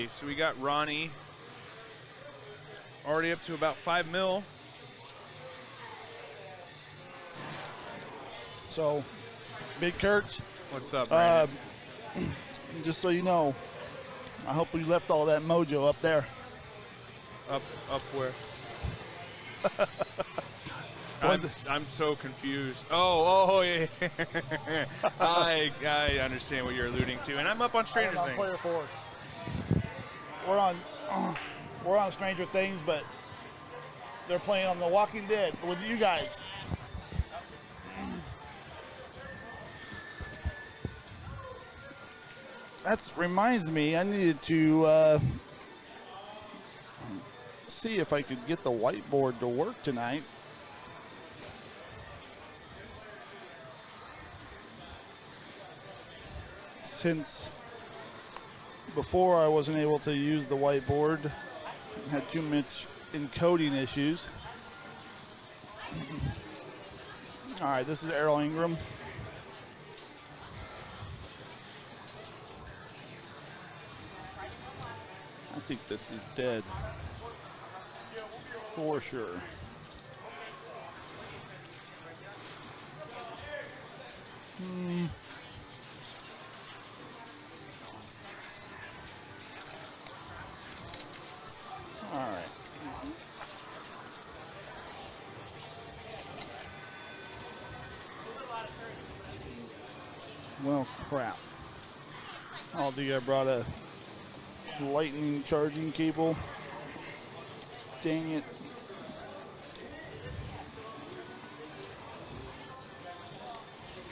Alrighty, so we got Ronnie already up to about 5 mil. So, Big Kurtz. What's up, Brandon? Just so you know, I hope we left all that mojo up there. Up where? I'm so confused. Oh, yeah. I understand what you're alluding to, and I'm up on Stranger Things. Player 4. We're on Stranger Things, but they're playing on The Walking Dead with you guys. That reminds me, I needed to see if I could get the whiteboard to work tonight. Since before I wasn't able to use the whiteboard, had too much encoding issues. All right, this is Errol Ingram. I think this is dead. For sure. All right. Well, crap. Oh, dude, I brought a lightning charging cable. Dang it.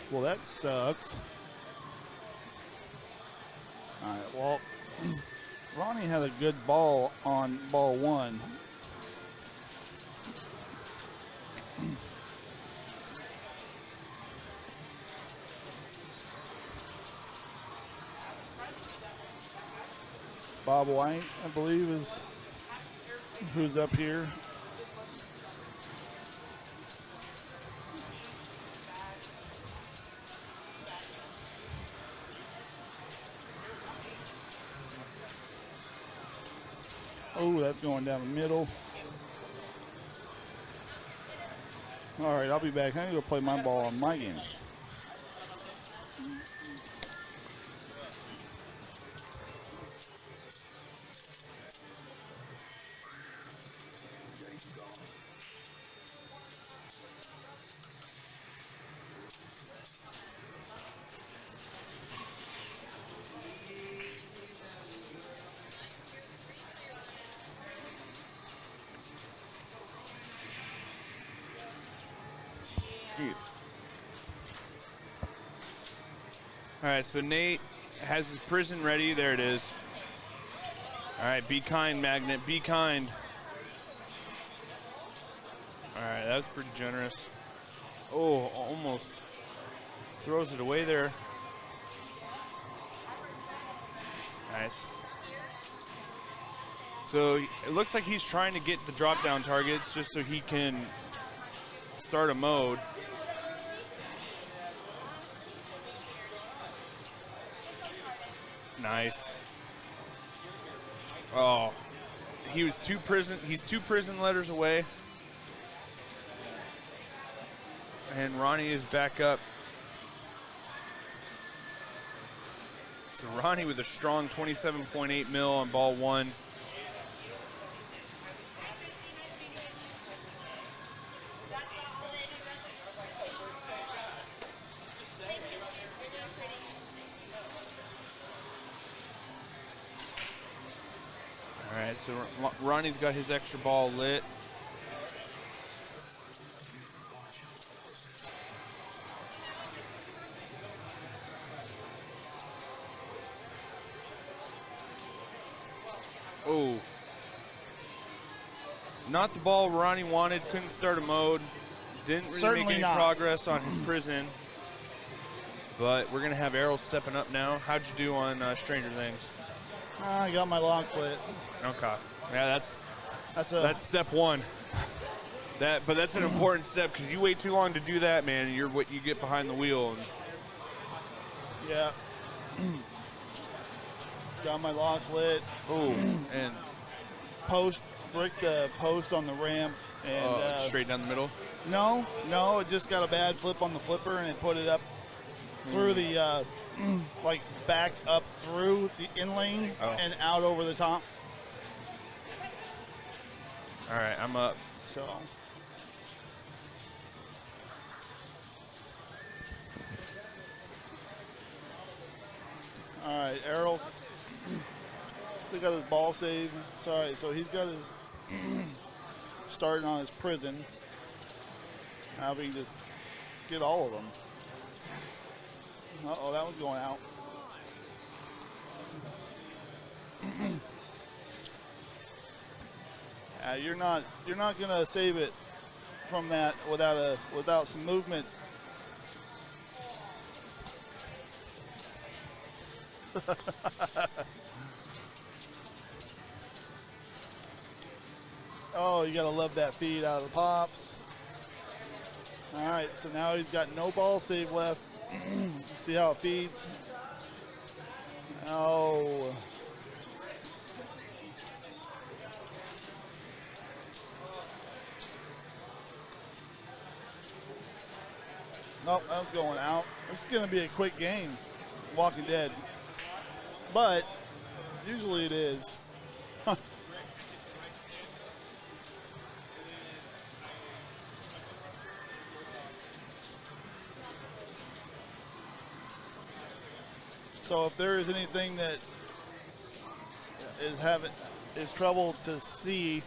Well, that sucks. All right, well, Ronnie had a good ball on ball 1. Bob White, I believe, is who's up here. Oh, that's going down the middle. All right, I'll be back. I'm going to go play my ball on my game. All right, so Nate has his prison ready. There it is. All right, be kind, Magnet. Be kind. All right, that was pretty generous. Oh, almost throws it away there. Nice. So it looks like he's trying to get the drop-down targets just so he can start a mode. Nice. Oh, he's two prison letters away. And Ronnie is back up. So Ronnie with a strong 27.8 mil on ball 1. All right, so Ronnie's got his extra ball lit. Oh. Not the ball Ronnie wanted, couldn't start a mode. Didn't really make any progress on his prison. But we're going to have Errol stepping up now. How'd you do on Stranger Things? I got my locks lit. Okay. Yeah, that's step 1. But that's an important step because you wait too long to do that, man. And you're what you get behind the wheel. Yeah. Got my locks lit. Ooh, and Bricked the post on the ramp. And straight down the middle? No, it just got a bad flip on the flipper, and it put it up through the, like back up through the in lane and out over the top. All right, I'm up. So. All right, Errol still got his ball save. Sorry, so he's got his starting on his prison. Now we can just get all of them. Uh-oh, that one's going out. You're not gonna save it from that without some movement. Oh, you gotta love that feed out of the pops. All right, so now he's got no ball save left. See how it feeds. Oh. Nope, that's going out. This is going to be a quick game, Walking Dead. But usually it is. So if there is anything that is trouble to see,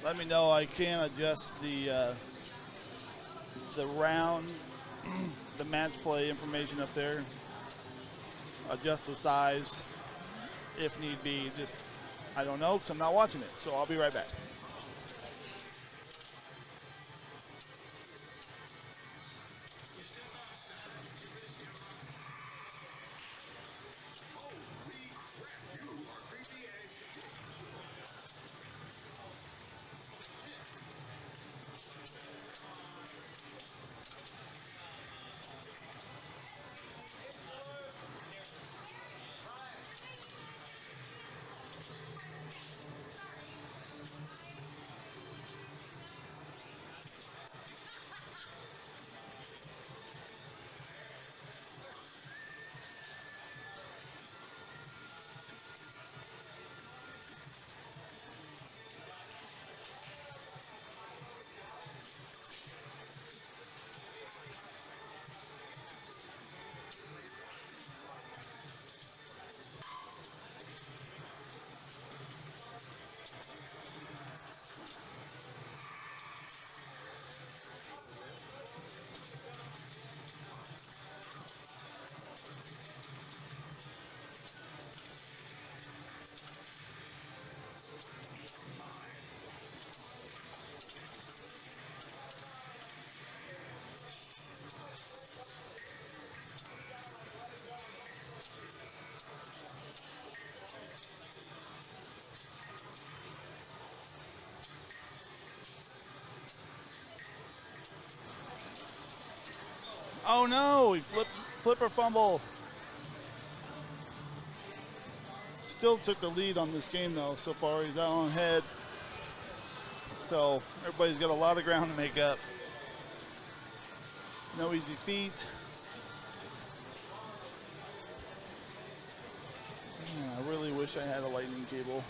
let me know. I can adjust the round, the match play information up there. Adjust the size if need be. Just, I don't know because I'm not watching it. So I'll be right back. Oh no, he flipper fumble. Still took the lead on this game though. So far he's out on head. So everybody's got a lot of ground to make up. No easy feet. Yeah, I really wish I had a lightning cable.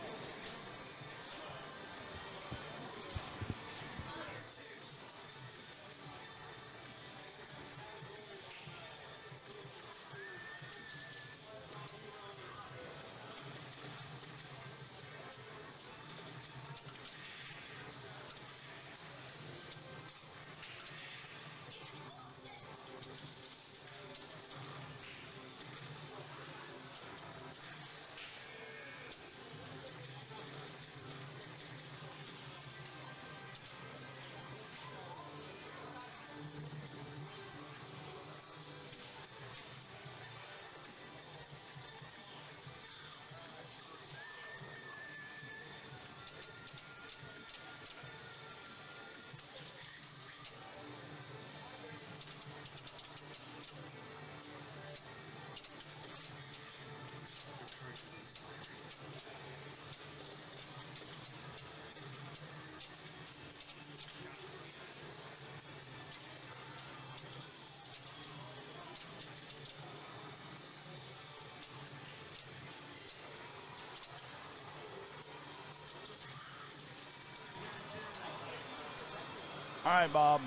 right, Bob.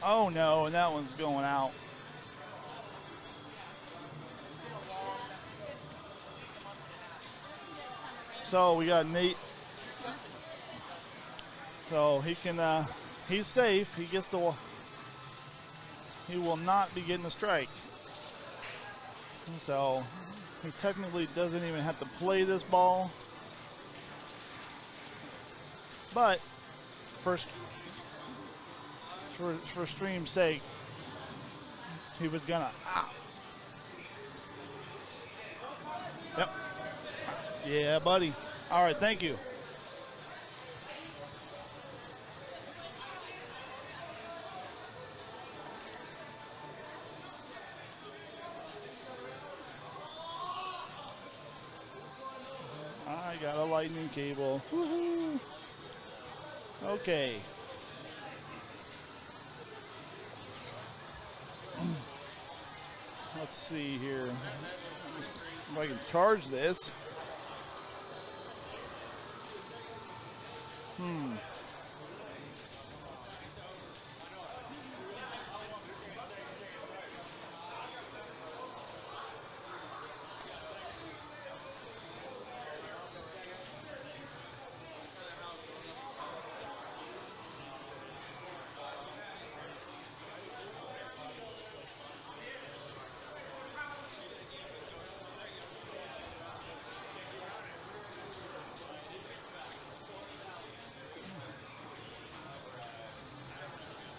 Oh, no, and that one's going out. So we got Nate. So he can, he's safe. He gets the, he will not be getting a strike. So he technically doesn't even have to play this ball. But for stream's sake, he was gonna. Yep. Yeah, buddy. All right, thank you. I got a lightning cable. Woohoo. Okay. Let's see here. If I can charge this.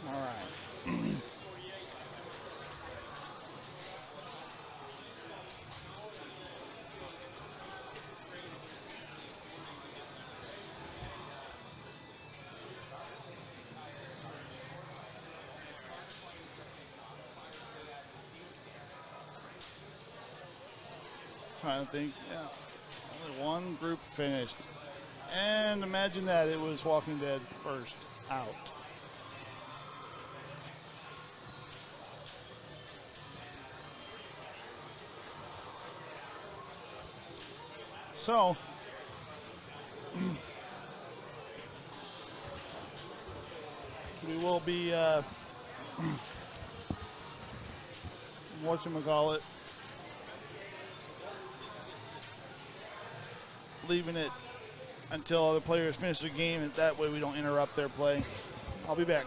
All right. Trying to think. Yeah. Only one group finished. And imagine that it was Walking Dead first out. So, we will be, whatchamacallit, leaving it until other players finish the game, and that way we don't interrupt their play. I'll be back.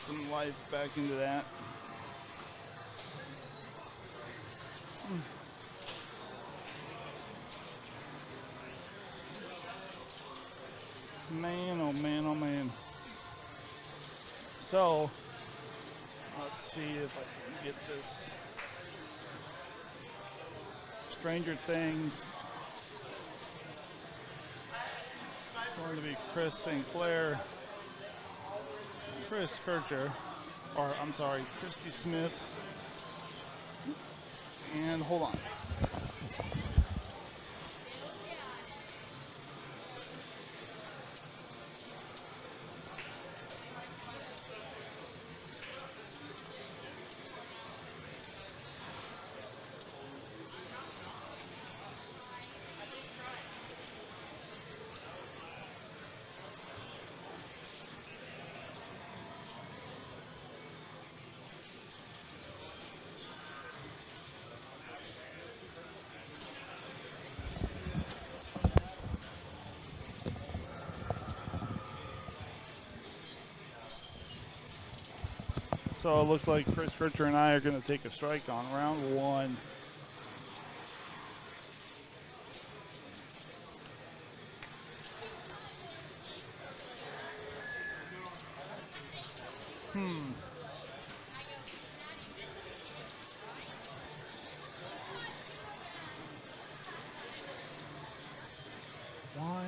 some life back into that. Man, oh man, oh man. So, let's see if I can get this. Stranger Things. Going to be Chris Sinclair, Chris Kircher, or I'm sorry, Christy Smith. And hold on. So it looks like Chris Kircher and I are going to take a strike on round one. Why?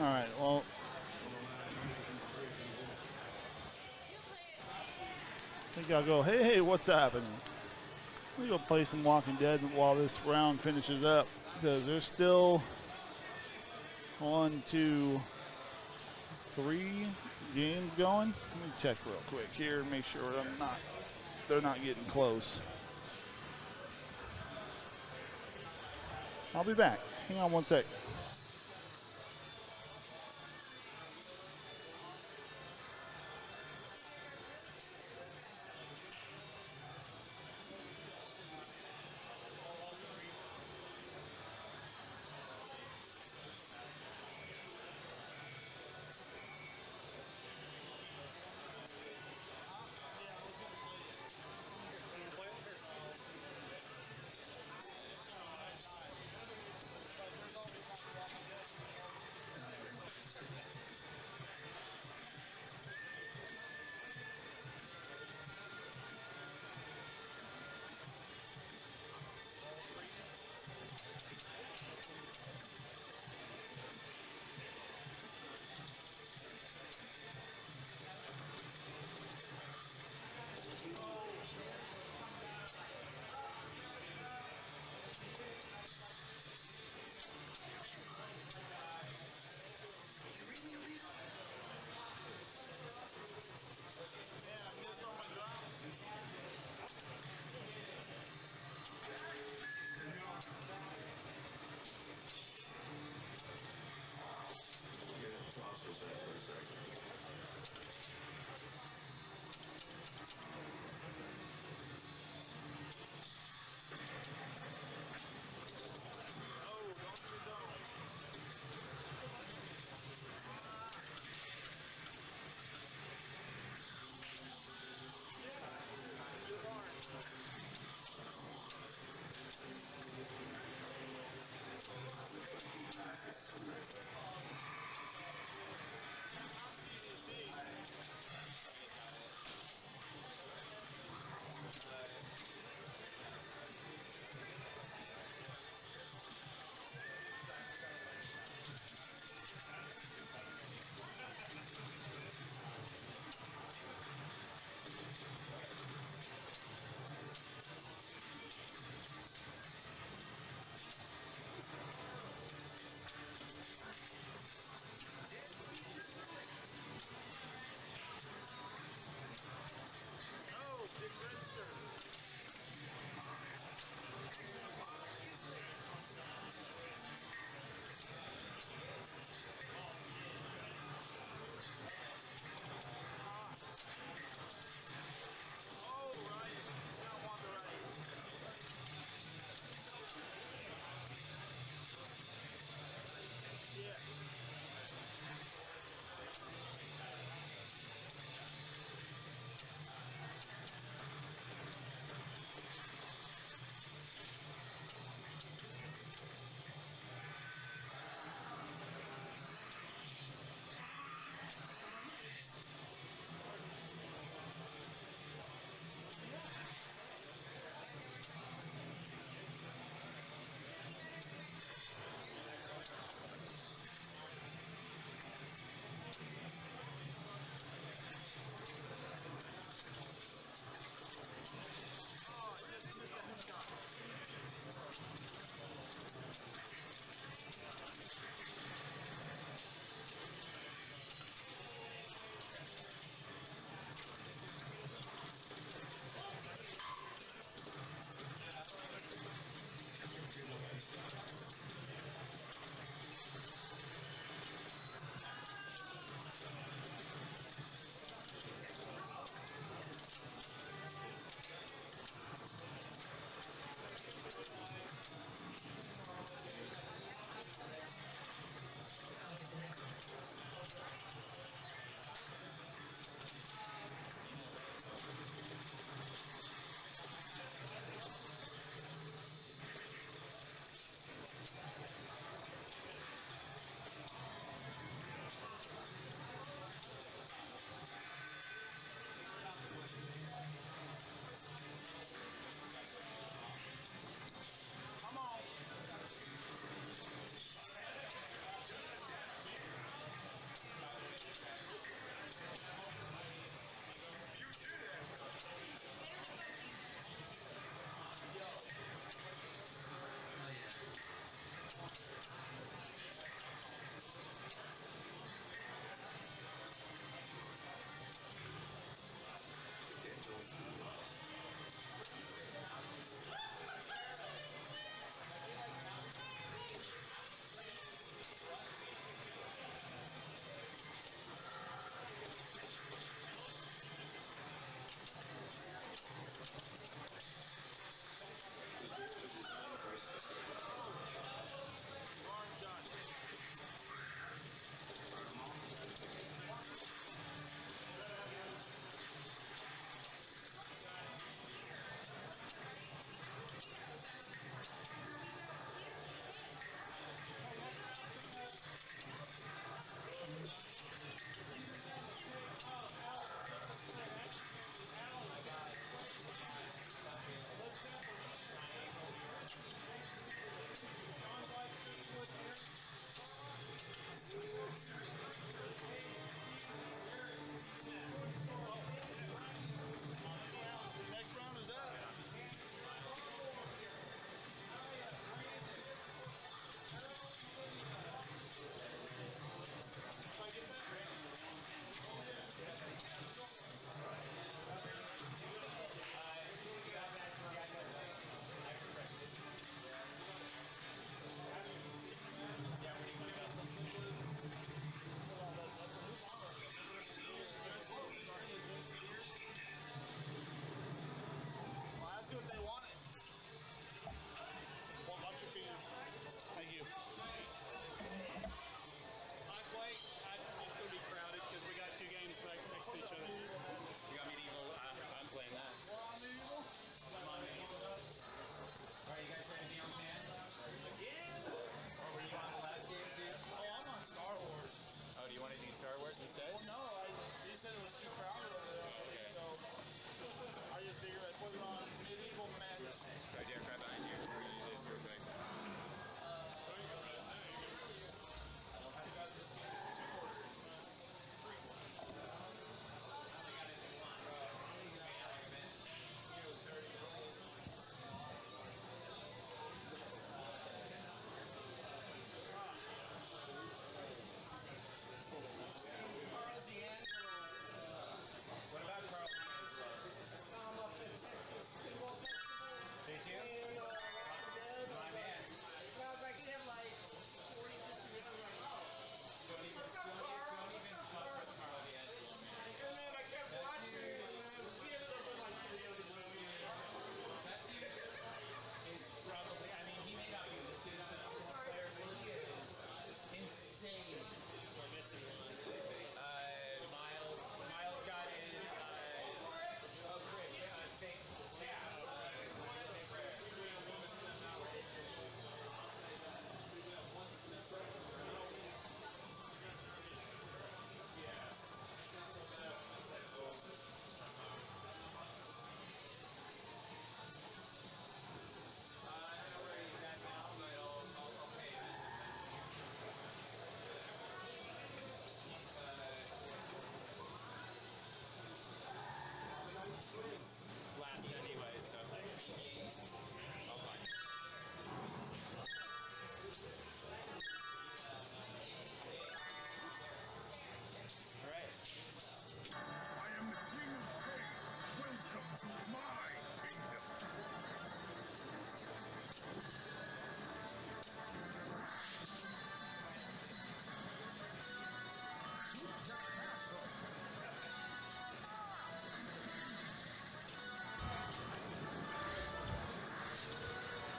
All right, well, I think I'll go, hey, what's happening? Let me go play some Walking Dead while this round finishes up, because there's still 1, 2, 3 games going. Let me check real quick here and make sure they're not getting close. I'll be back. Hang on one sec.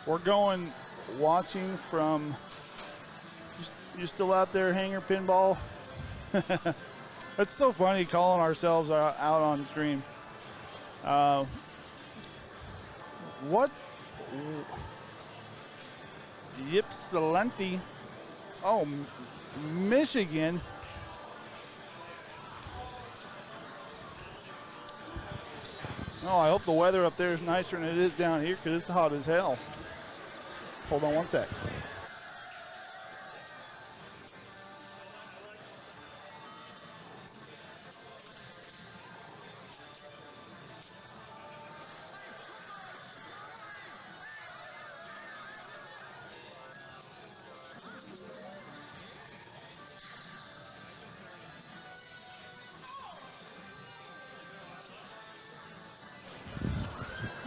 We're going watching from. You still out there, Hanger Pinball? It's so funny calling ourselves out on stream. What? Ypsilanti. Oh, Michigan. Oh, I hope the weather up there is nicer than it is down here because it's hot as hell. Hold on one sec.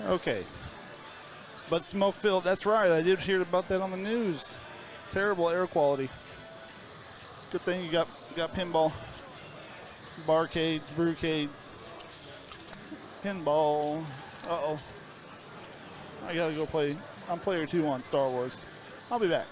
Okay. But smoke filled, that's right. I did hear about that on the news. Terrible air quality. Good thing you got pinball. Barcades, brewcades. Pinball. Uh-oh. I gotta go play. I'm player 2 on Star Wars. I'll be back.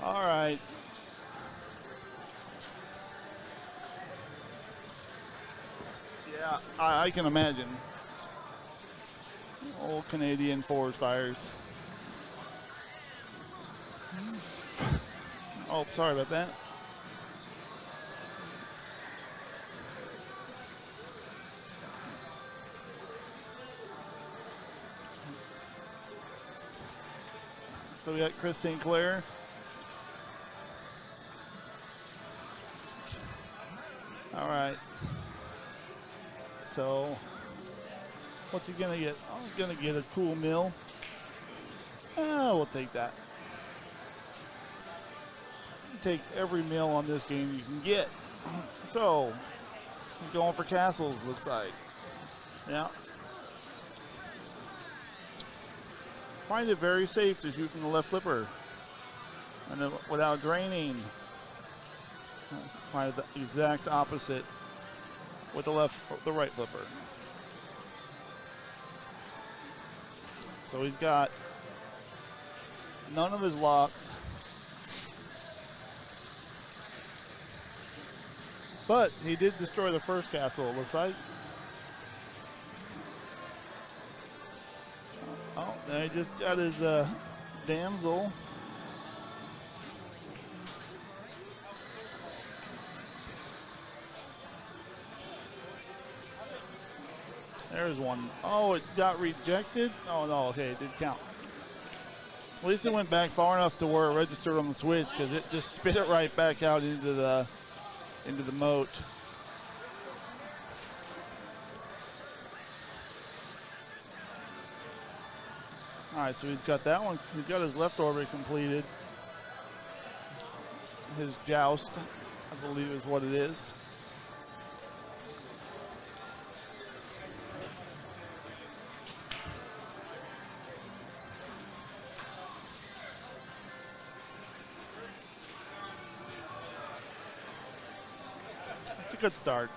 All right. Yeah, I can imagine. Old Canadian forest fires. Oh, sorry about that. So we got Chris St. Clair. All right. So, what's he gonna get? I'm gonna get a cool mill. We'll take that. Take every mill on this game you can get. So, going for castles, looks like. Yeah. Find it very safe to shoot from the left flipper, and then without draining. Find the exact opposite with the right flipper. So he's got None of his locks. But he did destroy the first castle, it looks like. Oh, now he just got his damsel. There's one. Oh, it got rejected? Oh, no, okay, it did count. At least it went back far enough to where it registered on the switch because it just spit it right back out into the moat. All right, so he's got that one. He's got his left orbit completed. His joust, I believe is what it is. It's a good start.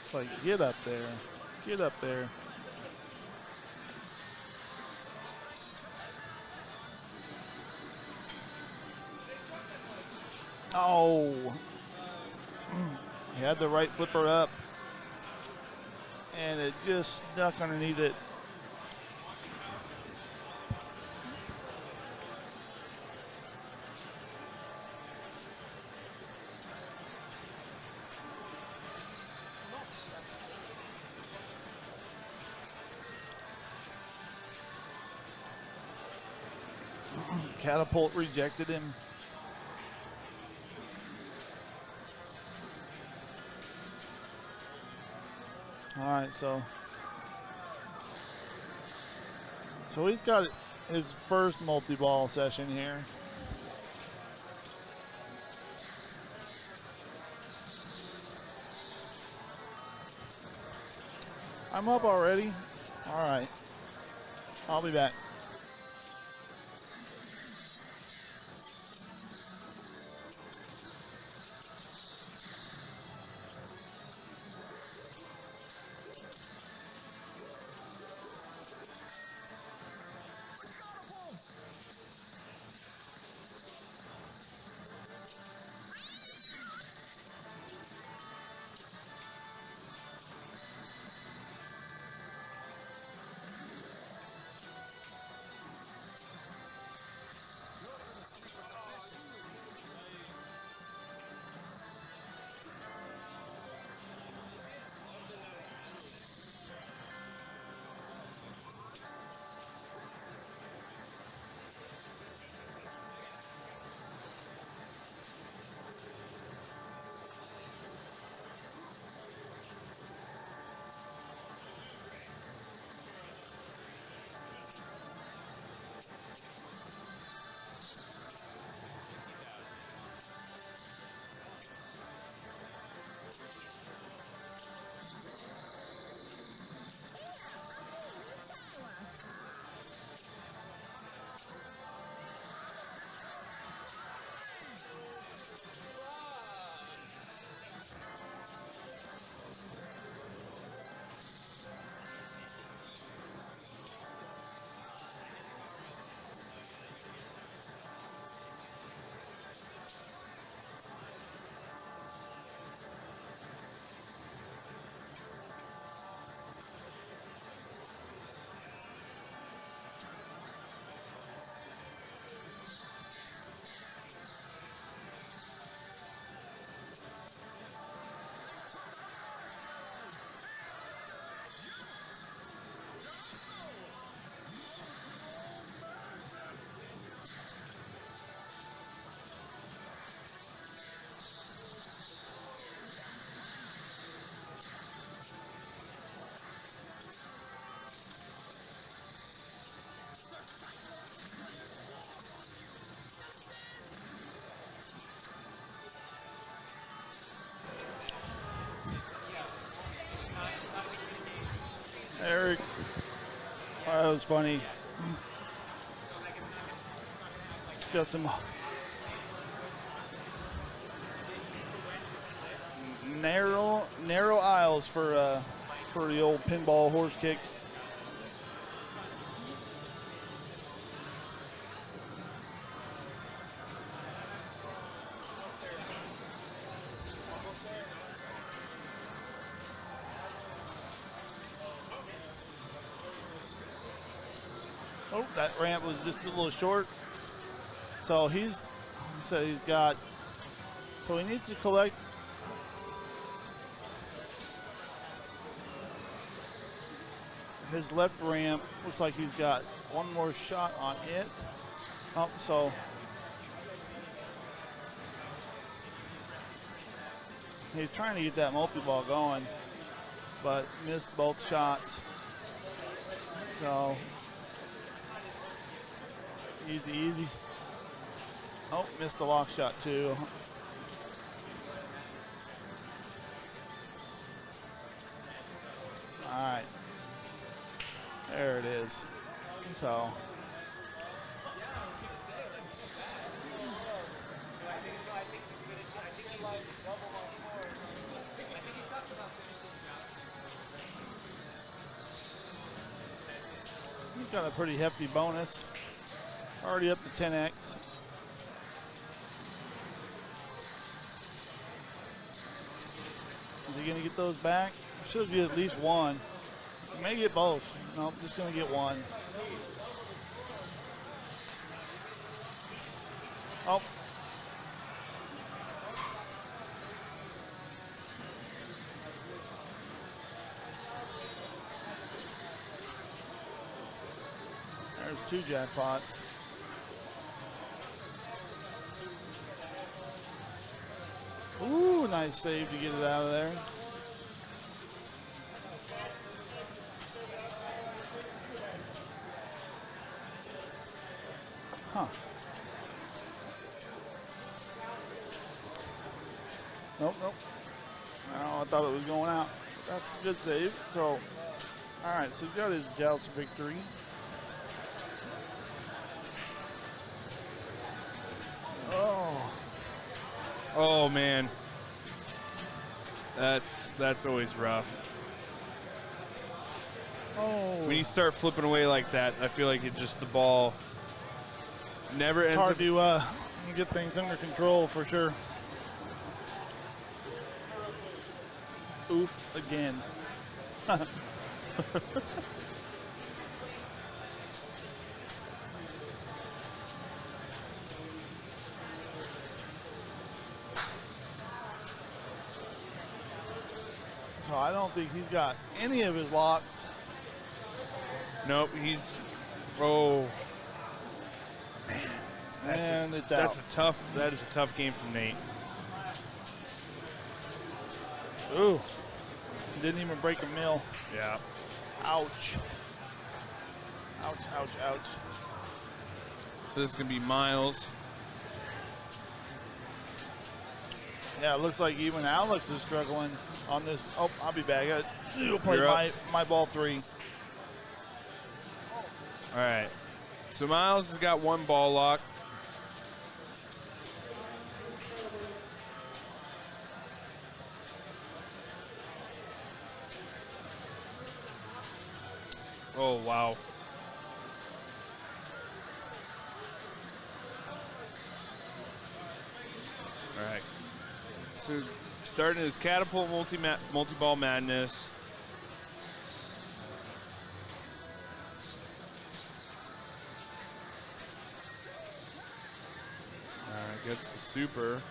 It's like, get up there. Get up there. Oh. He had the right flipper up. And it just stuck underneath it. Catapult rejected him. All right, so he's got his first multi-ball session here. I'm up already. All right, I'll be back. Eric, oh, that was funny. got some narrow aisles for the old pinball horse kicks. Oh, that ramp was just a little short. So he needs to collect his left ramp. Looks like he's got one more shot on it. Oh, so he's trying to get that multi-ball going, but missed both shots. So easy. Oh, missed the lock shot too. All right. There it is. So he's got a pretty hefty bonus. Already up to 10x. Is he going to get those back? Should be at least one. He may get both. Nope, just going to get one. Oh. There's 2 jackpots. Ooh, nice save to get it out of there. Huh. Nope. No, I thought it was going out. That's a good save. So, all right, so he got his Joust victory. Oh man, that's always rough. Oh. When you start flipping away like that, I feel like the ball never ends up. It's hard to get things under control for sure. Oof again. So I don't think he's got any of his locks. Nope, oh. Man, and it's out. That is a tough game from Nate. Ooh, didn't even break a mill. Yeah. Ouch. Ouch. So this is gonna be Miles. Yeah, it looks like even Alex is struggling on this. Oh, I'll be back. I'll play my ball 3. All right. So Miles has got 1 ball lock. Oh, wow. All right. So starting his catapult multi-ball madness. All right, gets the super.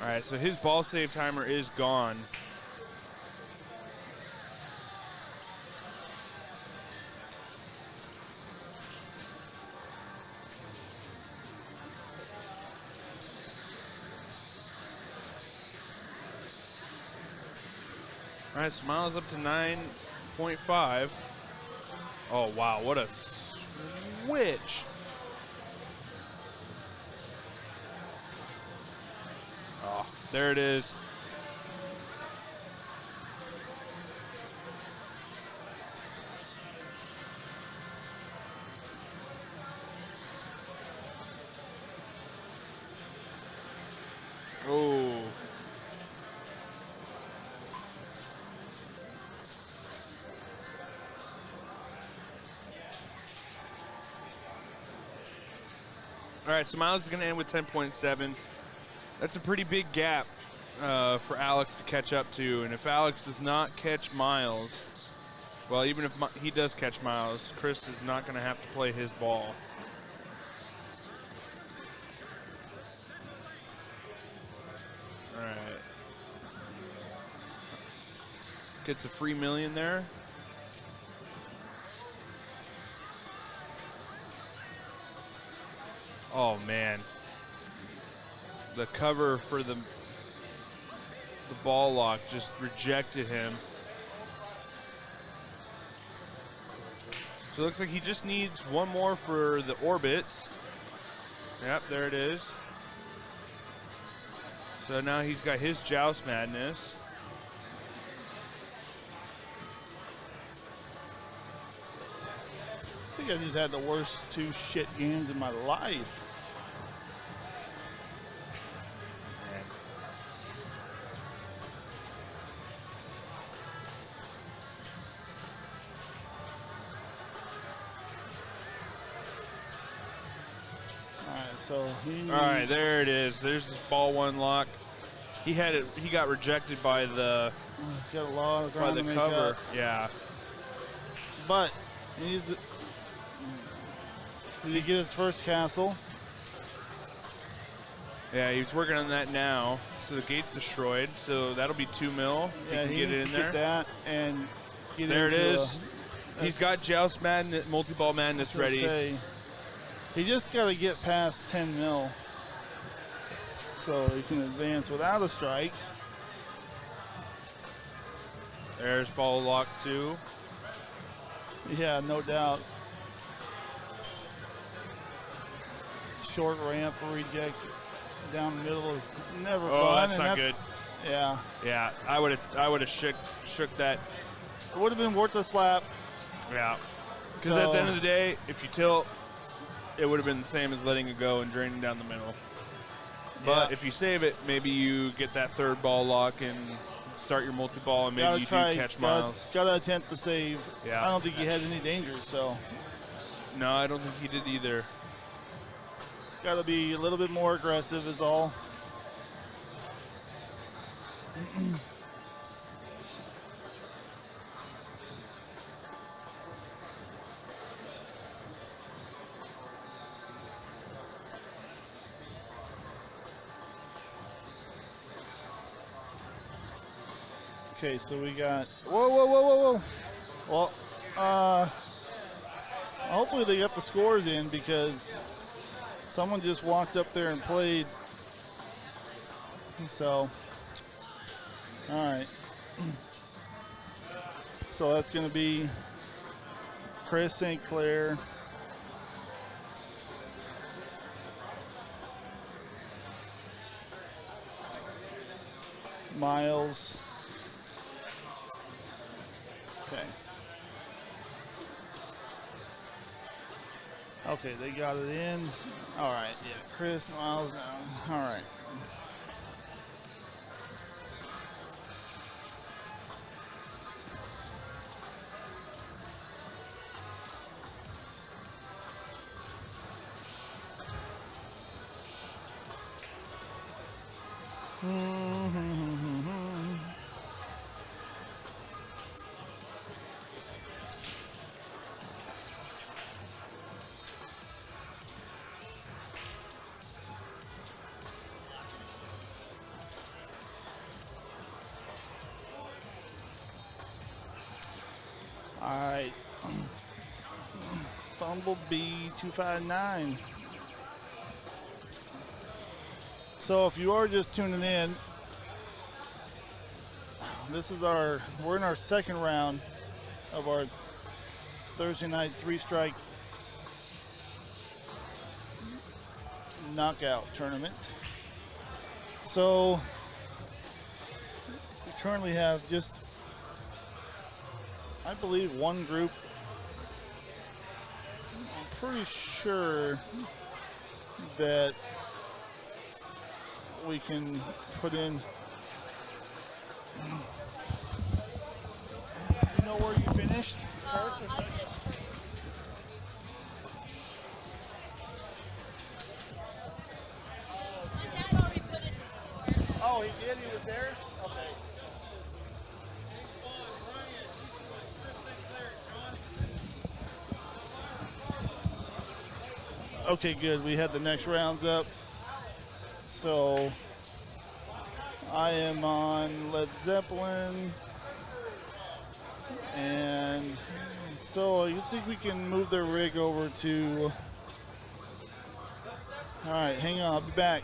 All right, so his ball save timer is gone. All right, Smiles up to 9.5. Oh, wow, what a switch. Oh, there it is. All right, so Miles is going to end with 10.7. That's a pretty big gap for Alex to catch up to. And if Alex does not catch Miles, well, even if he does catch Miles, Chris is not going to have to play his ball. All right. Gets a free million there. Oh, man. The cover for the ball lock just rejected him. So it looks like he just needs one more for the orbits. Yep, there it is. So now he's got his Joust Madness. I think I just had the worst 2 shit games in my life. So all right, there it is. There's this ball 1 lock. He had it. He got rejected by the. He's got a lot of ground by the to make cover. Up. Yeah. But did he get his first castle? Yeah, he's working on that now. So the gate's destroyed. So that'll be 2 mil. Yeah, he can he get needs it in to there. Get that and get there it is. He's got Joust Madness, multi-ball madness ready. He just got to get past 10 mil so he can advance without a strike. There's ball lock 2. Yeah, no doubt. Short ramp reject down the middle is never fun. Oh, that's not good. Yeah. Yeah, I would have shook that. It would have been worth a slap. Yeah. Because at the end of the day, if you tilt, it would have been the same as letting it go and draining down the middle. But if you save it, maybe you get that 3rd ball lock and start your multi-ball, and maybe you do catch Miles. Gotta attempt to save. Yeah. I don't think he had any dangers, so. No, I don't think he did either. It's gotta be a little bit more aggressive is all. Okay, so we got, whoa. Well, hopefully they got the scores in because someone just walked up there and played. So, all right. So that's going to be Chris St. Clair. Miles. Okay. Okay, they got it in. All right, yeah. Chris, Miles now. All right. All right. Bumblebee 259. So if you are just tuning in, we're in our second round of our Thursday night 3-strike knockout tournament. So we currently have just, I believe, one group. I'm pretty sure that we can put in. You know where you finished? First or second? Okay, good. We had the next rounds up. So I am on Led Zeppelin. And so you think we can move their rig over to... All right, hang on. I'll be back.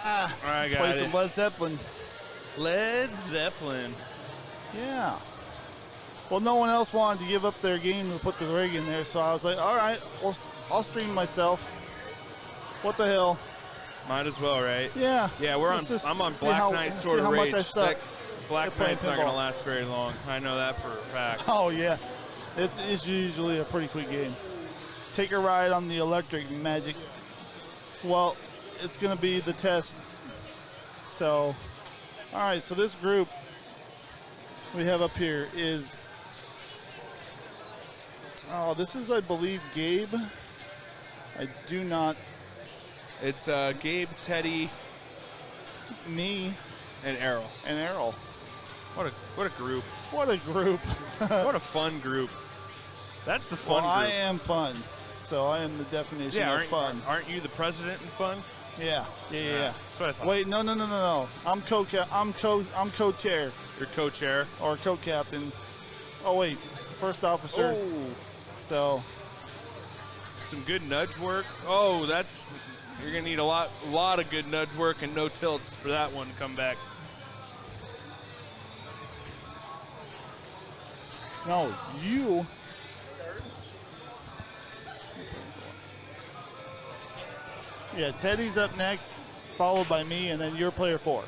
All right, Play got some it. Led Zeppelin. Led Zeppelin. Yeah. Well, no one else wanted to give up their game to put the rig in there, so I was like, all right, I'll stream myself. What the hell? Might as well, right? Yeah. Yeah, I'm on Black Knight Sword of Rage. Black Knight's not going to last very long. I know that for a fact. Oh, yeah. It's usually a pretty quick game. Take a ride on the electric magic. Well, it's going to be the test. So, all right, so this group we have up here is, this is, I believe, Gabe. I do not. It's Gabe, Teddy, me, and Errol. What a group. What a group. What a fun group. That's the fun well, group. I am fun. So I am the definition of fun. Aren't you the president in fun? Yeah. That's what I thought. Wait, no. I'm co-chair. You're co-chair or co-captain. Oh wait, first officer. Oh. So some good nudge work. Oh, you're gonna need a lot of good nudge work and no tilts for that one to come back. No, you. Yeah, Teddy's up next, followed by me, and then you're player 4.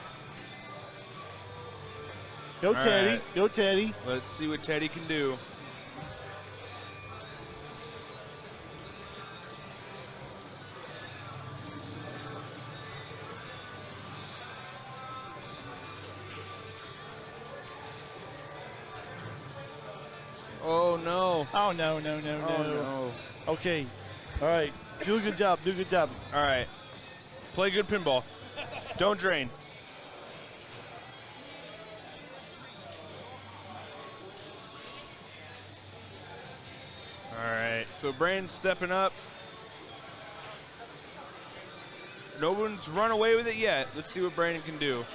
Go, All Teddy. right. Go, Teddy. Let's see what Teddy can do. Oh, no. Oh, no, no, no, Oh, no. no. Okay. All right. Do a good job. Do a good job. All right. Play good pinball. Don't drain. All right. So Brandon's stepping up. No one's run away with it yet. Let's see what Brandon can do.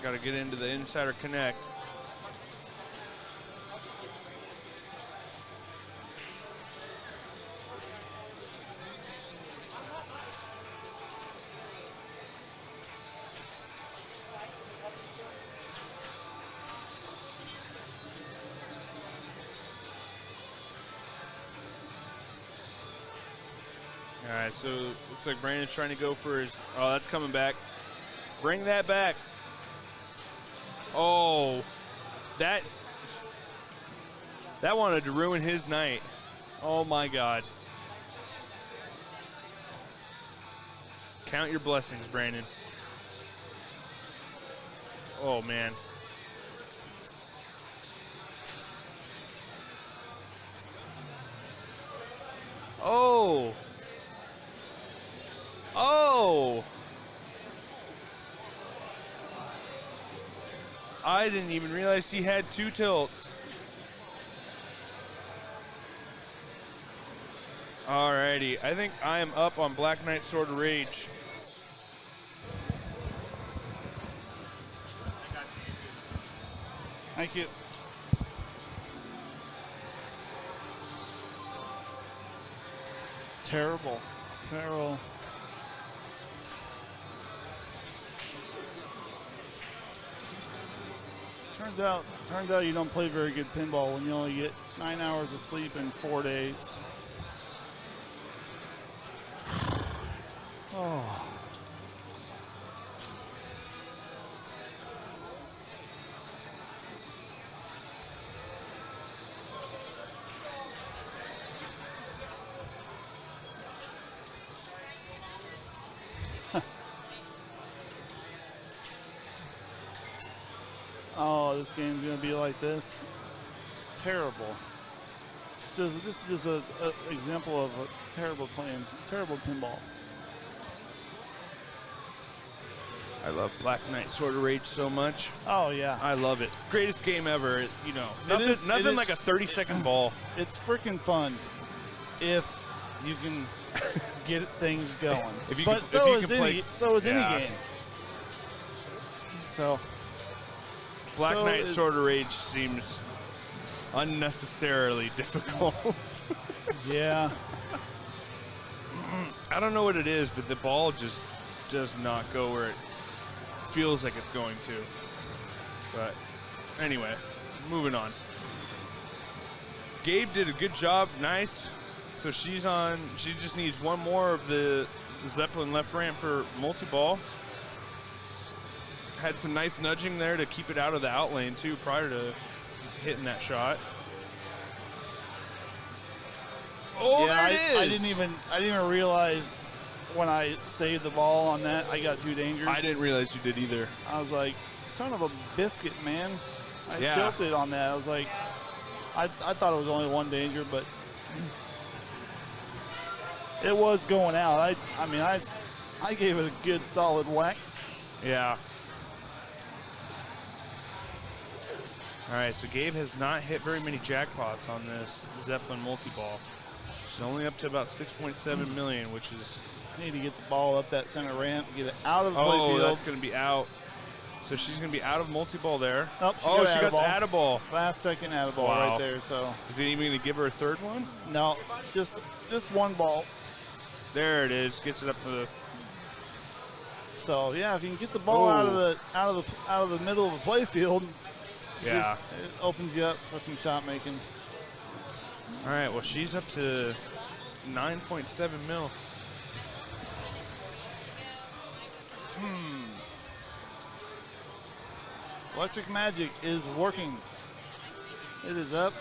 Got to get into the Insider Connect. All right, so looks like Brandon's trying to go for his. Oh, that's coming back. Bring that back. Oh, that wanted to ruin his night. Oh my God. Count your blessings, Brandon. Oh man. Oh. Oh! I didn't even realize he had 2 tilts. Alrighty, I think I am up on Black Knight Sword of Rage. Thank you. Terrible. Terrible. Turns out you don't play very good pinball when you only get 9 hours of sleep in 4 days. Oh. Oh, this game's gonna be like this. Terrible. This is just an example of a terrible pinball. I love Black Knight Sword of Rage so much. Oh yeah, I love it. Greatest game ever. You know, is- nothing like a 30-second ball. it's freaking fun if you can get things going. If you but can- so if you is can any play- so is Yeah. any game. So Black so Knight is- Sword of Rage seems unnecessarily difficult. yeah, I don't know what it is, but the ball just does not go where it feels like it's going to. But anyway, moving on. Gabe did a good job. Nice. So she's on. She just needs one more of the Zeppelin left ramp for multi-ball. Had some nice nudging there to keep it out of the out lane too prior to hitting that shot. Oh, yeah. there it is. I didn't even realize when I saved the ball on that I got 2 dangers. I didn't realize you did either. I was like, son of a biscuit, man. I Yeah. tilted on that. I was like, I thought it was only 1 danger, but it was going out. I gave it a good solid whack. Yeah. All right, so Gabe has not hit very many jackpots on this Zeppelin multi-ball. She's only up to about 6.7 million, which is... Need to get the ball up that center ramp, get it out of the Oh, playfield. that's going to be out. So she's going to be out of multi-ball there. Nope, she Oh, got she got the add-a-ball. add-a-ball. Last second add-a-ball Wow. right there. So Is he even going to give her a third one? no, just 1 ball. There it is. Gets it up to the... So yeah, if you can get the ball out of the middle of the playfield, Yeah. It opens you up for some shot making. All right, well, she's up to 9.7 mil. Electric Magic is working. It is up.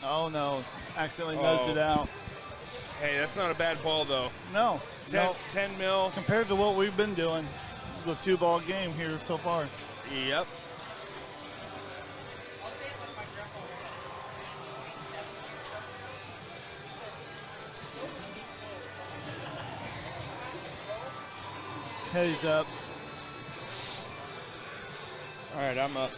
Oh no, accidentally nuzzed it out. Hey, that's not a bad ball, though. No, 10 mil. Compared to what we've been doing, it's a 2-ball game here so far. Yep. Teddy's up. All right, I'm up.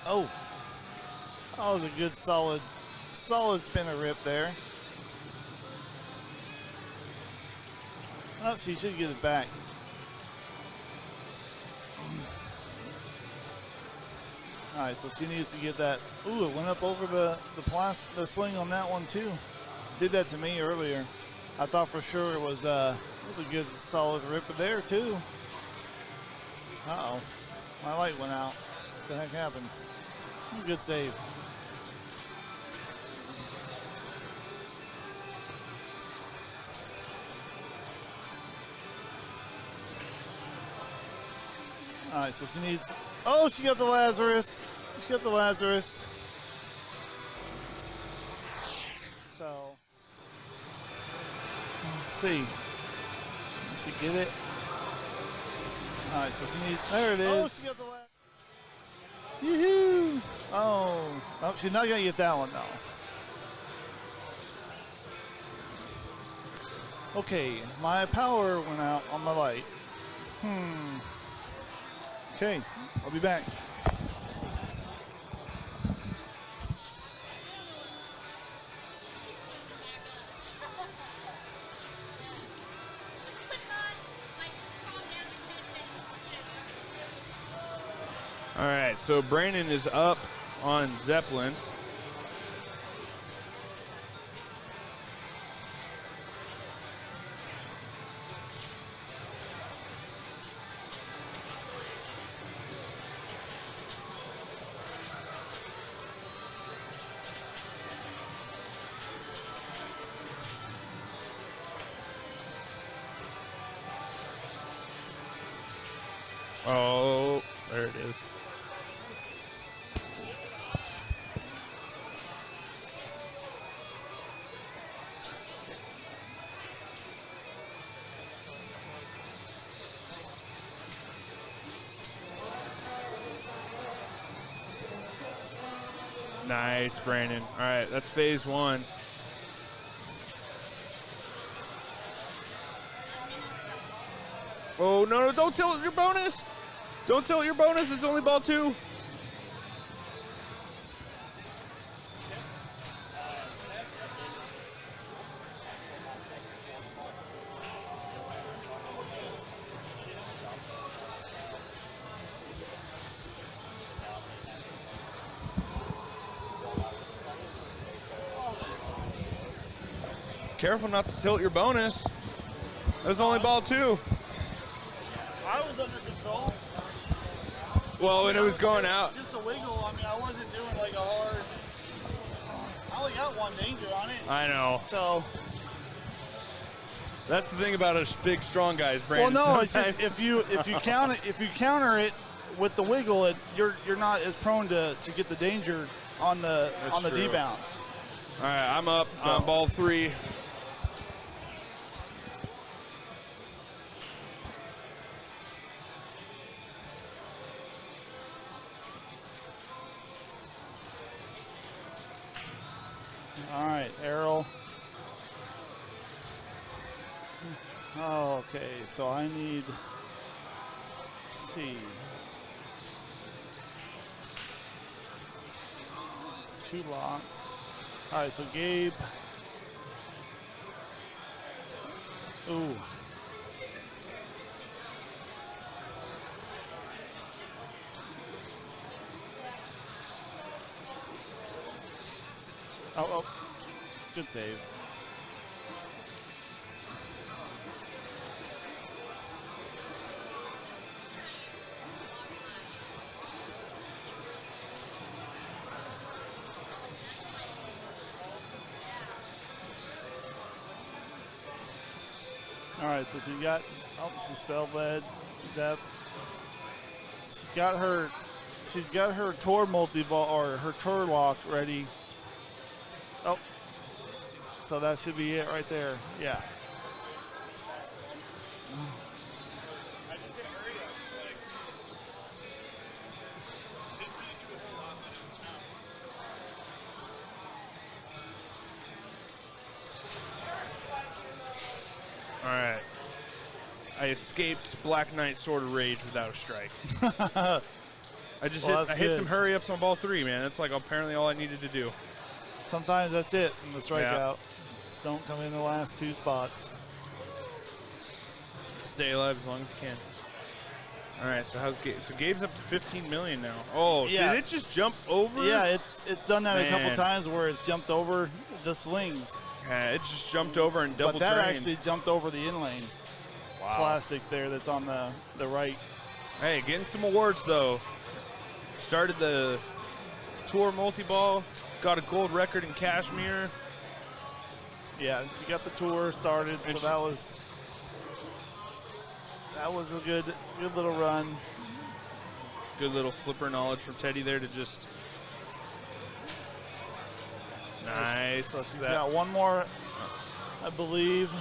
Oh, that was a good solid spinner rip there. Oh, she should get it back. All right, so she needs to get that. Ooh, it went up over the sling on that one too. Did that to me earlier. I thought for sure it was a good solid rip there too. Uh-oh, my light went out. What the heck happened? Good save. All right, so she needs. Oh, she got the Lazarus. She got the Lazarus. So, let's see. Did she get it? All right, so she needs. There it is. Oh, she got the Lazarus. Yoo-hoo! Oh, she's not gonna get that one though. Okay, my power went out on my light. Okay, I'll be back. All right, so Brandon is up on Zeppelin. Oh, there it is. Nice, Brandon. All right, that's phase one. Oh, no, don't tilt your bonus. Don't tilt your bonus. It's only ball two. Careful not to tilt your bonus. That was only ball two. I was under control. Well, when it was going out. Just a wiggle. I mean, I wasn't doing like a hard. I only got one danger on it. I know. So. That's the thing about us big, strong guys, Brandon. Well, no, it's just if you counter it with the wiggle, you're not as prone to get the danger on the debounce. All right, I'm up on ball three. All right, Errol. Oh, okay, so I need. Let's see. 2 locks. All right, so Gabe. Ooh. Oh, good save. All right, so she got, she spell led. Zep. She's got her tour multi-ball or her tour lock ready. Oh, so that should be it right there. Yeah. All right. I escaped Black Knight Sword of Rage without a strike. I hit some hurry ups on ball 3, man. That's like apparently all I needed to do. Sometimes that's it in the strikeout. Yeah. Just don't come in the last 2 spots. Stay alive as long as you can. All right, so how's Gabe? So Gabe's up to 15 million now. Oh, yeah. Did it just jump over? Yeah, it's done that a couple times where it's jumped over the slings. Yeah, it just jumped over and double drained. But that drained. actually jumped over the in-lane plastic there that's on the right. Hey, getting some awards, though. Started the Tour multi-ball, got a gold record in Kashmir. Yeah, she got the Tour started, so that was a good little run. Good little flipper knowledge from Teddy there to just nice. So she's got one more, I believe.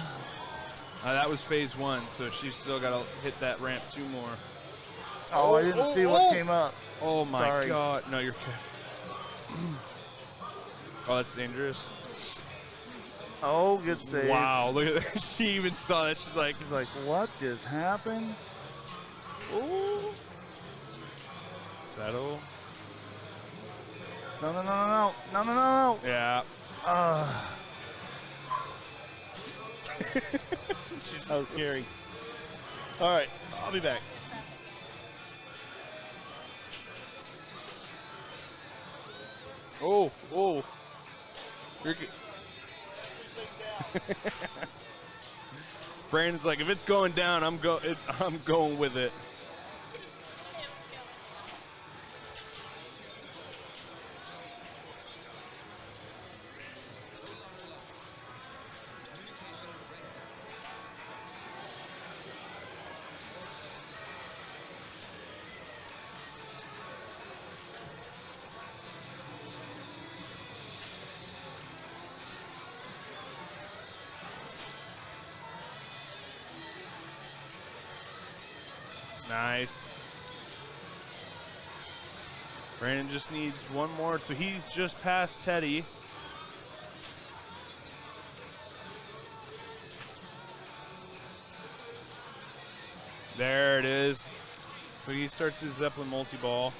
That was phase 1, so she's still got to hit that ramp 2 more. Oh, I didn't see what came up. Oh my God! No, you're good. Oh, that's dangerous. Oh, good save. Wow, look at that. She even saw that. She's like, what just happened? Ooh. Settle. No. Yeah. That was scary. All right, I'll be back. Oh. You're good. Brandon's like, if it's going down, I'm going with it. Nice. Brandon just needs one more, so he's just past Teddy. There it is. So he starts his Zeppelin multi-ball.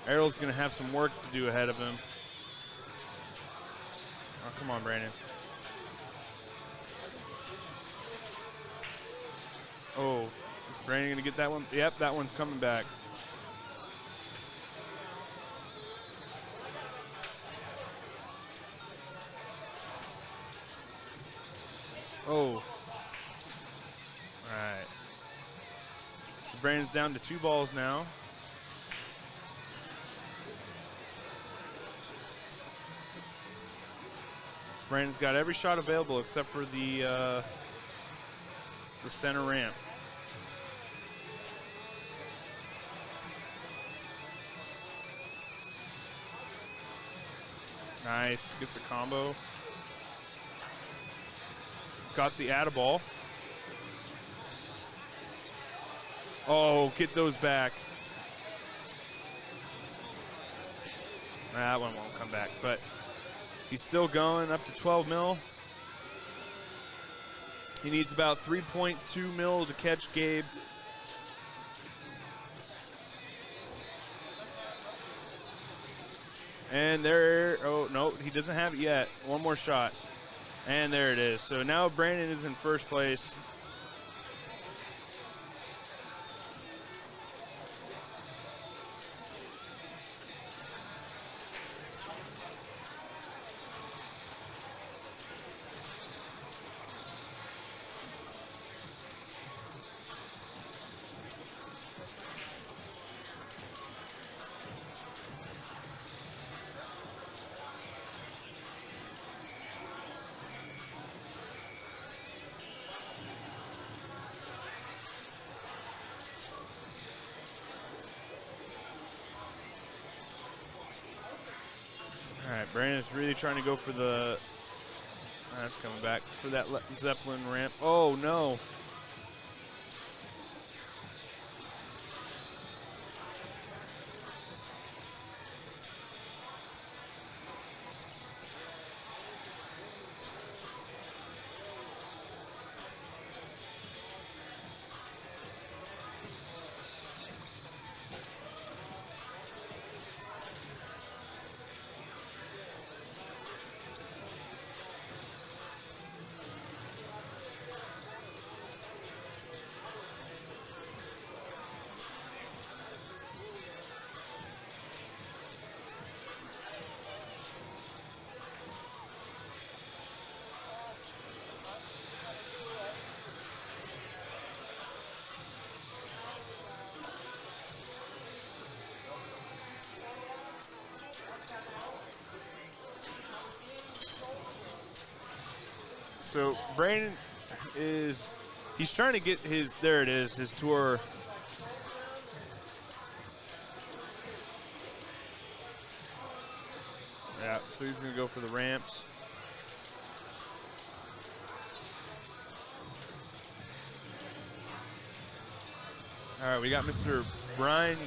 Errol's going to have some work to do ahead of him. Oh, come on, Brandon. Oh, is Brandon going to get that one? Yep, that one's coming back. Oh. All right. So Brandon's down to 2 balls now. Brandon's got every shot available except for the center ramp. Nice, gets a combo. Got the add-a-ball. Oh, get those back. That one won't come back, but he's still going up to 12 mil. He needs about 3.2 mil to catch Gabe. And there, oh, no, he doesn't have it yet. One more shot. And there it is. So now Brandon is in first place. All right, Brandon's really trying to go for the, that's coming back, for that Zeppelin ramp. Oh, no. So Brandon he's trying to get his, there it is, his tour. Yeah, so he's going to go for the ramps. All right, we got Mr. Brian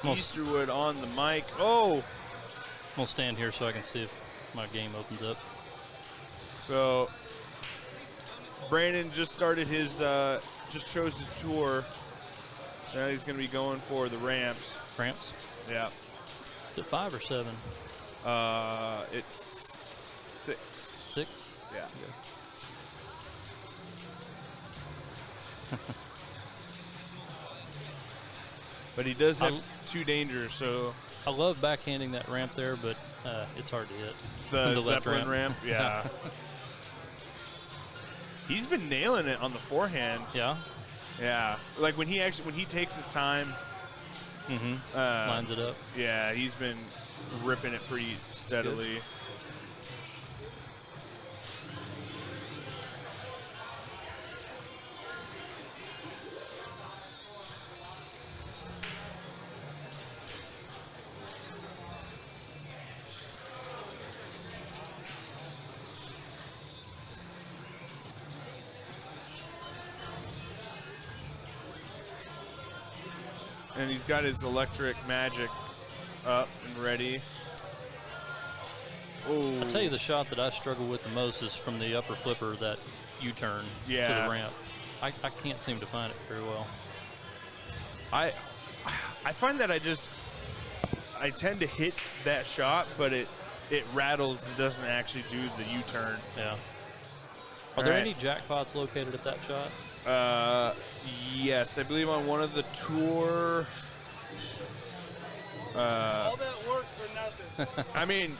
Easterwood on the mic. Oh! I'm going to stand here so I can see if my game opens up. So Brandon just started his, just chose his tour. So now he's going to be going for the ramps. Ramps? Yeah. Is it 5 or 7? It's 6. 6? Yeah. But he does have 2 dangers, so. I love backhanding that ramp there, but it's hard to hit. The Zeppelin ramp? Yeah. He's been nailing it on the forehand. Yeah? Yeah. Like when he takes his time. Lines it up. Yeah, he's been ripping it pretty steadily. And he's got his electric magic up and ready. Oh! I'll tell you the shot that I struggle with the most is from the upper flipper, that U-turn to the ramp. I can't seem to find it very well. I find that I tend to hit that shot, but it rattles and doesn't actually do the U-turn. Yeah. Are there any jackpots located at that shot? Yes, I believe on one of the tour. All that work for nothing. I mean,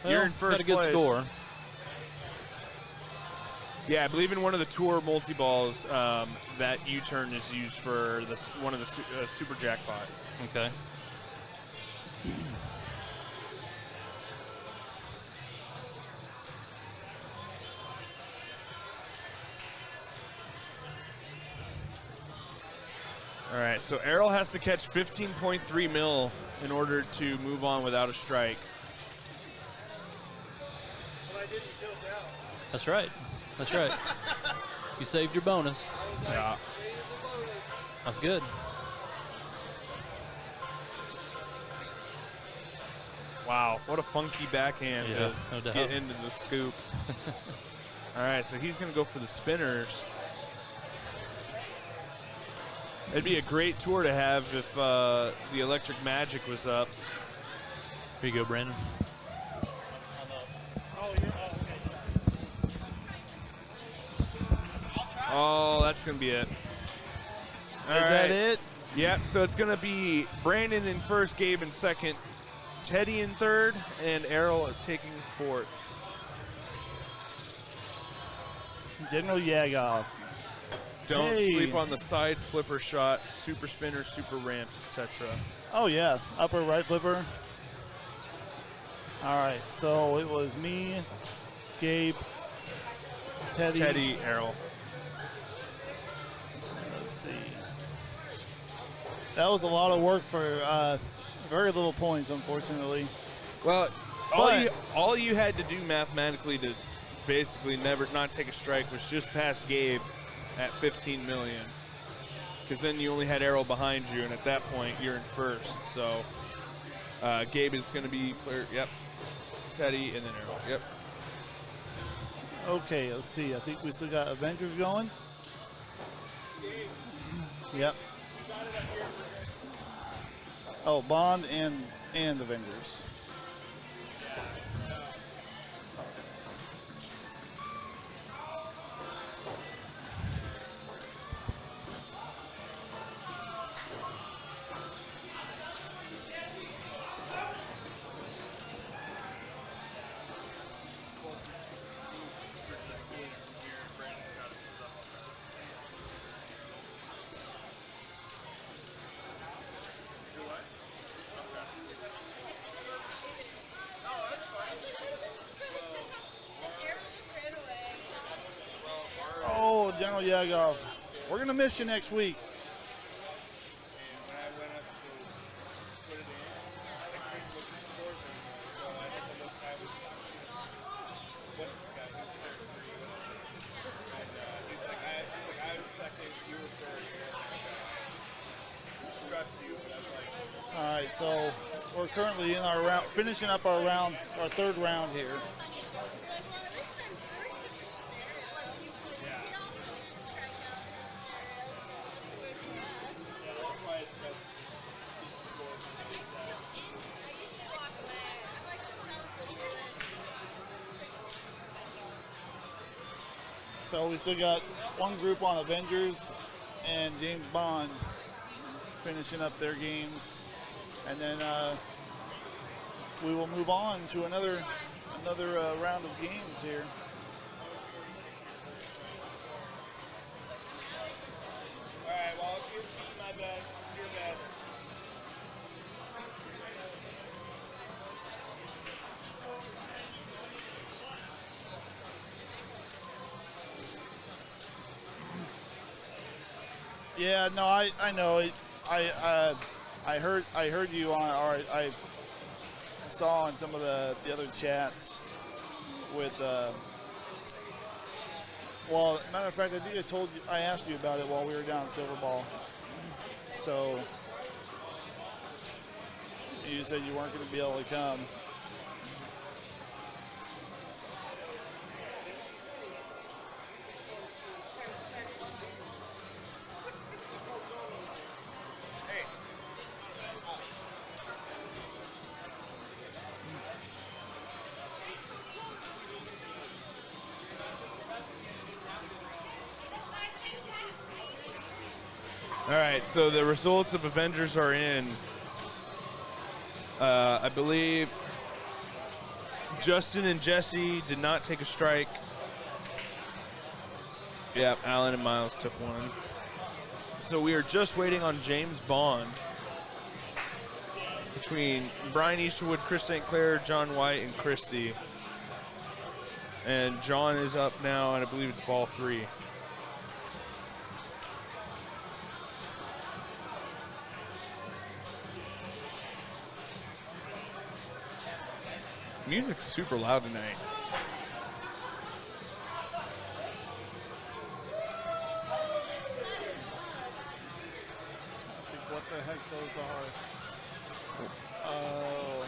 well, you're in first place. Got a good score. Yeah, I believe in one of the tour multi-balls, that U-turn is used for one of the super jackpot. Okay. All right, so Errol has to catch 15.3 mil in order to move on without a strike. But I didn't tilt out. That's right. That's right. You saved your bonus. Yeah. That's good. Wow, what a funky backhand to no doubt. get into the scoop. All right, so he's going to go for the spinners. It'd be a great tour to have if the Electric Magic was up. Here you go, Brandon. Oh, that's going to be it. Is that it? Yeah, so it's going to be Brandon in first, Gabe in second, Teddy in third, and Errol taking fourth. General Yagov. Don't sleep on the side flipper shot, super spinners, super ramps, etc. Oh, yeah. Upper right flipper. All right, so it was me, Gabe, Teddy, Errol. Let's see. That was a lot of work for very little points, unfortunately. Well, all you had to do mathematically to basically never not take a strike was just pass Gabe at 15 million. Because then you only had Errol behind you, and at that point, you're in first. So Gabe is going to be player, yep. Teddy, and then Errol, yep. Okay, let's see. I think we still got Avengers going. Yep. Oh, Bond and Avengers. Oh, General Yagov. We're going to miss you next week. All right, so we're currently in our round, finishing up our round, our third round here. So we still got one group on Avengers and James Bond finishing up their games, and then we will move on to another round of games here. All right, well, if you're my best, your best. Yeah, no, I know it. I heard you on, or I saw on some of the other chats with. Well, matter of fact, I think I asked you about it while we were down at Silver Ball. So you said you weren't going to be able to come. All right, so the results of Avengers are in. I believe Justin and Jesse did not take a strike. Yep, Alan and Miles took one. So we are just waiting on James Bond between Brian Easterwood, Chris St. Clair, John White, and Christie. And John is up now, and I believe it's ball 3. Music's super loud tonight. I think what the heck those are. Oh.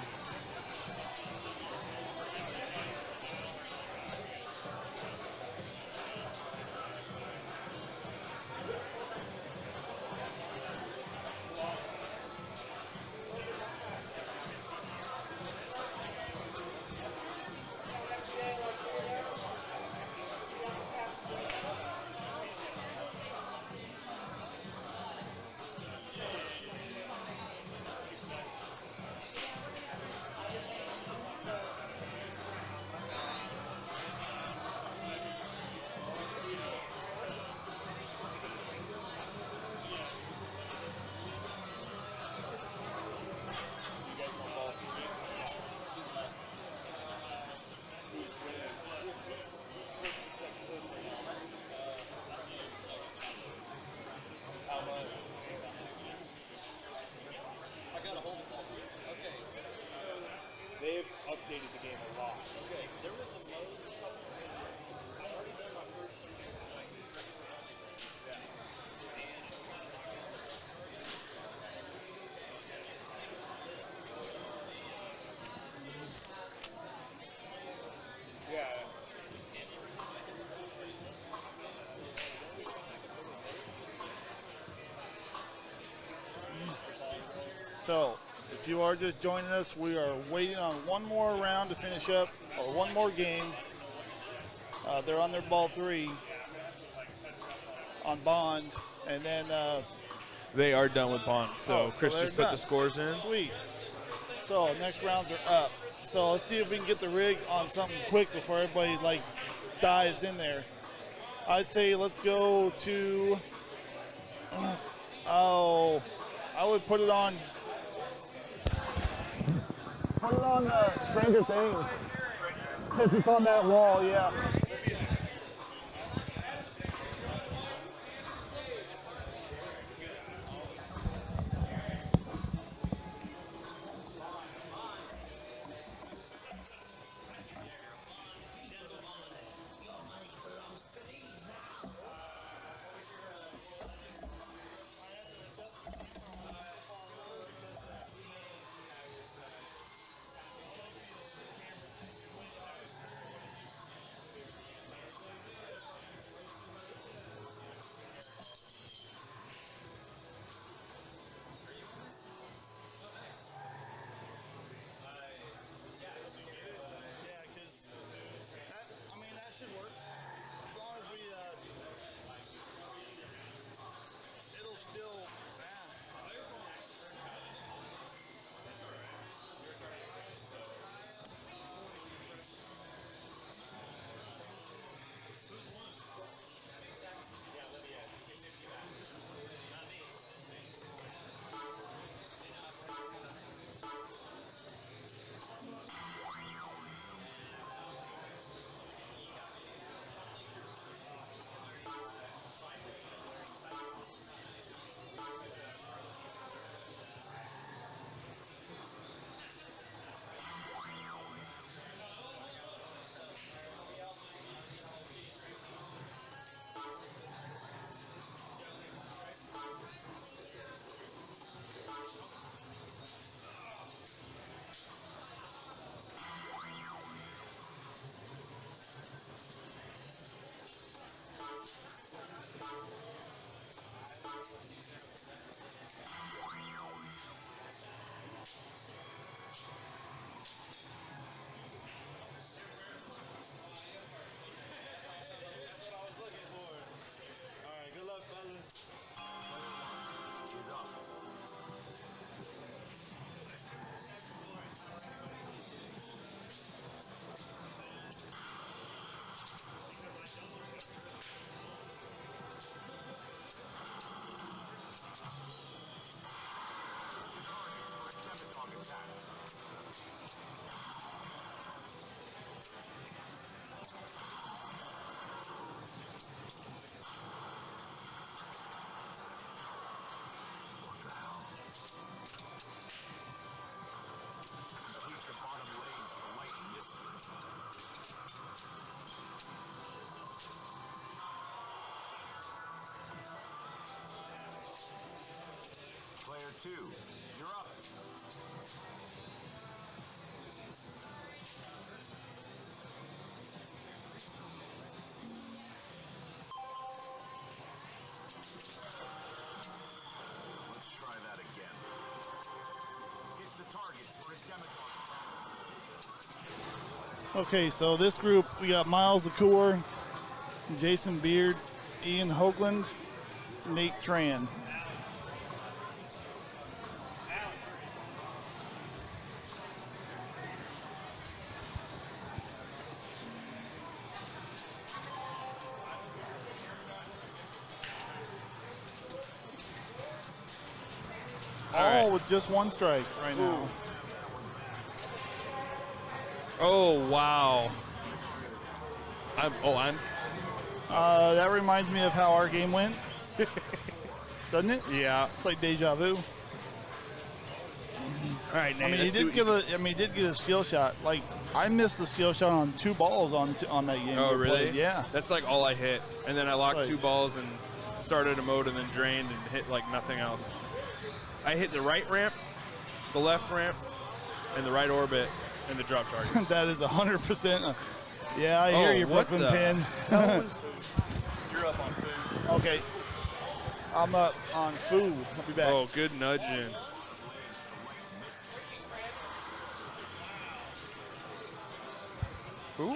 So, if you are just joining us, we are waiting on one more round to finish up, or one more game. They're on their ball 3 on Bond, and then they are done with Bond. So Chris just put the scores in. Sweet. So next rounds are up. So let's see if we can get the rig on something quick before everybody like dives in there. I'd say let's go to. I would put it on. Put it on Stranger Things. Since it's on that wall, yeah. Player 2, you're up. Let's try that again. Hit the targets for his demo target. Okay, so this group, we got Miles LaCour, Jason Beard, Ian Hoagland, Nate Tran. All with just one strike right now. Oh, wow. That reminds me of how our game went. Doesn't it? Yeah. It's like deja vu. All right, Nate. I mean, he did get a skill shot. Like, I missed the skill shot on 2 balls on that game. Oh, really? Played. Yeah. That's like all I hit. And then I locked 2 balls and started a mode and then drained and hit like nothing else. I hit the right ramp, the left ramp, and the right orbit, and the drop target. That is 100%. Yeah, I hear you, Brooklyn Pin. You're up on food. Okay. I'm up on food. I'll be back. Oh, good nudging. Who?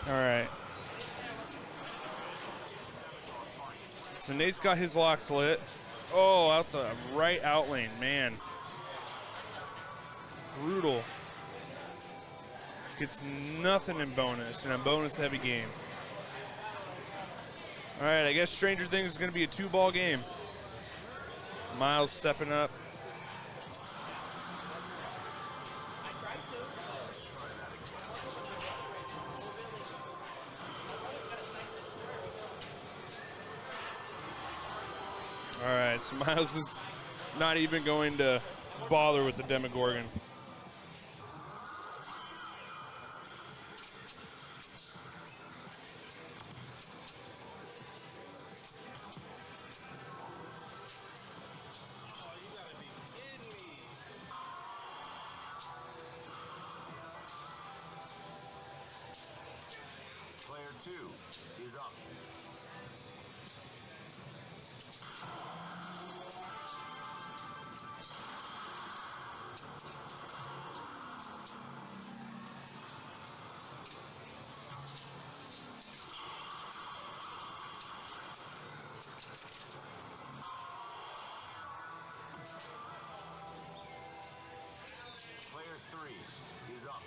All right. So Nate's got his locks lit. Oh, out the right out lane, man. Brutal. Gets nothing in bonus, in a bonus heavy game. All right, I guess Stranger Things is going to be a 2-ball game. Miles stepping up. All right, so Miles is not even going to bother with the Demogorgon. Player 2 is up. Player 3 is up.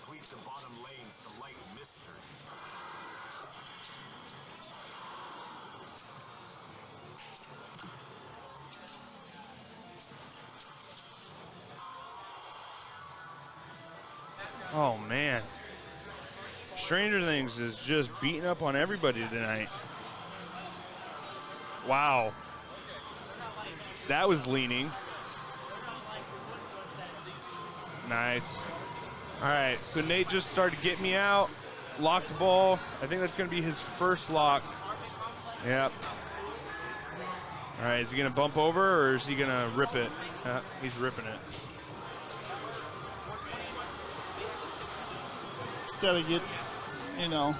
Complete the bottom lanes to light mystery. Oh, man. Stranger Things is just beating up on everybody tonight. Wow. That was leaning. Nice. All right, so Nate just started getting me out. Locked ball. I think that's going to be his first lock. Yep. All right, is he going to bump over or is he going to rip it? He's ripping it. Got to get, you know.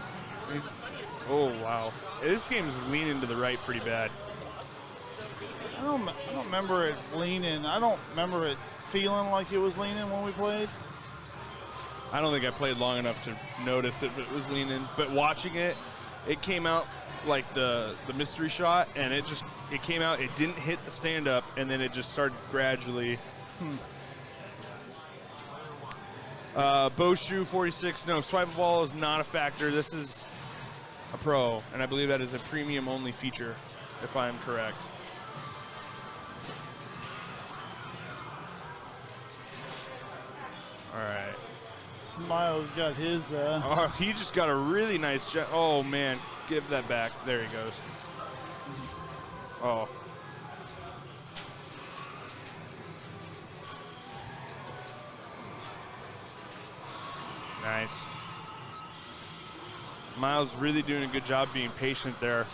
Oh, wow. This game is leaning to the right pretty bad. I don't remember it leaning. I don't remember it feeling like it was leaning when we played. I don't think I played long enough to notice if it was leaning, but watching it, it came out like the mystery shot, and it came out, it didn't hit the stand-up, and then it just started gradually. Boshu 46, no, swipe ball is not a factor. This is a pro, and I believe that is a premium-only feature, if I'm correct. All right. Miles got his. Oh, he just got a really nice jump. Oh, man. Give that back. There he goes. Oh. Nice. Miles really doing a good job being patient there.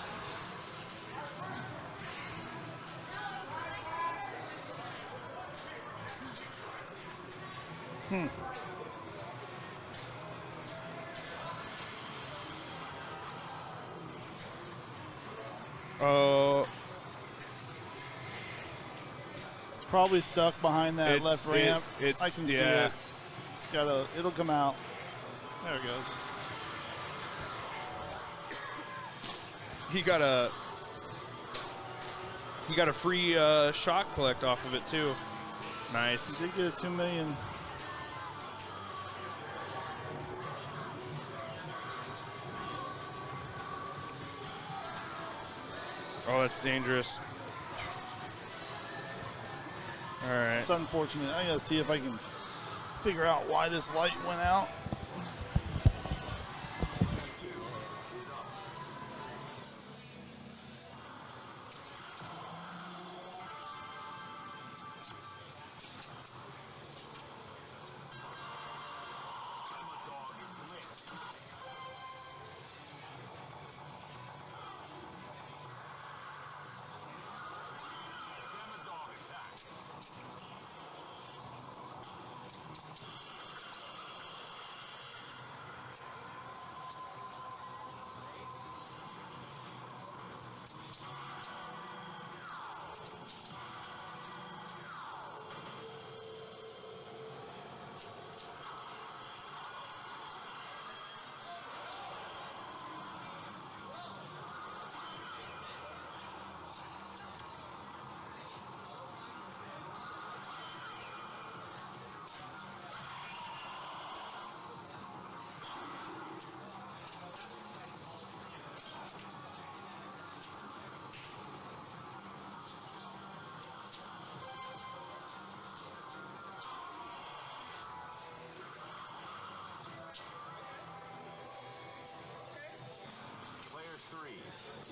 Oh. It's probably stuck behind that left ramp. I can see it. It's it'll come out. There it goes. He got a free shot collect off of it too. Nice. He did get a $2 million. Oh, that's dangerous. All right. It's unfortunate. I gotta see if I can figure out why this light went out.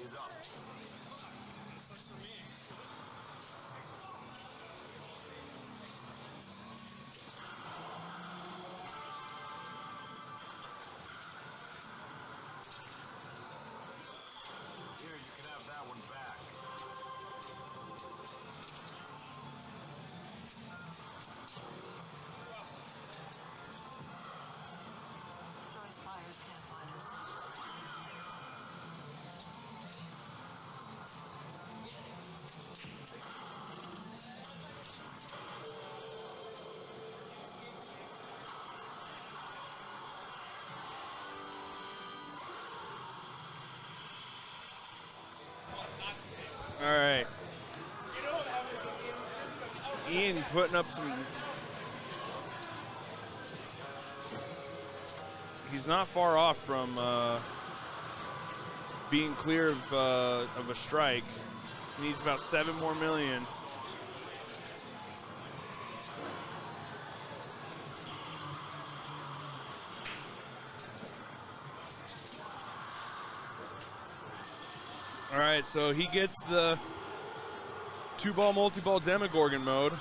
is up. Here, you can have that one back. Joyce Byers can't find her seat. All right. Ian putting up some. He's not far off from being clear of a strike. He needs about 7 more million. All right, so he gets the 2-ball multi-ball Demogorgon mode.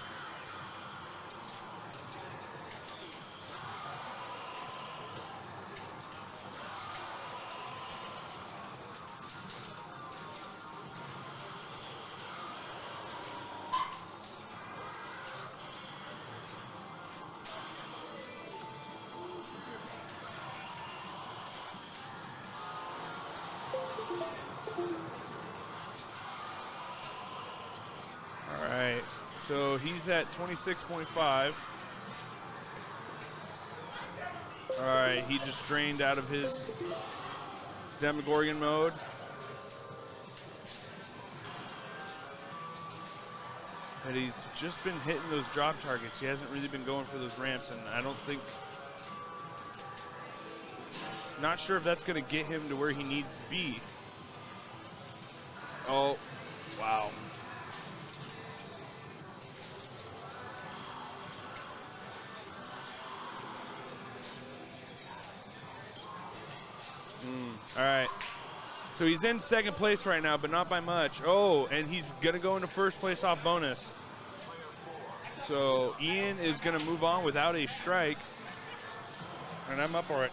All right, so he's at 26.5. All right, he just drained out of his Demogorgon mode. And he's just been hitting those drop targets. He hasn't really been going for those ramps, and I don't think, not sure if that's going to get him to where he needs to be. Oh, wow. All right. So he's in second place right now, but not by much. Oh, and he's going to go into first place off bonus. So Ian is going to move on without a strike. And I'm up for it.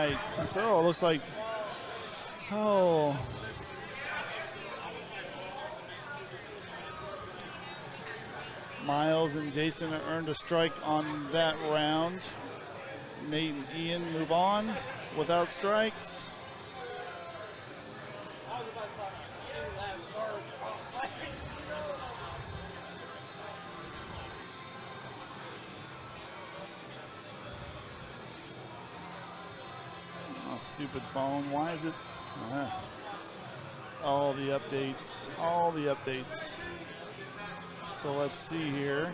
right. So it looks like, Miles and Jason earned a strike on that round. Nate and Ian move on without strikes. Oh, stupid phone. Why is it? All the updates. All the updates. So let's see here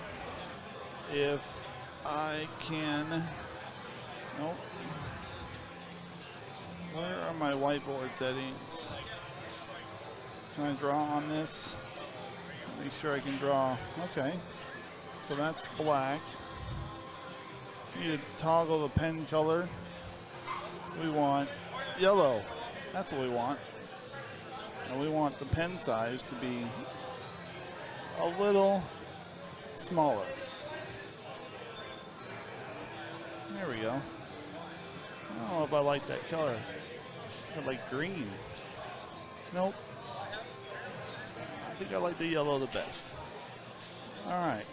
if I can. Nope. Where are my whiteboard settings? Can I draw on this? Make sure I can draw. Okay. So that's black. We need to toggle the pen color. We want yellow. That's what we want. And we want the pen size to be a little smaller. There we go. I don't know if I like that color. I like green. Nope. I think I like the yellow the best. All right.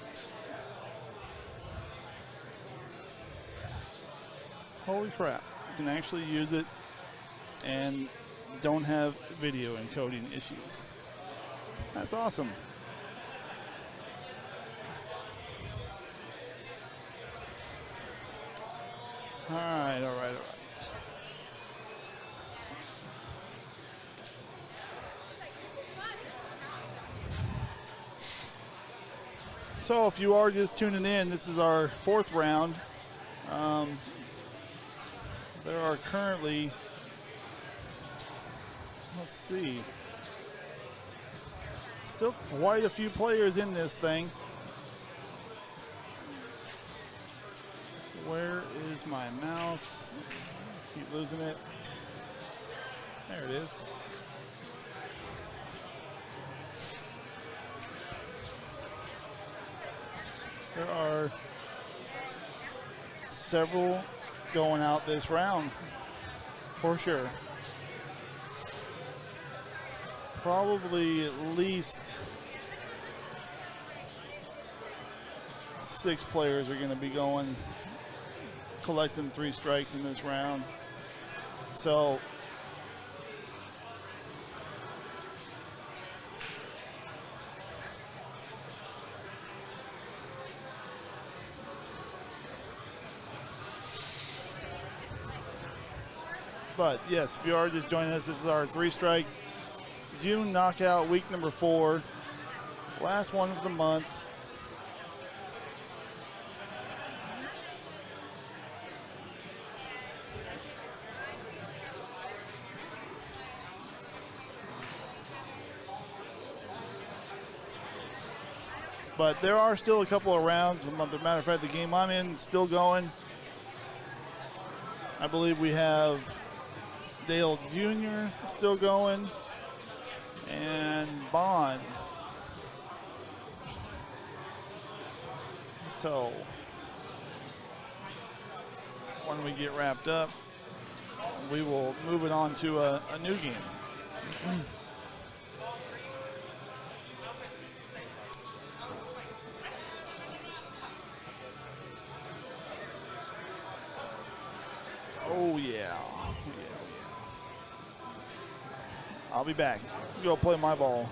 Holy crap. You can actually use it and don't have video encoding issues. That's awesome. All right, all right, all right. So if you are just tuning in, this is our fourth round. There are currently, let's see, still quite a few players in this thing. Where is my mouse? Keep losing it. There it is. There are several going out this round, for sure. Probably at least 6 players are going to be going, collecting 3 strikes in this round. So but yes, if you are just joining us, this is our 3-strike June knockout, week number 4, last one of the month. But there are still a couple of rounds. As a matter of fact, the game I'm in is still going. I believe we have Dale Jr. still going, and Bond. So when we get wrapped up, we will move it on to a new game. Oh, yeah. I'll be back. Go play my ball.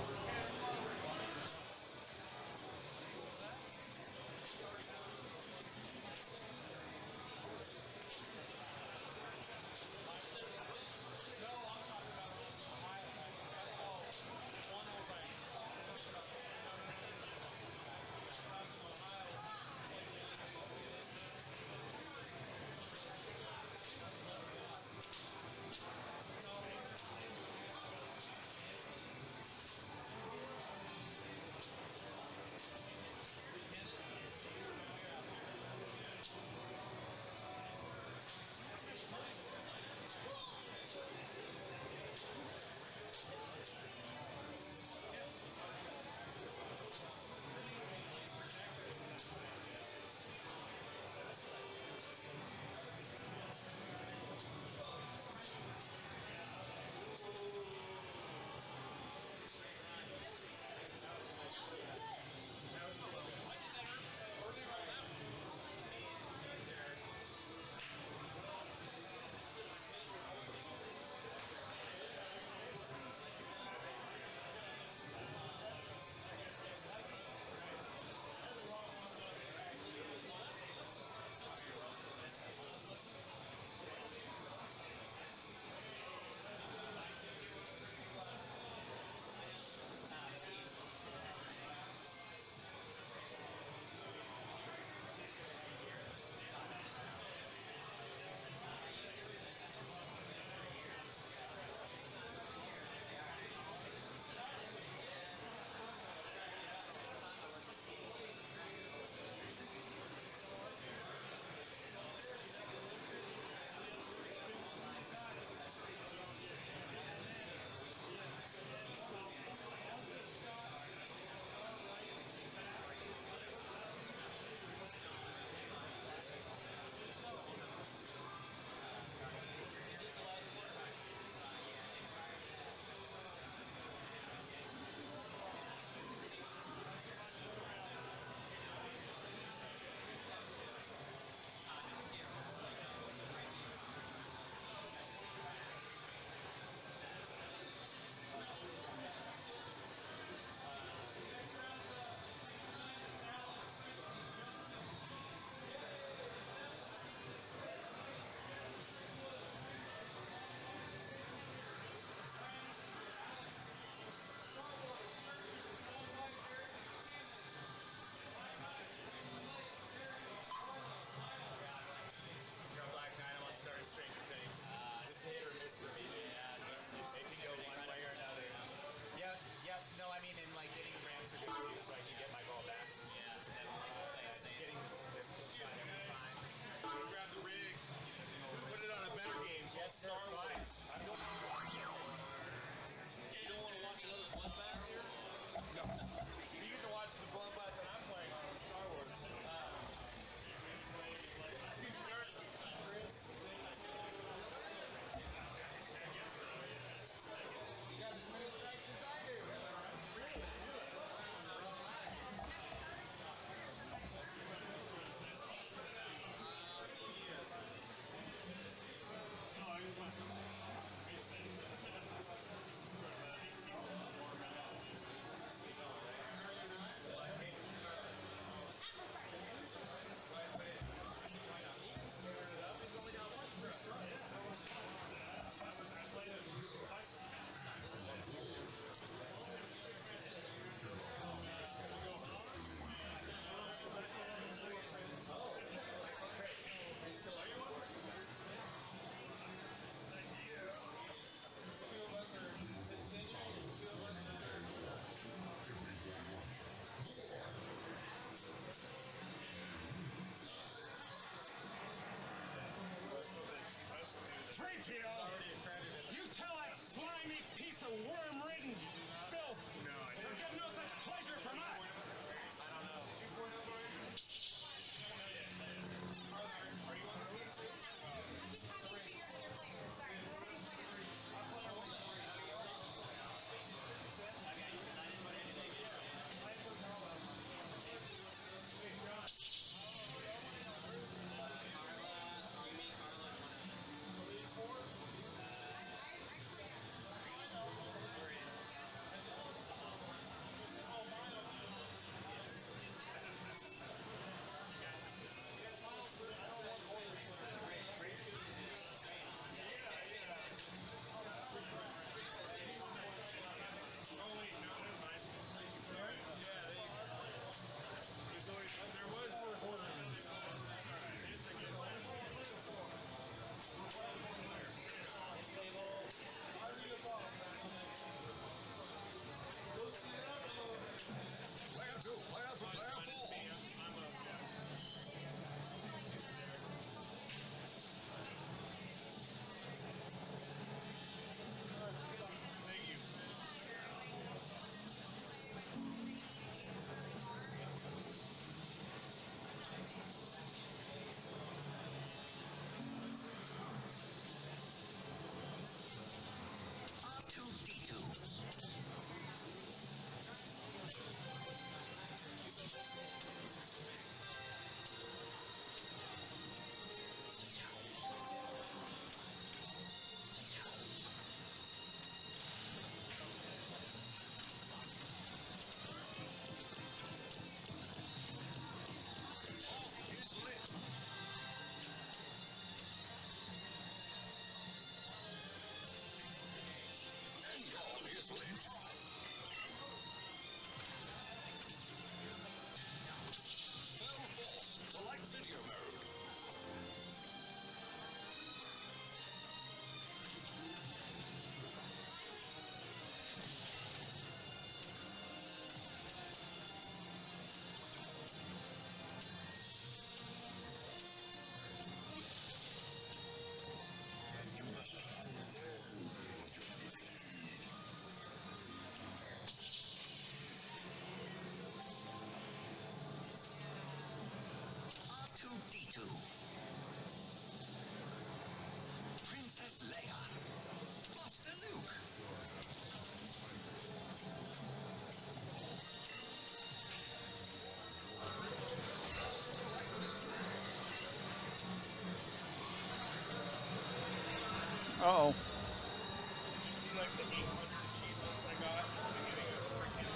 Uh-oh. Did you see like the 800 achievements I got at the beginning of freaking...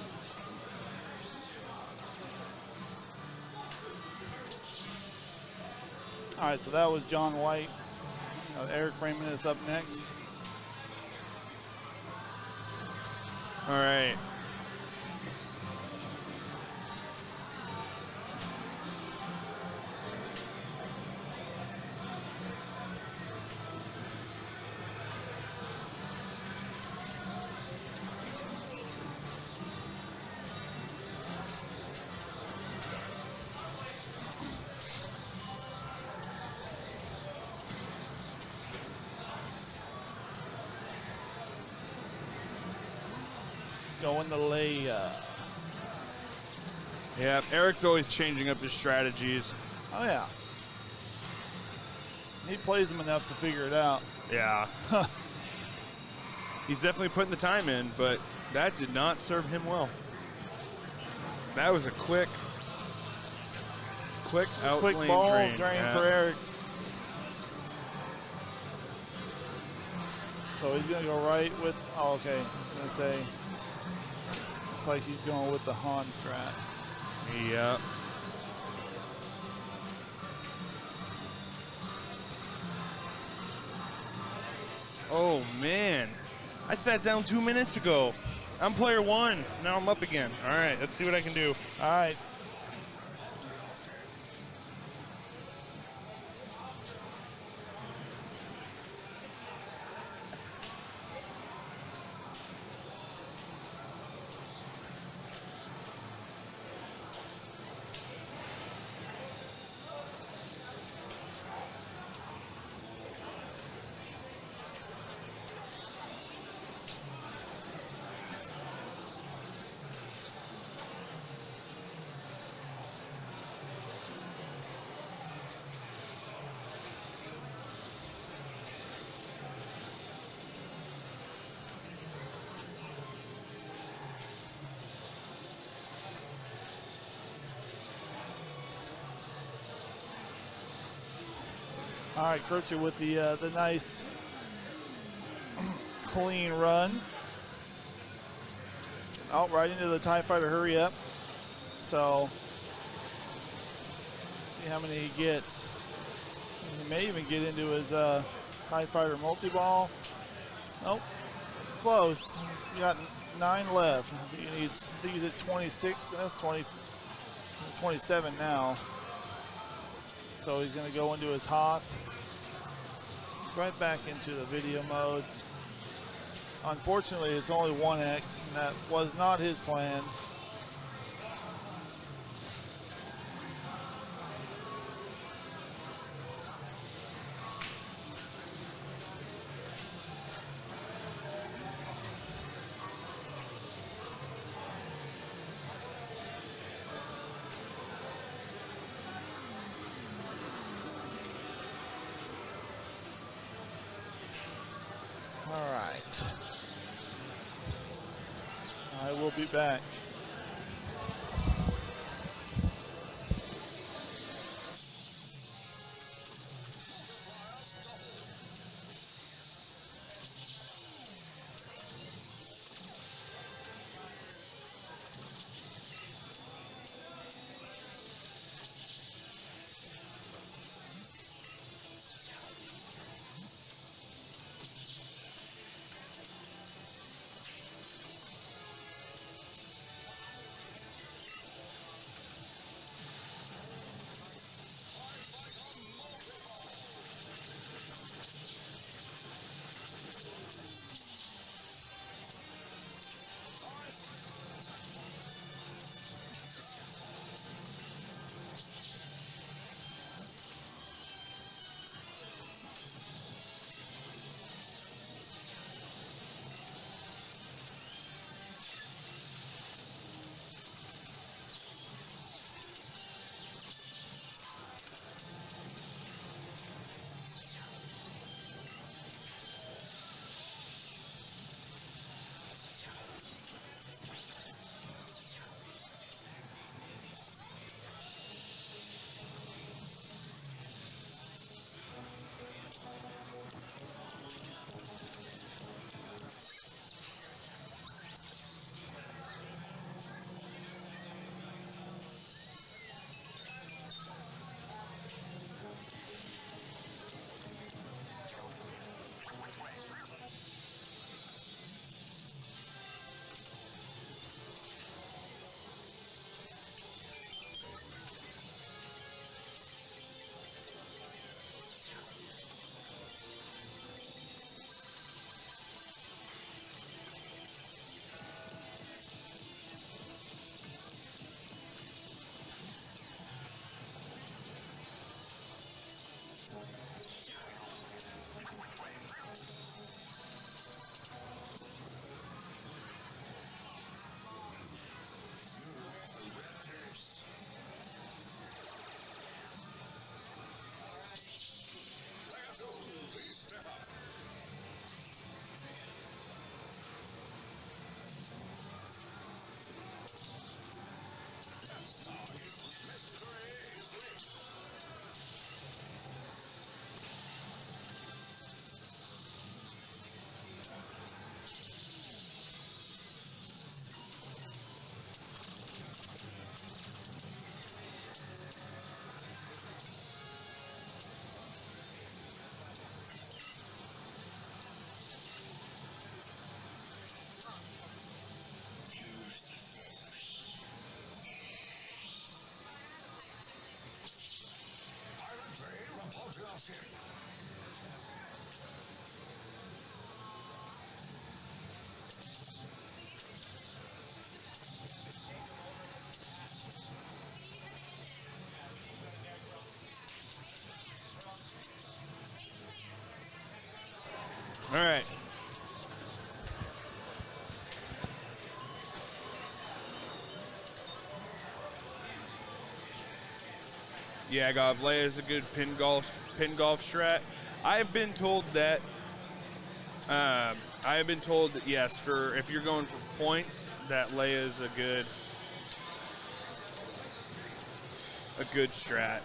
All right, so that was John White. Eric Freeman is up next. All right. Going the layup. Yeah, Eric's always changing up his strategies. Oh, yeah. He plays them enough to figure it out. Yeah. He's definitely putting the time in, but that did not serve him well. That was a quick out Quick lane ball drain. drain Yeah. for Eric. So he's going to go right with, oh, okay. I was going to say, looks like he's going with the Han strat. Yeah. Oh, man. I sat down 2 minutes ago. I'm player one. Now I'm up again. All right, let's see what I can do. All right. All right, Kircher with the nice clean run. Oh, right into the TIE Fighter, hurry up. So, see how many he gets. He may even get into his TIE Fighter multi-ball. Nope, close. He's got 9 left. I think he's at 26, that's 27 now. So he's going to go into his Hoth. Right back into the video mode. Unfortunately, it's only 1x, and that was not his plan. All right. I will be back. All right. Yeah, Gov, Leia is a good pin golf strat. I've been told that. I have been told that yes, for if you're going for points, that Leia is a good strat.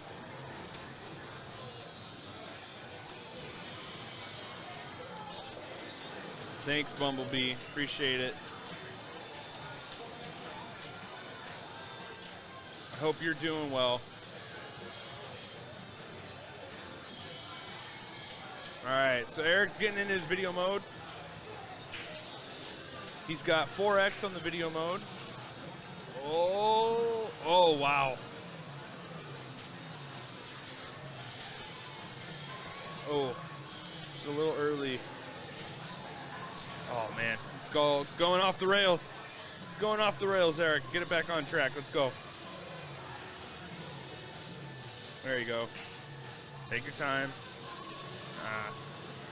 Thanks, Bumblebee. Appreciate it. I hope you're doing well. All right, so Eric's getting into his video mode. He's got 4X on the video mode. Oh, wow. Oh, just a little early. Oh, man. It's going off the rails. It's going off the rails, Eric. Get it back on track. Let's go. There you go. Take your time.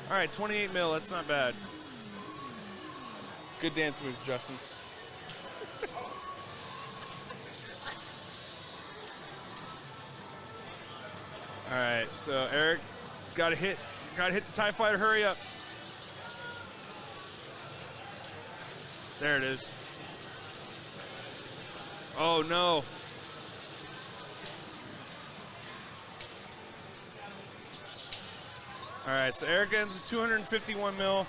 All right, 28 mil. That's not bad. Good dance moves, Justin. All right, so Eric's got to hit the TIE Fighter. Hurry up. There it is. Oh, no. All right, so Eric ends with 251 mil.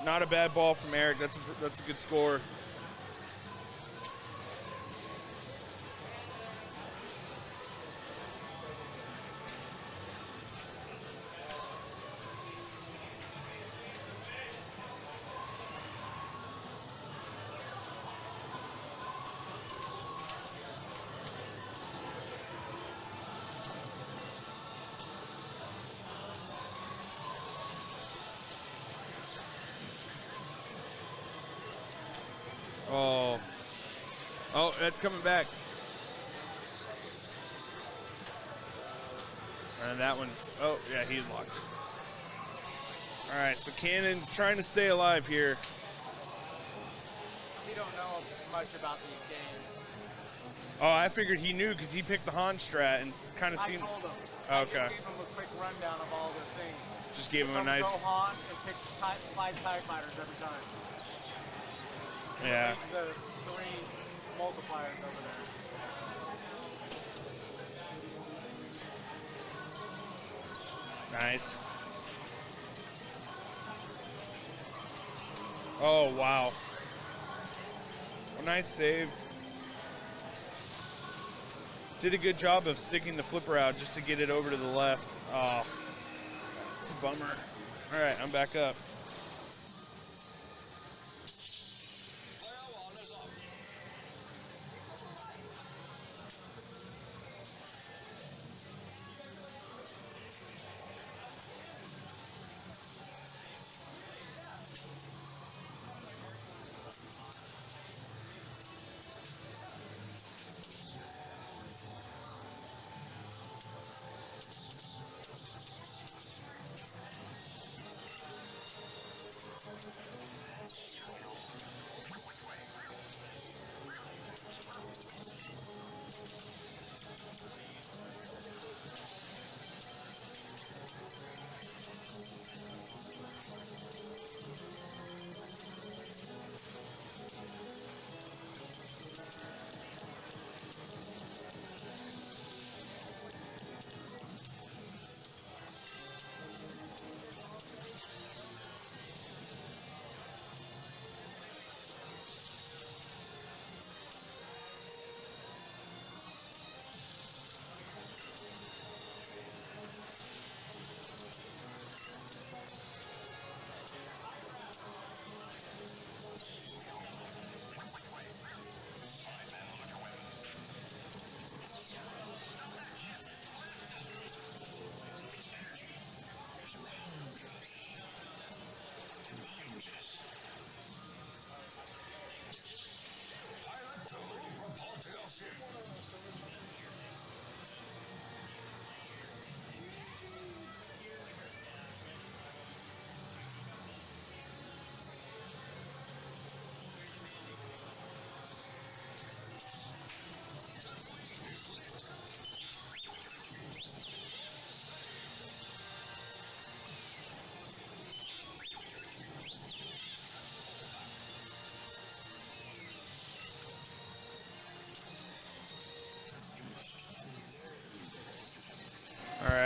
Not a bad ball from Eric. That's a good score. Oh, that's coming back. And that one's, oh, yeah, he locked it. All right, so Cannon's trying to stay alive here. We don't know much about these games. Oh, I figured he knew because he picked the Han strat and kind of I seemed. told him. Okay. I just gave him a quick rundown of all the things. Just gave him a Some nice. Go Han and pick 5 TIE fighters every time. Yeah. The 3 multipliers over there. Nice. Oh, wow. A nice save. Did a good job of sticking the flipper out just to get it over to the left. Oh, it's a bummer. All right, I'm back up.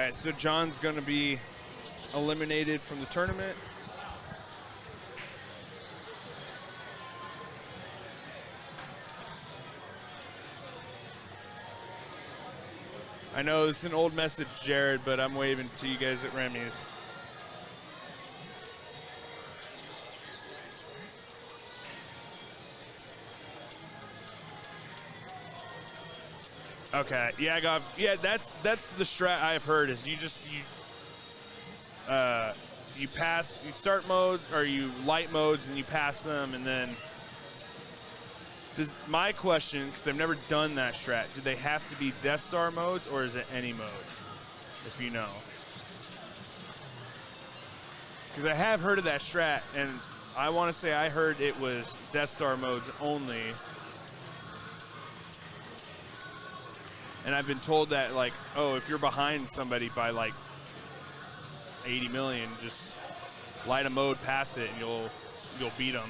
right, so John's going to be eliminated from the tournament. I know this is an old message, Jared, but I'm waving to you guys at Remy's. Okay, yeah, that's the strat I've heard is you start modes or you light modes and you pass them, and then my question, because I've never done that strat, do they have to be Death Star modes or is it any mode, if you know? Because I have heard of that strat, and I want to say I heard it was Death Star modes only. And I've been told that, like, oh, if you're behind somebody by, like, 80 million, just light a mode, pass it, and you'll beat them.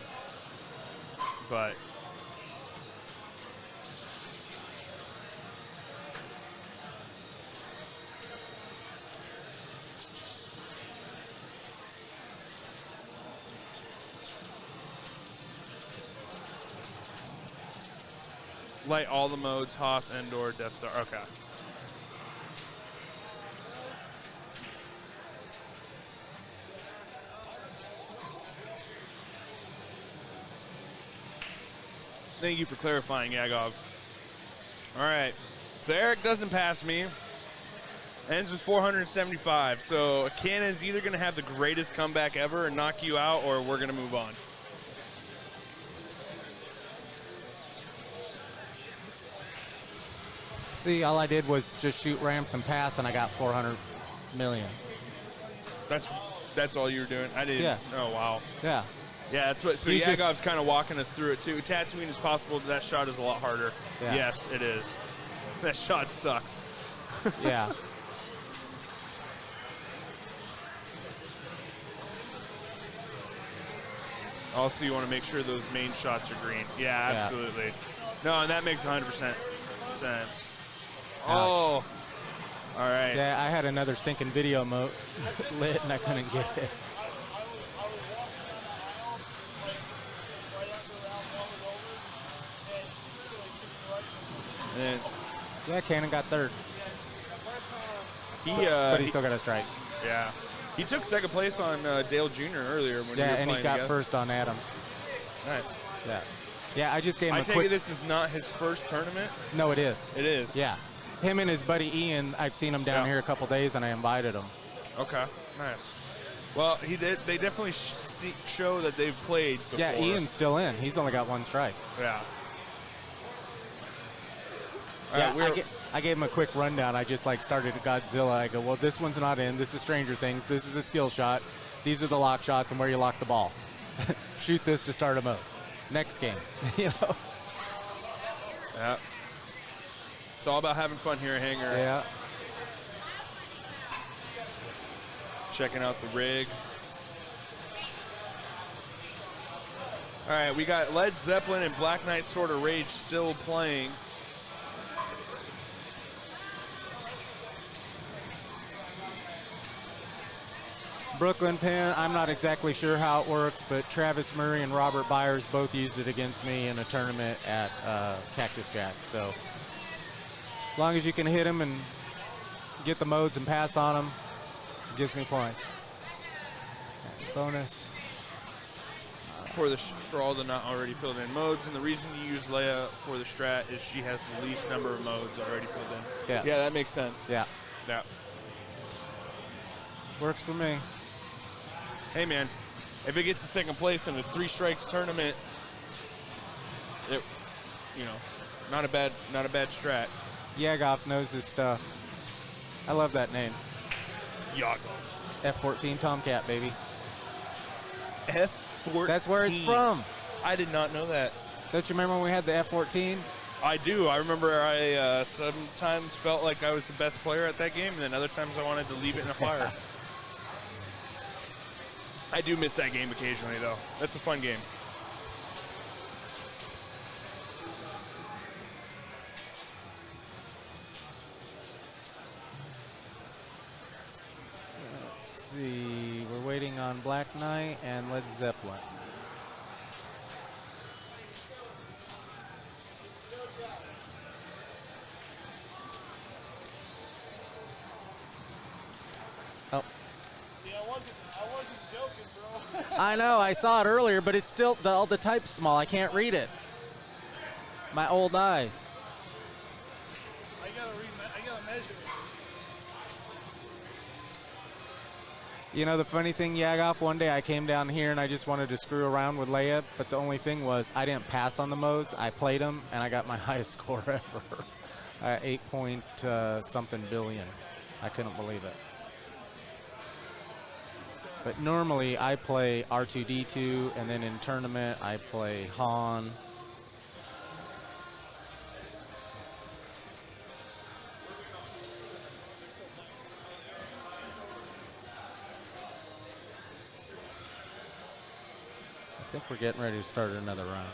But light all the modes, Hoth, Endor, Death Star. Okay. Thank you for clarifying, Yagov. All right. So Eric doesn't pass me. Ends with 475. So Cannon's either going to have the greatest comeback ever and knock you out, or we're going to move on. See, all I did was just shoot ramps and pass, and I got 400 million. That's all you were doing? I didn't. Yeah. Oh, wow. Yeah. Yeah, that's what. So Yagov's kind of walking us through it too. Tatooine is possible. That shot is a lot harder. Yeah. Yes, it is. That shot sucks. Yeah. Also, you want to make sure those main shots are green. Yeah, absolutely. No, and that makes 100% sense. Oh, all right. Yeah, I had another stinking video mode lit, and I couldn't get it. And Yeah, Cannon got third, but he still got a strike. Yeah. He took second place on Dale Jr. earlier when you were Yeah, and playing he got together. first on Adams. Nice. Yeah. Yeah, I just gave him I a take quick. it this is not his first tournament? No, it is. It is. Yeah. Him and his buddy Ian, I've seen him down Yeah. here a couple days, and I invited him. Okay. Nice. Well, they definitely show that they've played before. Yeah, Ian's still in. He's only got one strike. Yeah. Yeah, right, I gave him a quick rundown. I just started at Godzilla. I go, well, this one's not in. This is Stranger Things. This is a skill shot. These are the lock shots and where you lock the ball. Shoot this to start a mode. Next game. You know. Yeah. It's all about having fun here at Hangar. Yeah. Checking out the rig. All right, we got Led Zeppelin and Black Knight Sword of Rage still playing. Brooklyn Pin, I'm not exactly sure how it works, but Travis Murray and Robert Byers both used it against me in a tournament at Cactus Jack. So as long as you can hit them and get the modes and pass on them, it gives me points. And bonus. For all the not already filled in modes, and the reason you use Leia for the strat is she has the least number of modes already filled in. Yeah. Yeah, that makes sense. Yeah. Yeah. Works for me. Hey man, if it gets to second place in a 3 strikes tournament, not a bad strat. Yagov knows his stuff. I love that name. Yagov. F-14 Tomcat, baby. F-14. That's where it's from. I did not know that. Don't you remember when we had the F-14? I do. I remember I sometimes felt like I was the best player at that game, and then other times I wanted to leave it in a fire. I do miss that game occasionally, though. That's a fun game. Knight and Led Zeppelin. Oh. See, I wasn't joking, bro. I know, I saw it earlier, but it's still, all the type's small. I can't read it. My old eyes. I gotta measure it. You know, the funny thing, Yagoff, one day I came down here and I just wanted to screw around with layup, but the only thing was I didn't pass on the modes. I played them, and I got my highest score ever. 8 point something billion. I couldn't believe it. But normally I play R2-D2, and then in tournament I play Han. I think we're getting ready to start another round.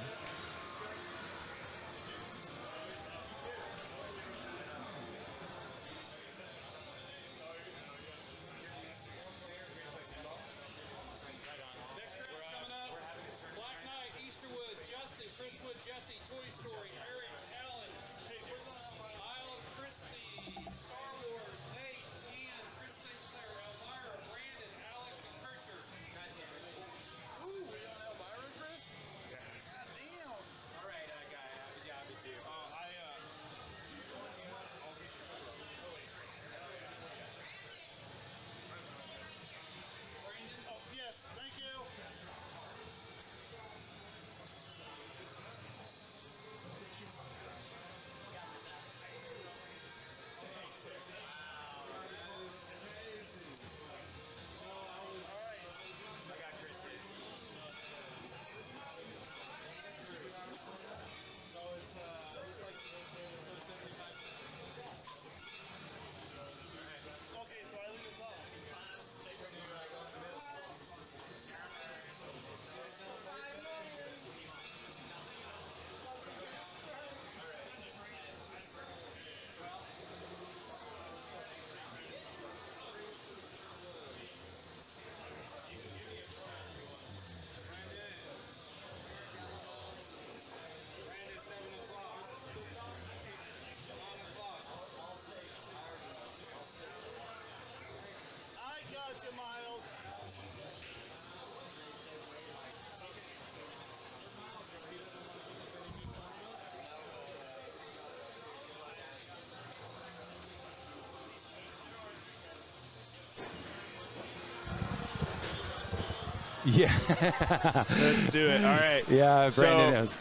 Yeah. Let's do it. All right. Yeah, Brandon knows.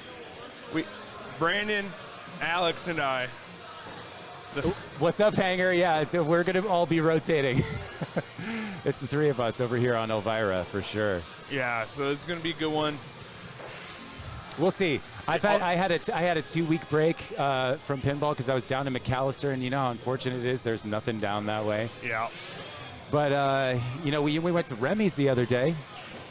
Brandon, Alex, and I. What's up, Hanger? Yeah, we're going to all be rotating. It's the three of us over here on Elvira for sure. Yeah, so this is going to be a good one. We'll see. I had a 2-week break from pinball because I was down in McAllister, and you know how unfortunate it is. There's nothing down that way. Yeah. But you know, we went to Remy's the other day.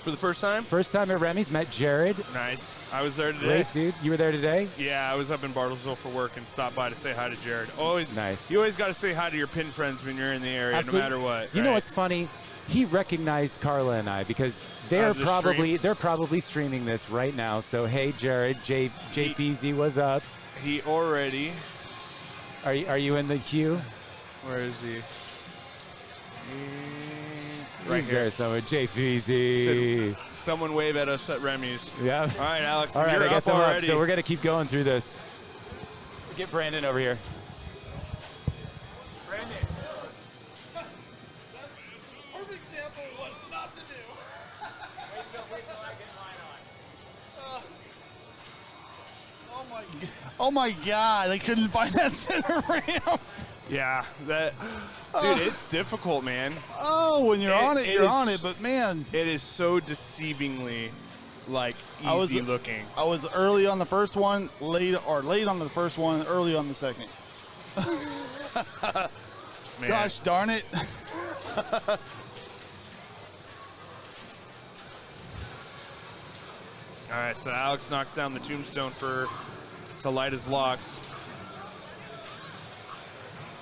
For the first time? First time at Remy's, met Jared. Nice. I was there today. Great, dude. You were there today? Yeah, I was up in Bartlesville for work and stopped by to say hi to Jared. Always nice. You always got to say hi to your pin friends when you're in the area, Absolutely. no matter what. You know what's funny? He recognized Carla and I because they're probably streaming this right now. So hey, Jared, Jay Feezy, what's up? He already. Are you in the queue? Where is he? Right He's there somewhere. Jay Feezy. Someone wave at us at Remy's. Yeah. All right, Alex. All right, you're I guess up I'm already. up. So we're gonna keep going through this. Get Brandon over here. Brandon. That's a perfect example of what not to do. Wait till I get mine on. Oh my God! I couldn't find that center ramp. Yeah, dude, it's difficult, man. Oh, when you're on it, you're on it. But man, it is so deceivingly easy looking. I was early on the first one, late on the first one, early on the second. Man. Gosh darn it! All right, so Alex knocks down the tombstone to light his locks.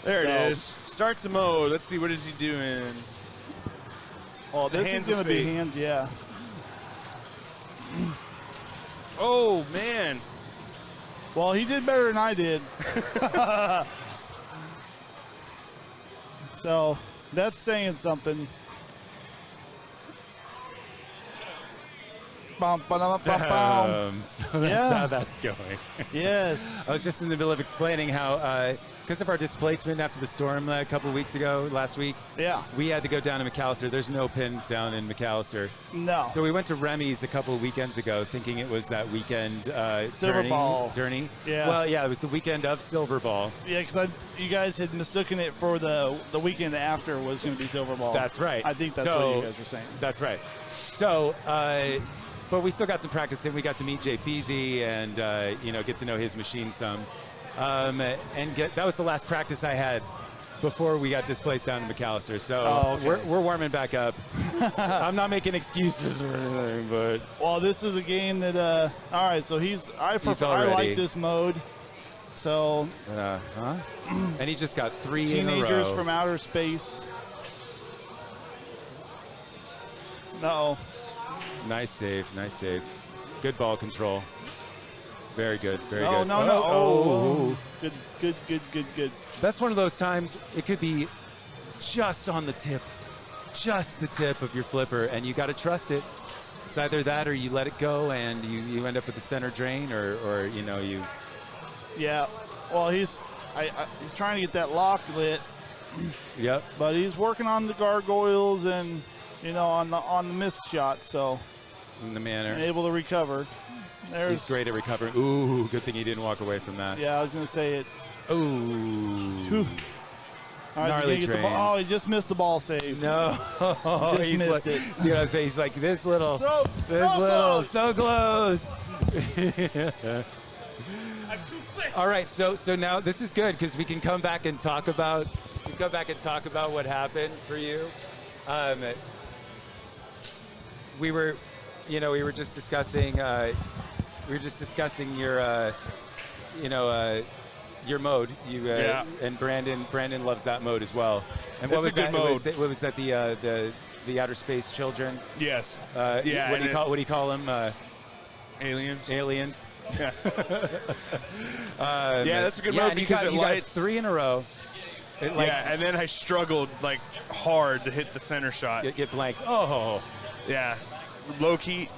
There it is. Starts the mode. Let's see, what is he doing? Oh, this Hands is going of to be fate. hands, yeah. Oh, man. Well, he did better than I did. So that's saying something. Bum, ba-dum, bum, bum. So that's Yeah. how that's going. Yes. I was just in the middle of explaining how, because of our displacement after the storm a couple of weeks ago, last week, Yeah. we had to go down to McAllister. There's no pins down in McAllister. No. So we went to Remy's a couple of weekends ago, thinking it was that weekend Silver Ball. tourney. Yeah. Well, yeah, it was the weekend of Silver Ball. Yeah, because you guys had mistaken it for the weekend after was going to be Silver Ball. That's right. I think that's So- what you guys were saying. That's right. So, but we still got some practice in. We got to meet Jay Feasy and, get to know his machine some. That was the last practice I had before we got displaced down to McAllister. So okay. we're warming back up. I'm not making excuses or anything, but Well, this is a game that. All right, so I all ready. like this mode. So and he just got 3 teenagers in a row. from outer space. No. Nice save. Good ball control. Very good. Very Oh good. no no! Oh. Good. That's one of those times it could be just on the tip, just the tip of your flipper, and you got to trust it. It's either that or you let it go and you end up with the center drain, or you. Yeah. Well, he's trying to get that lock lit, Yep. but he's working on the gargoyles and on the missed shot, so In the manner. able to recover. He's great at recovering. Ooh, good thing he didn't walk away from that. Yeah, I was gonna say it. Ooh. All right, Gnarly he's gonna get the ball. trains. Oh, he just missed the ball save. No. Just He's missed like, it. See what I'm saying? He's like this little. So close. So close. I'm too quick. All right, so now this is good because we can come back and talk about what happened for you. We were just discussing your mode. Yeah. And Brandon loves that mode as well. And It's a good mode. What was that? The outer space children. Yes. What do you call them? Aliens. Aliens. Yeah, that's a good mode and because it you lights. got 3 in a row. It Yeah, and then I struggled hard to hit the center shot. get blanks. Oh. Yeah, low key,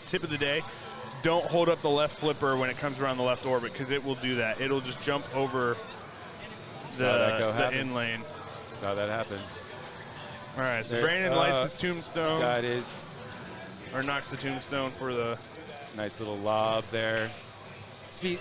tip of the day. Don't hold up the left flipper when it comes around the left orbit because it will do that. It'll just jump over the in lane. Saw that happen. All right, so There- Brandon lights his tombstone, Got his or knocks the tombstone for the. nice little lob there. See,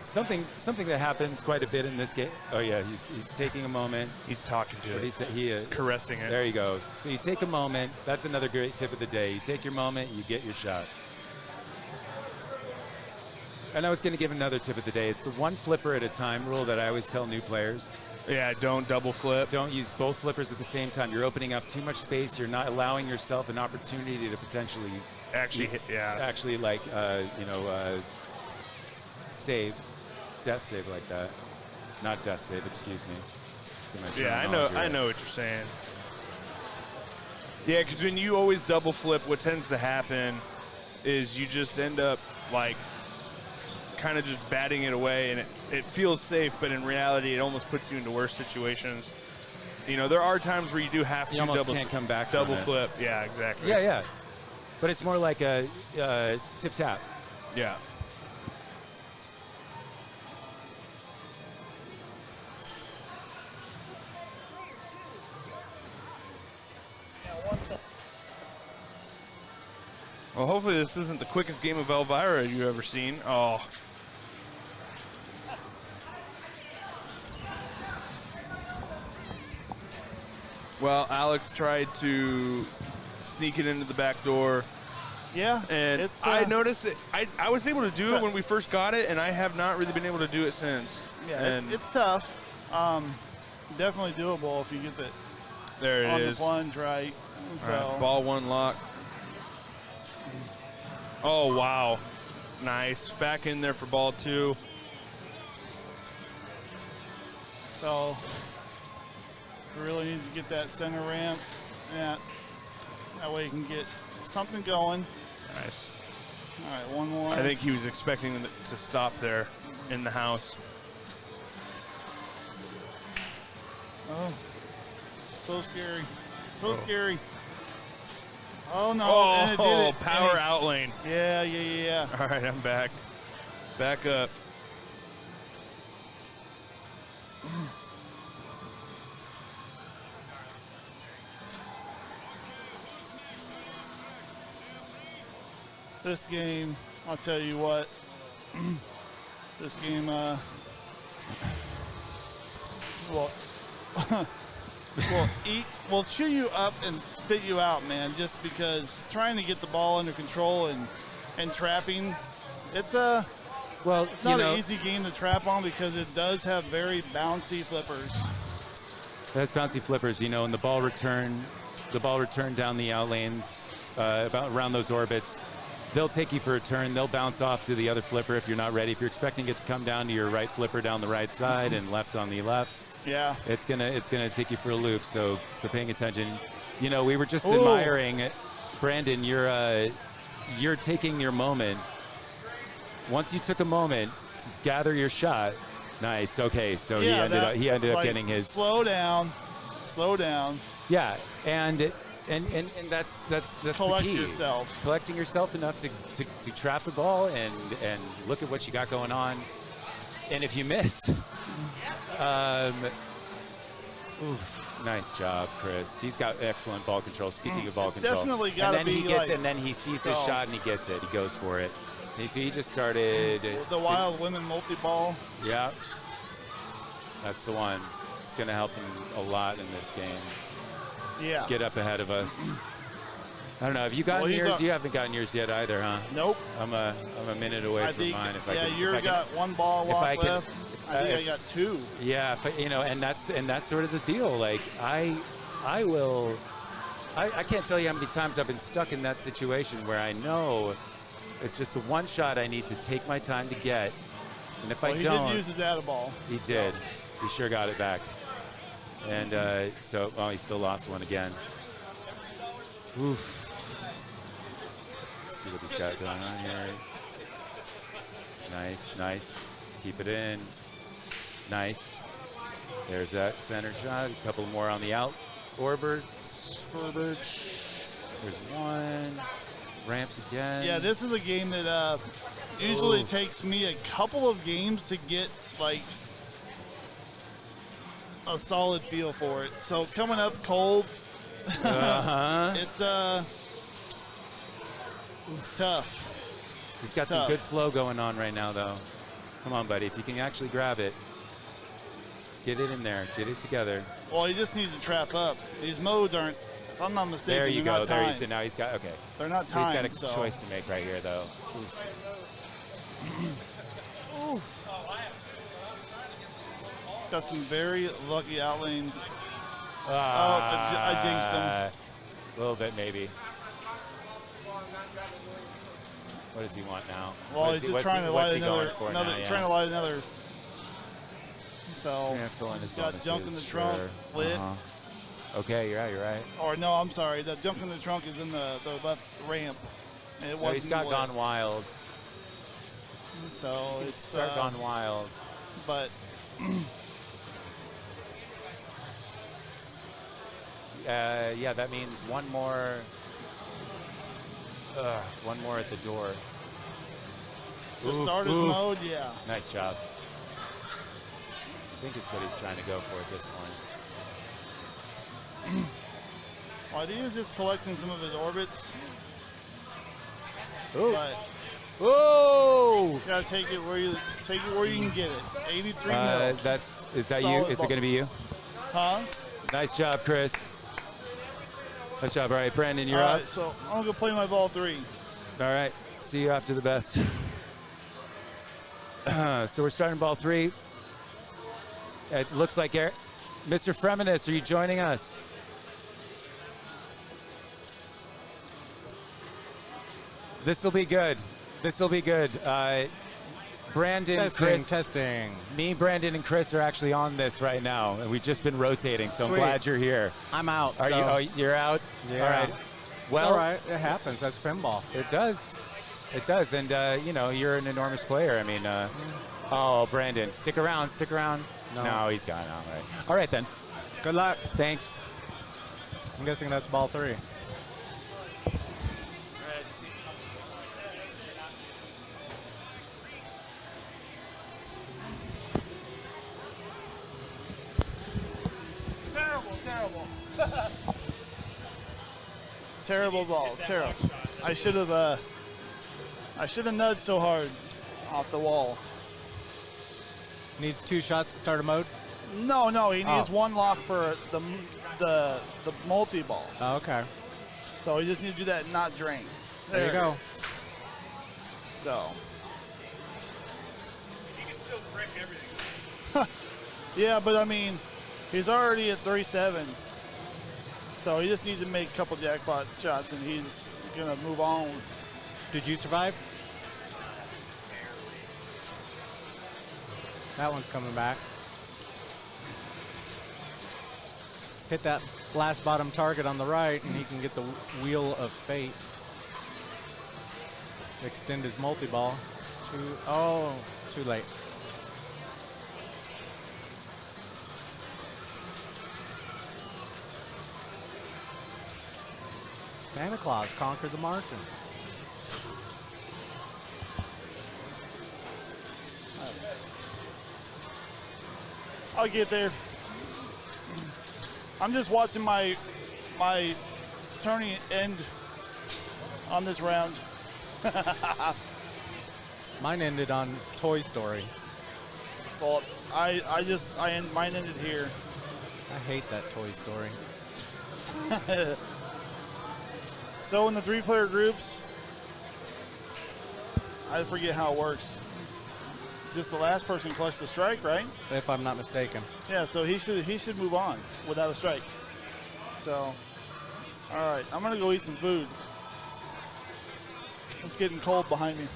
something that happens quite a bit in this game. Oh yeah, he's taking a moment. He's talking to What he it. said, He's caressing it. There you go. So you take a moment. That's another great tip of the day. You take your moment, you get your shot. And I was going to give another tip of the day. It's the one flipper at a time rule that I always tell new players. Yeah, don't double flip. Don't use both flippers at the same time. You're opening up too much space. You're not allowing yourself an opportunity to potentially Actually hit. Yeah. actually save, death save like that. Not death save, excuse me. Get my Yeah, terminology I right. know what you're saying. Yeah, because when you always double flip, what tends to happen is you just end up kind of just batting it away, and it feels safe, but in reality, it almost puts you into worse situations. There are times where you do have to You almost double can't come back from double it. flip. Yeah, exactly. Yeah. But it's more like a tip tap. Yeah. Well, hopefully this isn't the quickest game of Elvira you've ever seen. Oh. Well, Alex tried to sneak it into the back door. Yeah. And I noticed it. I was able to do it when we first got it, and I have not really been able to do it since. Yeah, and it's tough. Definitely doable if you get the there it on is. the plunge right. So All right, ball one lock. Oh, wow. Nice. Back in there for ball 2. So really needs to get that center ramp. Yeah. That way you can get something going. Nice. All right, one more. I think he was expecting to stop there in the house. Oh, so scary. So scary. Oh, no. Oh, and it did it. power And out lane. Yeah. All right, I'm back. Back up. This game, I'll tell you what. This game, will chew you up and spit you out, man. Just because trying to get the ball under control and trapping, it's not an easy game to trap on because it does have very bouncy flippers. It has bouncy flippers, and the ball return down the out lanes, about around those orbits. They'll take you for a turn. They'll bounce off to the other flipper if you're not ready. If you're expecting it to come down to your right flipper down the right side and left on the left, yeah, it's gonna take you for a loop. So paying attention. We were just admiring, Brandon. You're taking your moment. Once you took a moment to gather your shot. Nice. Okay. So yeah, he ended up like, getting his. Slow down. Yeah, and that's Collect the key. yourself. Collecting yourself enough to trap the ball and look at what you got going on. And if you miss, nice job, Chris. He's got excellent ball control. Speaking of ball control, definitely gotta and then he sees his shot and he gets it. He goes for it. He just started the Wild Women multi-ball. Yeah, that's the one. It's going to help him a lot in this game. Yeah. Get up ahead of us. I don't know. Have you gotten yours? You haven't gotten yours yet either, huh? Nope. I'm a minute away from mine. You've got one ball walk left. I think I got two. Yeah, and that's sort of the deal. Like I can't tell you how many times I've been stuck in that situation where I know it's just the one shot I need to take my time to get, and if I don't, he did use his atta-ball. He did. He sure got it back. And he still lost one again. Oof. Let's see what he's got going on here. Nice. Keep it in. Nice. There's that center shot. A couple more on the out. Orbits. There's one. Ramps again. Yeah, this is a game that usually takes me a couple of games to get, like, a solid feel for it. So coming up cold, it's tough. He's got some good flow going on right now, though. Come on, buddy. If you can actually grab it, get it in there. Get it together. Well, he just needs to trap up. These modes aren't, if I'm not mistaken, there you go. Not timed. Now he's got, okay. They're not so timed. He's got a choice to make right here, though. Oof. Got some very lucky out lanes. I jinxed him. A little bit, maybe. What does he want now? Well, he's just trying to light another. Trying to light another. So he's got junk in the trunk, lit. Okay, you're right. Or no, I'm sorry. The junk in the trunk is in the left ramp. And it wasn't he's got lit. Gone Wild. So it's start Gone Wild. But yeah, that means one more at the door. To start his mode, yeah. Nice job. I think it's what he's trying to go for at this point. Well, I think he's just collecting some of his orbits. Ooh. But you gotta take it where you can get it. 83 mil. Is that Solid you? Is it gonna be you? Huh? Nice job, Chris. Nice job. All right, Brandon, you're All up. right, so I'm gonna go play my ball 3. All right. See you after the best. So we're starting ball 3. It looks like Mr. Freminus, are you joining us? This will be good. Brandon, Testing, Chris, testing. me, Brandon, and Chris are actually on this right now, and we've just been rotating. So Sweet. I'm glad you're here. I'm out. Are so you? Oh, you're out. Yeah. All right. It's Well, all right. It happens. That's pinball. it does. It does, and you know, you're an enormous player. I mean, oh, Brandon, stick around, stick around. No, he's gone. All right then. Good luck. Thanks. I'm guessing that's ball 3. Terrible. Terrible ball. Terrible. I should have nudged so hard off the wall. Needs 2 shots to start a mode. No, he needs 1 lock for the multi-ball. Oh, okay. So he just needs to do that and not drain. There you go. it is. So. He can still brick everything. Yeah, but I mean, he's already at 3-7. So he just needs to make a couple jackpot shots and he's going to move on. Did you survive? That one's coming back. Hit that last bottom target on the right, and he can get the Wheel of Fate. Extend his multi-ball. Too late. Santa Claus conquered the Martian. I'll get there. I'm just watching my tourney end on this round. Mine ended on Toy Story. Well, mine ended here. I hate that Toy Story. So in the 3-player groups, I forget how it works. Just the last person collects the strike, right? If I'm not mistaken. Yeah, so he should move on without a strike. So, all right, I'm gonna go eat some food. It's getting cold behind me.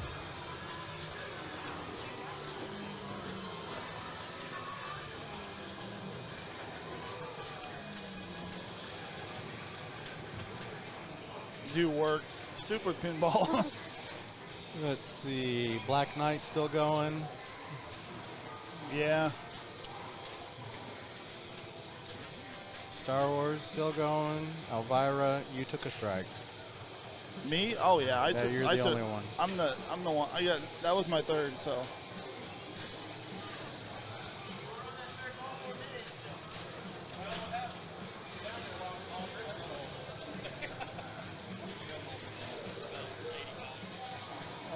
Do work. Stupid pinball. Let's see. Black Knight still going. Yeah. Star Wars still going. Elvira, you took a strike. Me? Oh yeah, I Yeah, took. you're I the took. only one. I'm the one. That was my third. So.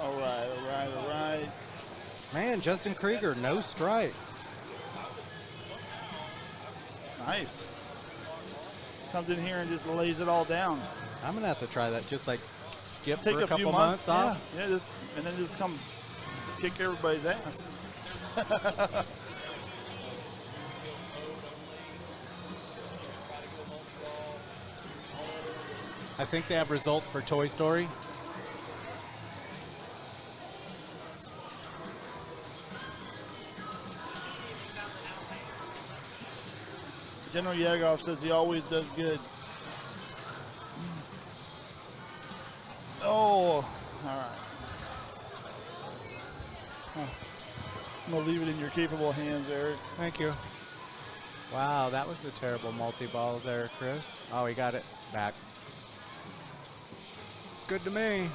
All right. Man, Justin Krieger, no strikes. Nice. Comes in here and just lays it all down. I'm gonna have to try that. Just like skip Take for a a few couple months off. Yeah, and then just come kick everybody's ass. I think they have results for Toy Story. General Yagov says he always does good. Oh, all right. I'm going to leave it in your capable hands, Eric. Thank you. Wow, that was a terrible multi-ball there, Chris. Oh, he got it back. It's good to me.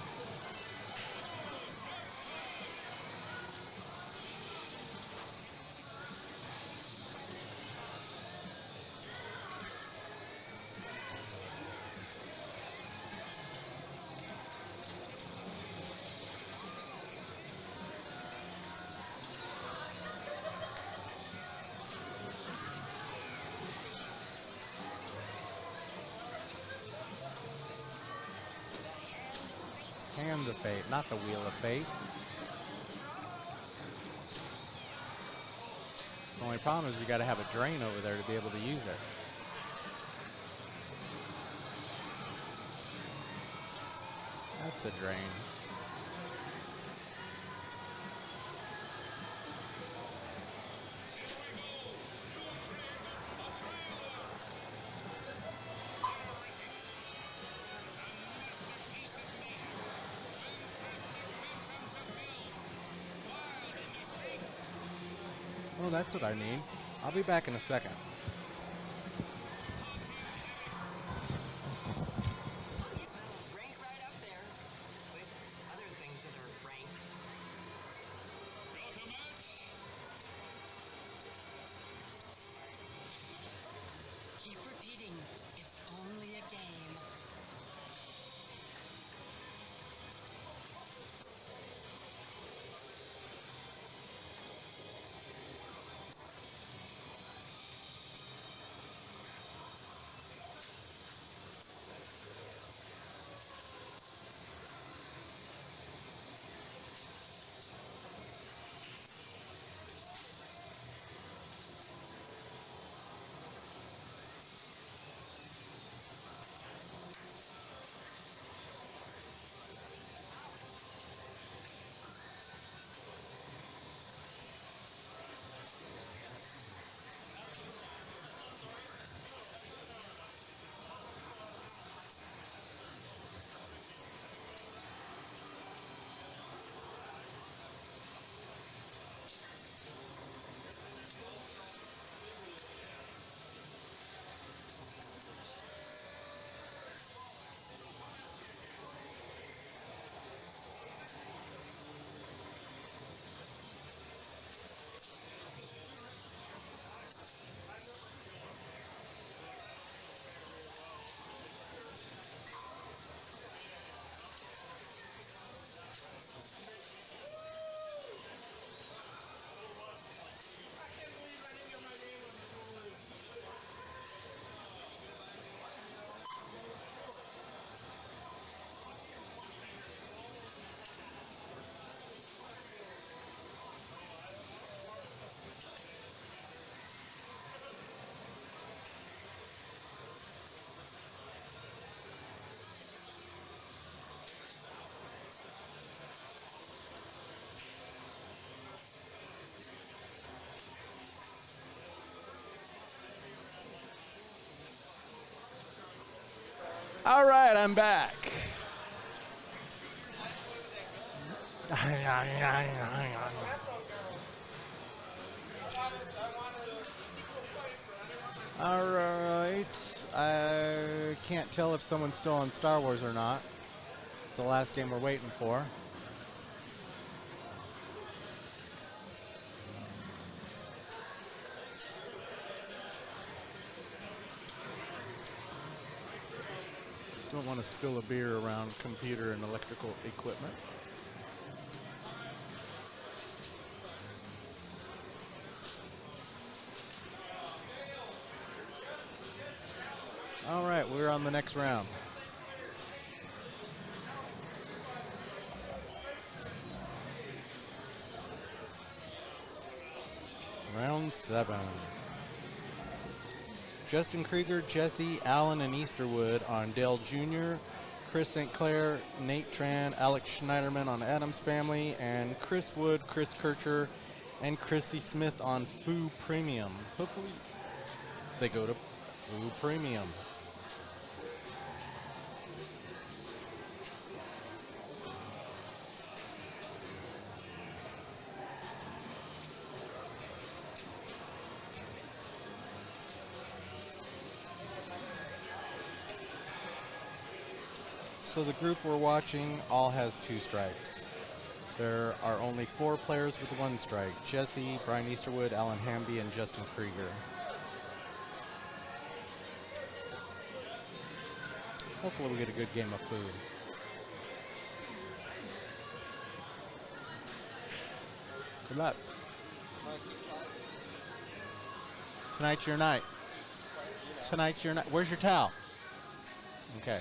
Hand of Fate, not the Wheel of Fate. The only problem is you got to have a drain over there to be able to use it. That's a drain. Oh, that's what I need. I'll be back in a second. Rank right up there with other things that are ranked. Keep repeating. It's only a game. All right, I'm back. All right. I can't tell if someone's still on Star Wars or not. It's the last game we're waiting for. Don't want to spill a beer around computer and electrical equipment. All right, we're on the next round. Round 7. Justin Krieger, Jesse, Allen, and Easterwood on Dale Jr., Chris St. Clair, Nate Tran, Alex Schneiderman on Adams Family, and Chris Wood, Chris Kircher, and Christy Smith on Foo Premium. Hopefully they go to Foo Premium. So the group we're watching all has 2 strikes. There are only 4 players with 1 strike: Jesse, Brian Easterwood, Alan Hamby, and Justin Krieger. Hopefully we get a good game of food. Good luck. Tonight's your night. Tonight's your night. Where's your towel? Okay.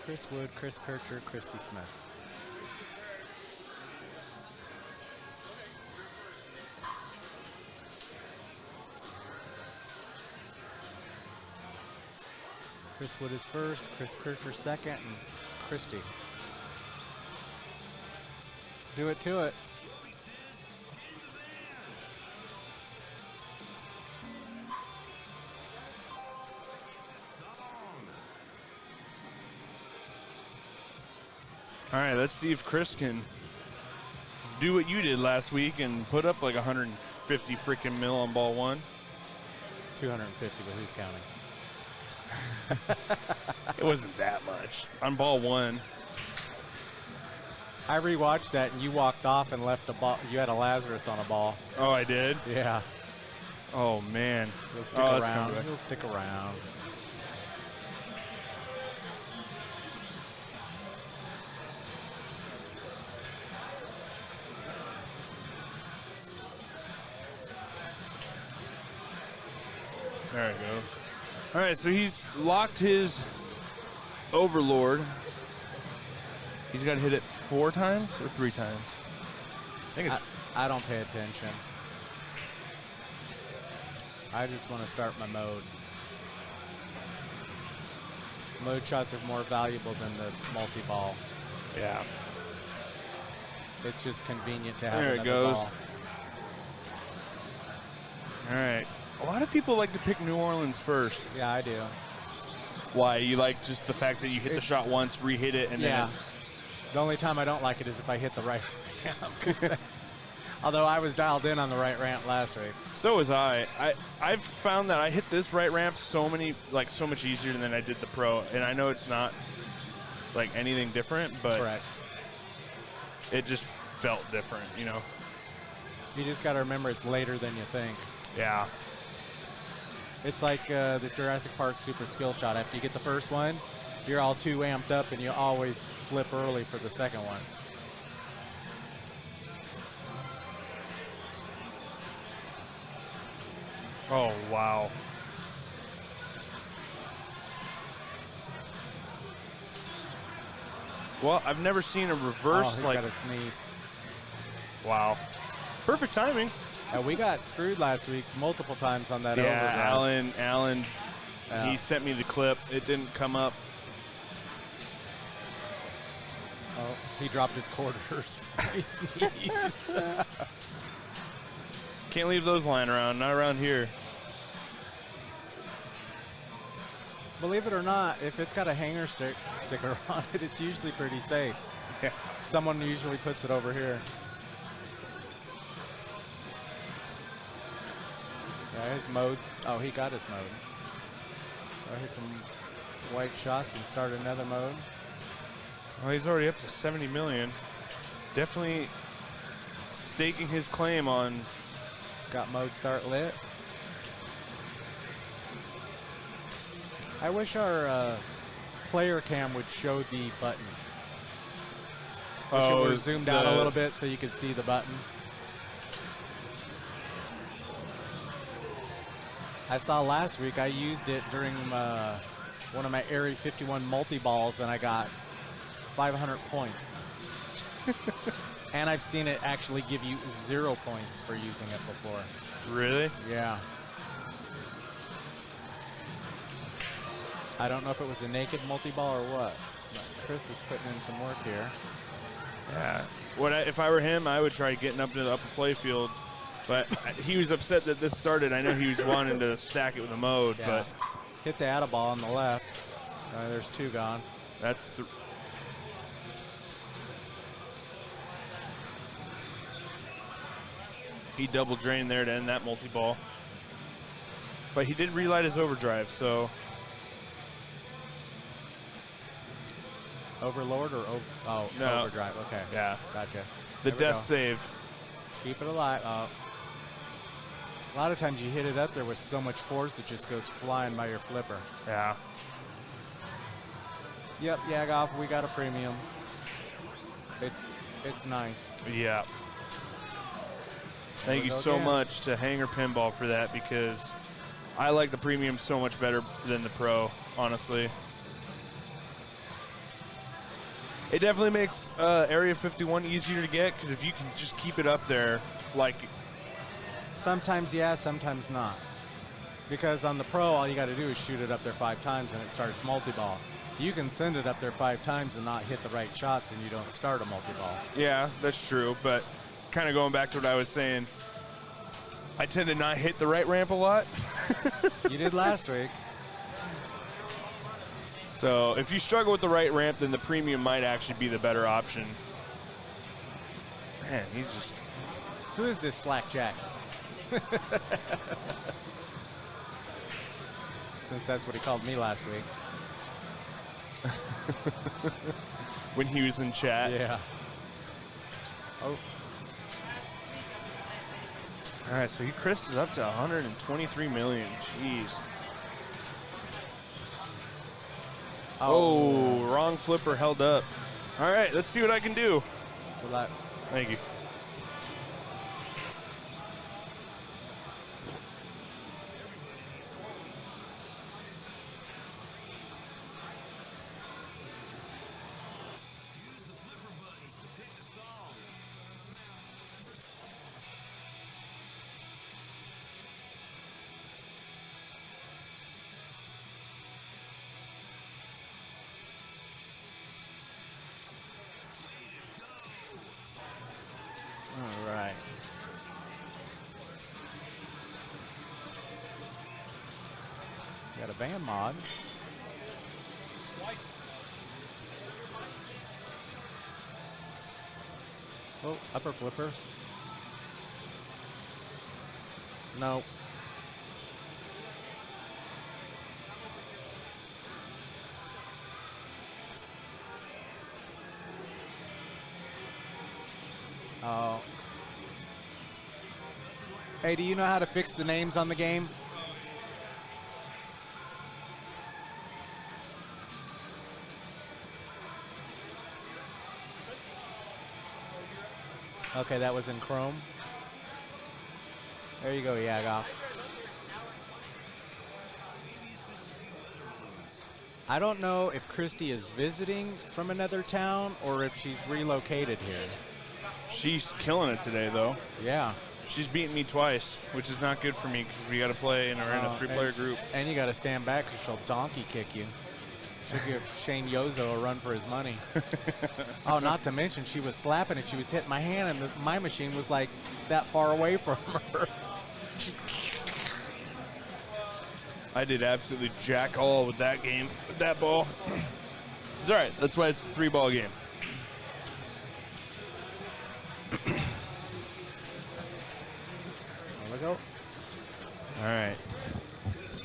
Chris Wood, Chris Kircher, Christy Smith. Chris Wood is first, Chris Kircher second, and Christy. Do it to it. All right, let's see if Chris can do what you did last week and put up like 150 freaking mil on ball 1. 250, but who's counting? It wasn't that much on ball 1. I rewatched that, and you walked off and left a ball. You had a Lazarus on a ball. Oh, I did? Yeah. Oh, man. He'll stick that's around. kinda- He'll stick around. There we go. All right, so he's locked his Overlord. He's got to hit it 4 times or 3 times? I think it's I don't pay attention. I just want to start my mode. Mode shots are more valuable than the multi-ball. yeah. It's just convenient to have There it another goes. ball. All right. A lot of people like to pick New Orleans first. Yeah, I do. Why? You like just the fact that you hit the It's- shot once, re-hit it, and Yeah. then The only time I don't like it is if I hit the right ramp. Although I was dialed in on the right ramp last week. so was I. I've found that I hit this right ramp so much easier than I did the pro, and I know it's not like anything different, but Correct. it just felt different, you know. You just got to remember it's later than you think. Yeah. It's like the Jurassic Park super skill shot. After you get the first one, you're all too amped up and you always flip early for the second one. Oh wow. Well, I've never seen a Oh, reverse he's like. got to sneeze. Wow. Perfect timing. We got screwed last week multiple times on that Yeah, overdrive. Alan, Yeah. he sent me the clip. It didn't come up. Oh, he dropped his quarters. He sneezed. Can't leave those lying around. Not around here. Believe it or not, if it's got a hanger sticker on it, it's usually pretty safe. Yeah. Someone usually puts it over here. Yeah, his modes. Oh, he got his mode. So hit some white shots and start another mode. Well, he's already up to 70 million. Definitely staking his claim on. Got mode start lit. I wish our player cam would show the button. Wish it were zoomed out a little bit so you could see the button. I saw last week I used it during one of my Area 51 multi-balls and I got 500 points. And I've seen it actually give you 0 points for using it before. Really? Yeah. I don't know if it was a naked multi-ball or what. But Chris is putting in some work here. Yeah. If I were him, I would try getting up to the upper play field. But he was upset that this started. I know he was wanting to stack it with a mode, Yeah. but Hit the atta ball on the left. There's 2 gone. that's he double drained there to end that multi-ball. But he did relight his overdrive, so Overlord or No. overdrive? Okay. yeah. Gotcha. The There we death go. save. Keep it alive. A lot of times you hit it up there with so much force it just goes flying by your flipper. Yeah. Yep, Yagoff, we got a premium. It's nice. Yeah. Thank you go so again. much to Hanger Pinball for that because I like the premium so much better than the pro, honestly. It definitely makes Area 51 easier to get because if you can just keep it up there, like, Sometimes yeah, sometimes not. Because on the pro, all you got to do is shoot it up there 5 times and it starts multi-ball. You can send it up there 5 times and not hit the right shots and you don't start a multi-ball. yeah, that's true. But kind of going back to what I was saying, I tend to not hit the right ramp a lot. You did last week. So if you struggle with the right ramp, then the premium might actually be the better option. Man, he's just... Who is this Slack Jack? Since that's what he called me last week. When he was in chat. Yeah. Oh. All right, so Chris is up to 123 million. Jeez. Oh, wrong flipper held up. All right, let's see what I can do. Good luck. Thank you. All right. Got a van mod. Oh, upper flipper. No. Oh. Hey, do you know how to fix the names on the game? Okay, that was in Chrome. There you go, Yagoff. I don't know if Christy is visiting from another town or if she's relocated here. She's killing it today, though. Yeah. She's beaten me twice, which is not good for me because we got to play and we're in a three-player group. And you got to stand back because she'll donkey kick you. She'll give Shane Yozo a run for his money. Oh, not to mention she was slapping it. She was hitting my hand, and my machine was like that far away from her. She's I did absolutely jack all with that game, with that ball. It's all right. That's why it's a 3-ball game. There we go. All right.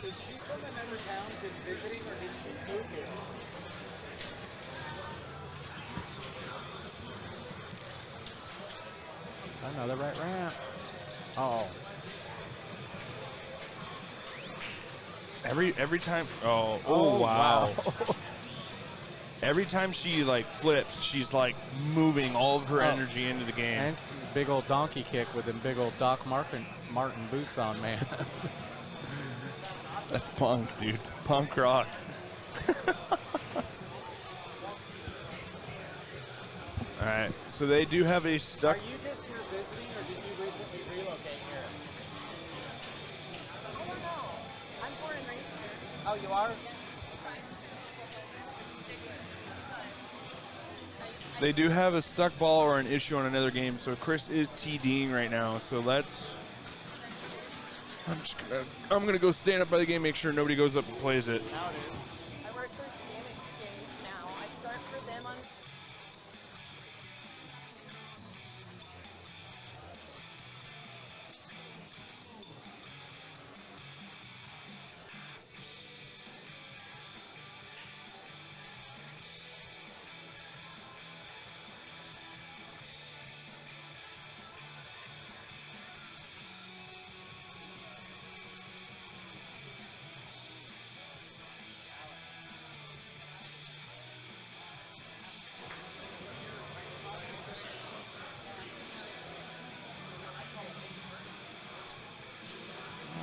Is she from another town just visiting, or did she move here? Another right ramp. Oh. Every time. Oh wow. Every time she like flips, she's like moving all of her energy into the game. And big old donkey kick with them big old Doc Martin boots on, man. That's punk, dude. Punk rock. All right, so they do have a stuck. Are you just here visiting, or did you recently relocate here? Oh, no. I'm born and raised here. Oh, you are? They do have a stuck ball or an issue on another game, so Chris is TDing right now. So let's. I'm gonna go stand up by the game, make sure nobody goes up and plays it. I work for Game Exchange now. I start for them on.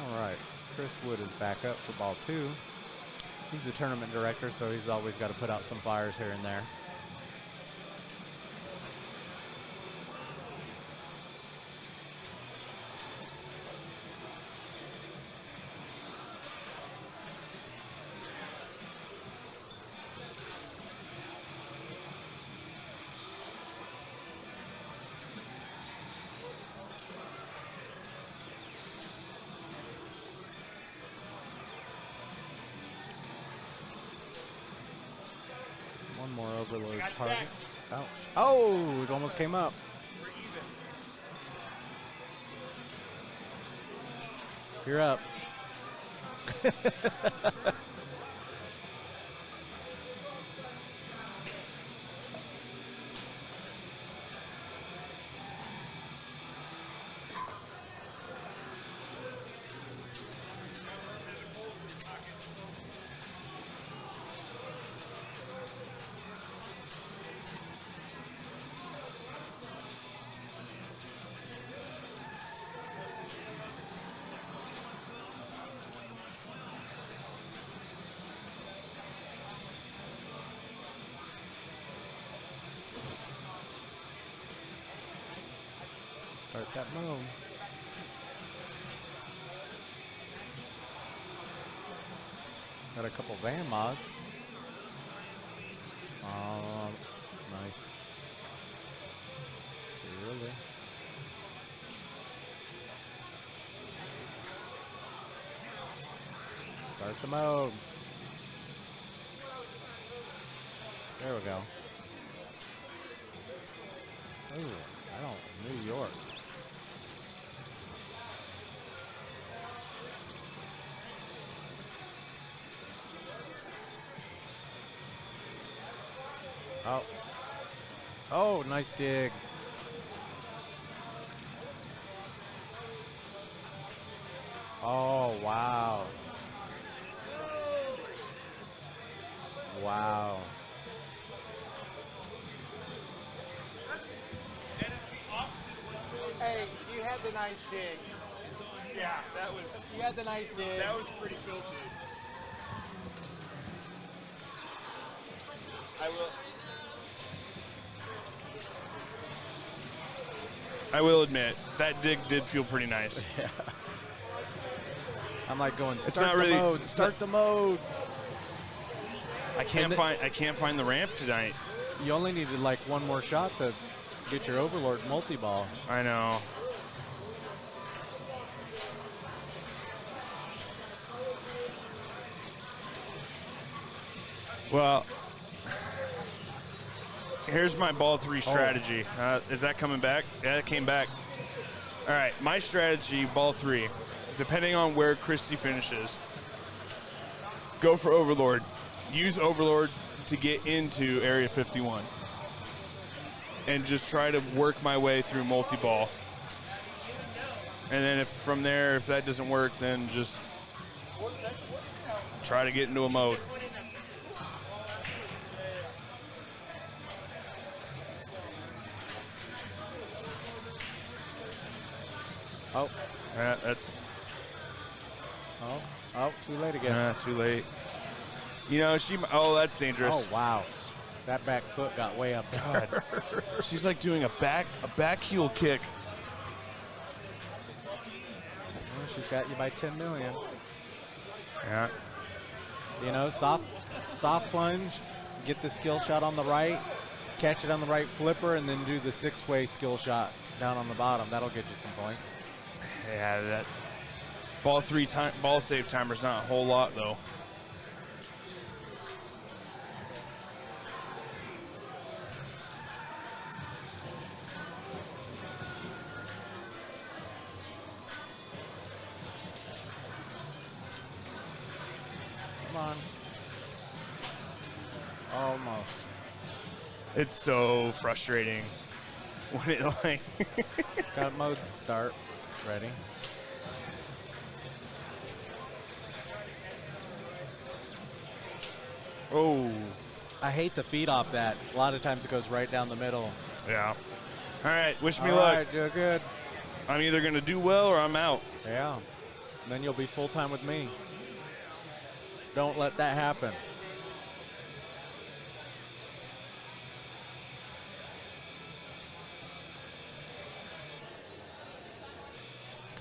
All right. Chris Wood is back up for ball 2. He's the tournament director, so he's always got to put out some fires here and there. One more overload target. Ouch. Oh, it almost came up. You're up. Start that move. Got a couple van mods. Nice. Really? Start the mode. There we go. Ooh, I don't, New York. Oh. Oh, nice dig. Oh, wow. Wow. Hey, you had the nice dig. Yeah, that was. You had the nice dig. That was pretty filthy. I will admit that dig did feel pretty nice. Yeah. I'm like going. It's Start not the really. mode. Start the mode. I can't find the ramp tonight. You only needed like one more shot to get your Overlord multi-ball. I know. Well, here's my ball 3 strategy. Is that coming back? Yeah, it came back. All right, my strategy, ball 3, depending on where Christie finishes, go for Overlord. Use Overlord to get into Area 51. And just try to work my way through multi-ball. And then from there, if that doesn't work, then just try to get into a mode. Oh. That's... Oh, too late again. Too late. You know, oh, that's dangerous. Oh, wow. That back foot got way up there. God. She's like doing a back heel kick. Well, she's got you by 10 million. Yeah. You know, soft plunge, get the skill shot on the right, catch it on the right flipper, and then do the 6-way skill shot down on the bottom. That'll get you some points. Yeah, that ball save timer's not a whole lot though. Come on. Almost. It's so frustrating when it like got mode start ready. Oh, I hate the feed off that. A lot of times it goes right down the middle. Yeah. All right, wish me All luck. right, do good. I'm either gonna do well or I'm out. Yeah. And then you'll be full time with me. Don't let that happen.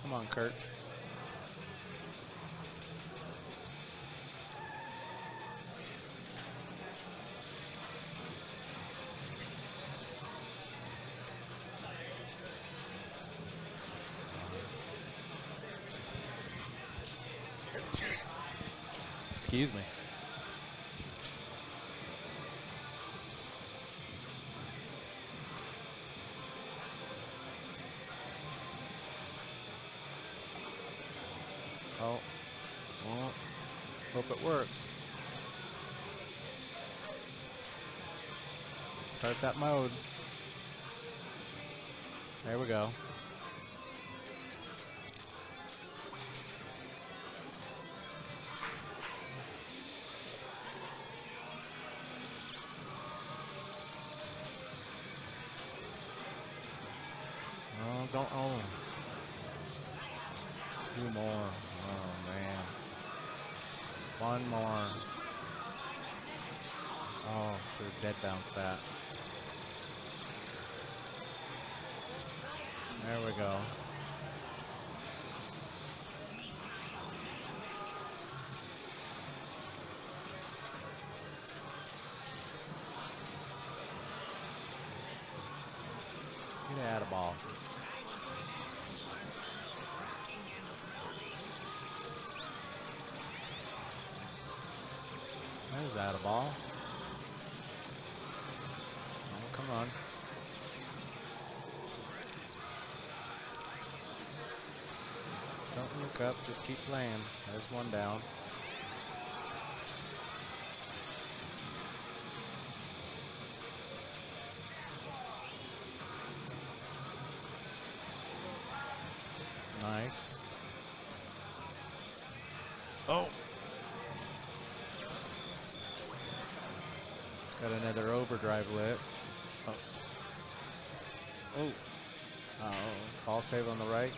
Come on, Kurt. Excuse me. Hope it works. Start that mode. There we go. Oh, don't own. 2 more. Oh, man. 1 more. Oh, should have dead bounced that. There we go. Get out of ball. There's out of ball. Oh, come on. Don't look up, just keep playing. There's 1 down. Nice. Oh. Got another overdrive lit. Oh. Oh. Oh. Ball save on the right.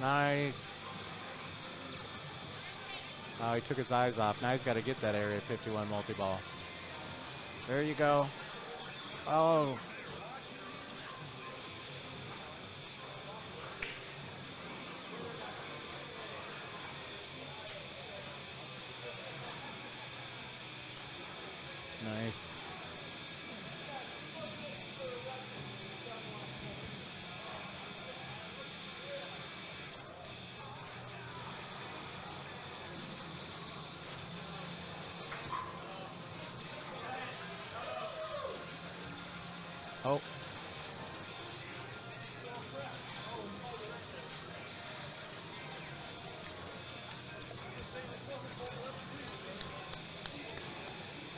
Nice. Oh, he took his eyes off. Now he's got to get that area 51 multi-ball. There you go. Oh. Nice. Oh.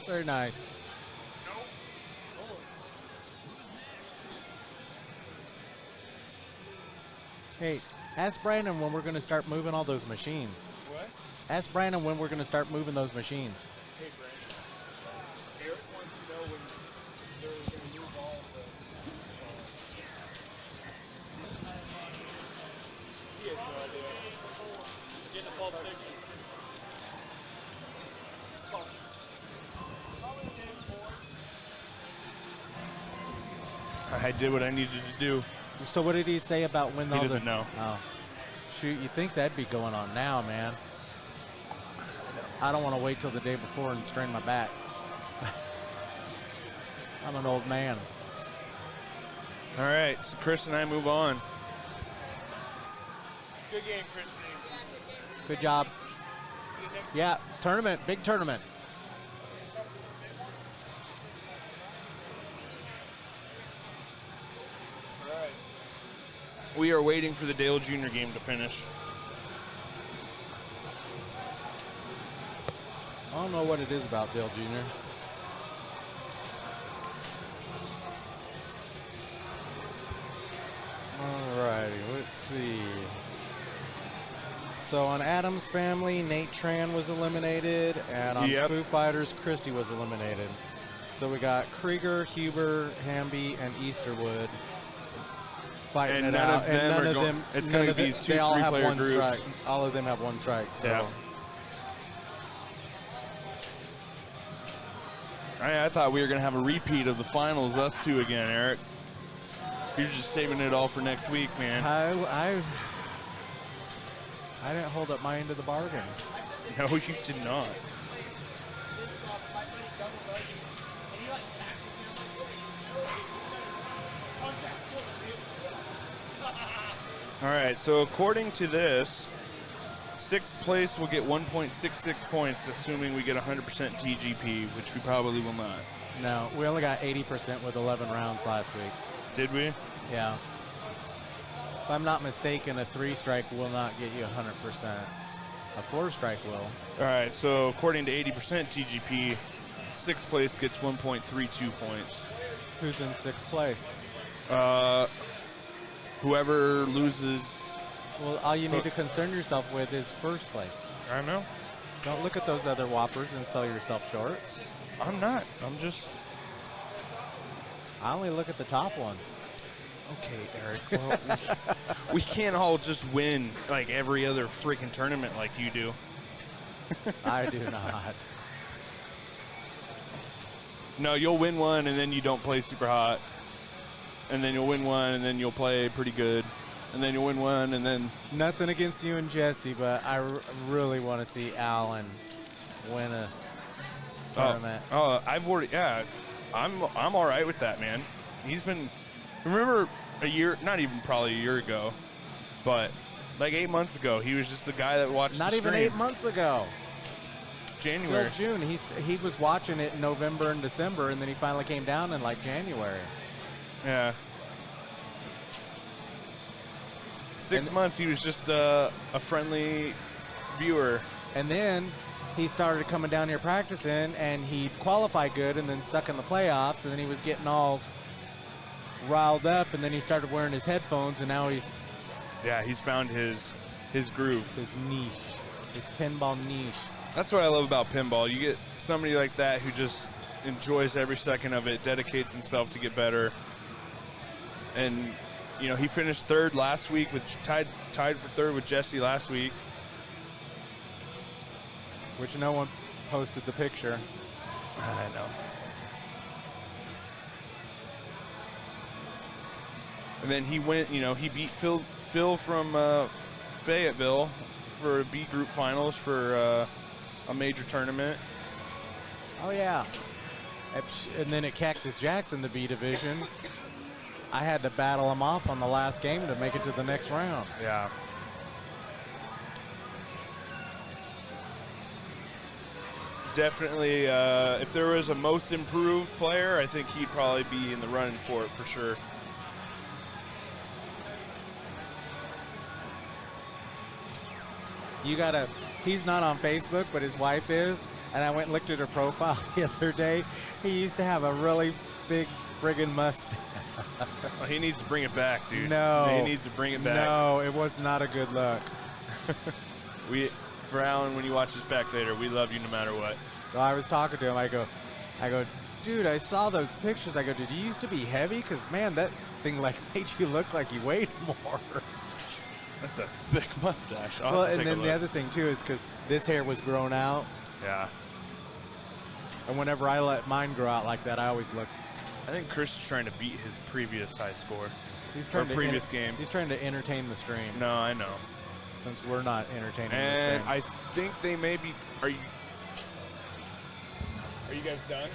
Very nice. Hey, ask Brandon when we're going to start moving all those machines. What? Ask Brandon when we're going to start moving those machines. Hey, Brandon. Eric wants to know when they're going to move all the... he has no idea. Getting a Pulp Fiction. I did what I needed to do. So what did he say about when He doesn't know. Oh. Shoot, you think that'd be going on now, man. I don't want to wait till the day before and strain my back. I'm an old man. All right, so Chris and I move on. Good game, Chris. Good job. Yeah, tournament, big tournament. We are waiting for the Dale Jr. game to finish. I don't know what it is about Dale Jr. Alrighty, let's see. So on Adam's Family, Nate Tran was eliminated, and on Foo Fighters, Christie was eliminated. So we got Krieger, Huber, Hamby, and Easterwood fighting it out. And none of them, it's going to be 2 they all have 1 groups. strike. All of them have 1 strike. So. Yeah. I thought we were going to have a repeat of the finals, us two again, Eric. You're just saving it all for next week, man. I didn't hold up my end of the bargain. No, you did not. All right, so according to this, 6th place will get 1.66 points, assuming we get 100% TGP, which we probably will not. No, we only got 80% with 11 rounds last week. Did we? Yeah. If I'm not mistaken, a 3-strike will not get you 100%. A 4-strike will. All right, so according to 80% TGP, 6th place gets 1.32 points. Who's in 6th place? Whoever loses. Well, all you need to concern yourself with is 1st place. I know. Don't look at those other whoppers and sell yourself short. I'm not. I'm just. I only look at the top ones. Okay, Eric. Well, we can't all just win like every other freaking tournament like you do. I do not. No, you'll win one and then you don't play super hot. And then you'll win one and then you'll play pretty good. And then you'll win one and then. Nothing against you and Jesse, but I really want to see Alan win a tournament. I've already. Yeah, I'm all right with that, man. He's been. Remember a year, not even probably a year ago, but like 8 months ago, he was just the guy that watched. Not the even stream. 8 months ago. January. Still June. He was watching it in November and December, and then he finally came down in like January. Yeah. 6 months, he was just a friendly viewer. And then he started coming down here practicing, and he qualified good and then suck in the playoffs, and then he was getting all riled up, and then he started wearing his headphones, and now he's... Yeah, he's found his groove. His niche. His pinball niche. That's what I love about pinball. You get somebody like that who just enjoys every second of it, dedicates himself to get better. And, you know, he finished 3rd last week, with tied for 3rd with Jesse last week. Which no one posted the picture. I know. And then he went, you know, he beat Phil from Fayetteville for B group finals for a major tournament. Oh, yeah. And then at Cactus Jackson, the B division, I had to battle him off on the last game to make it to the next round. Yeah. Definitely, if there was a most improved player, I think he'd probably be in the running for it for sure. He's not on Facebook, but his wife is, and I went and looked at her profile the other day. He used to have a really big friggin' mustache. Well, he needs to bring it back, dude. No. He needs to bring it back. No, it was not a good look. For Alan, when you watch this back later, we love you no matter what. So I was talking to him. I go, dude, I saw those pictures. I go, did you used to be heavy? Because, man, that thing like made you look like you weighed more. That's a thick mustache. Well, and then the other thing, too, is because this hair was grown out. Yeah. And whenever I let mine grow out like that, I always look. I think Chris is trying to beat his previous high score. He's trying to previous game. He's trying to entertain the stream. No, I know. Since we're not entertaining And the stream. I think they may be. Are you guys done?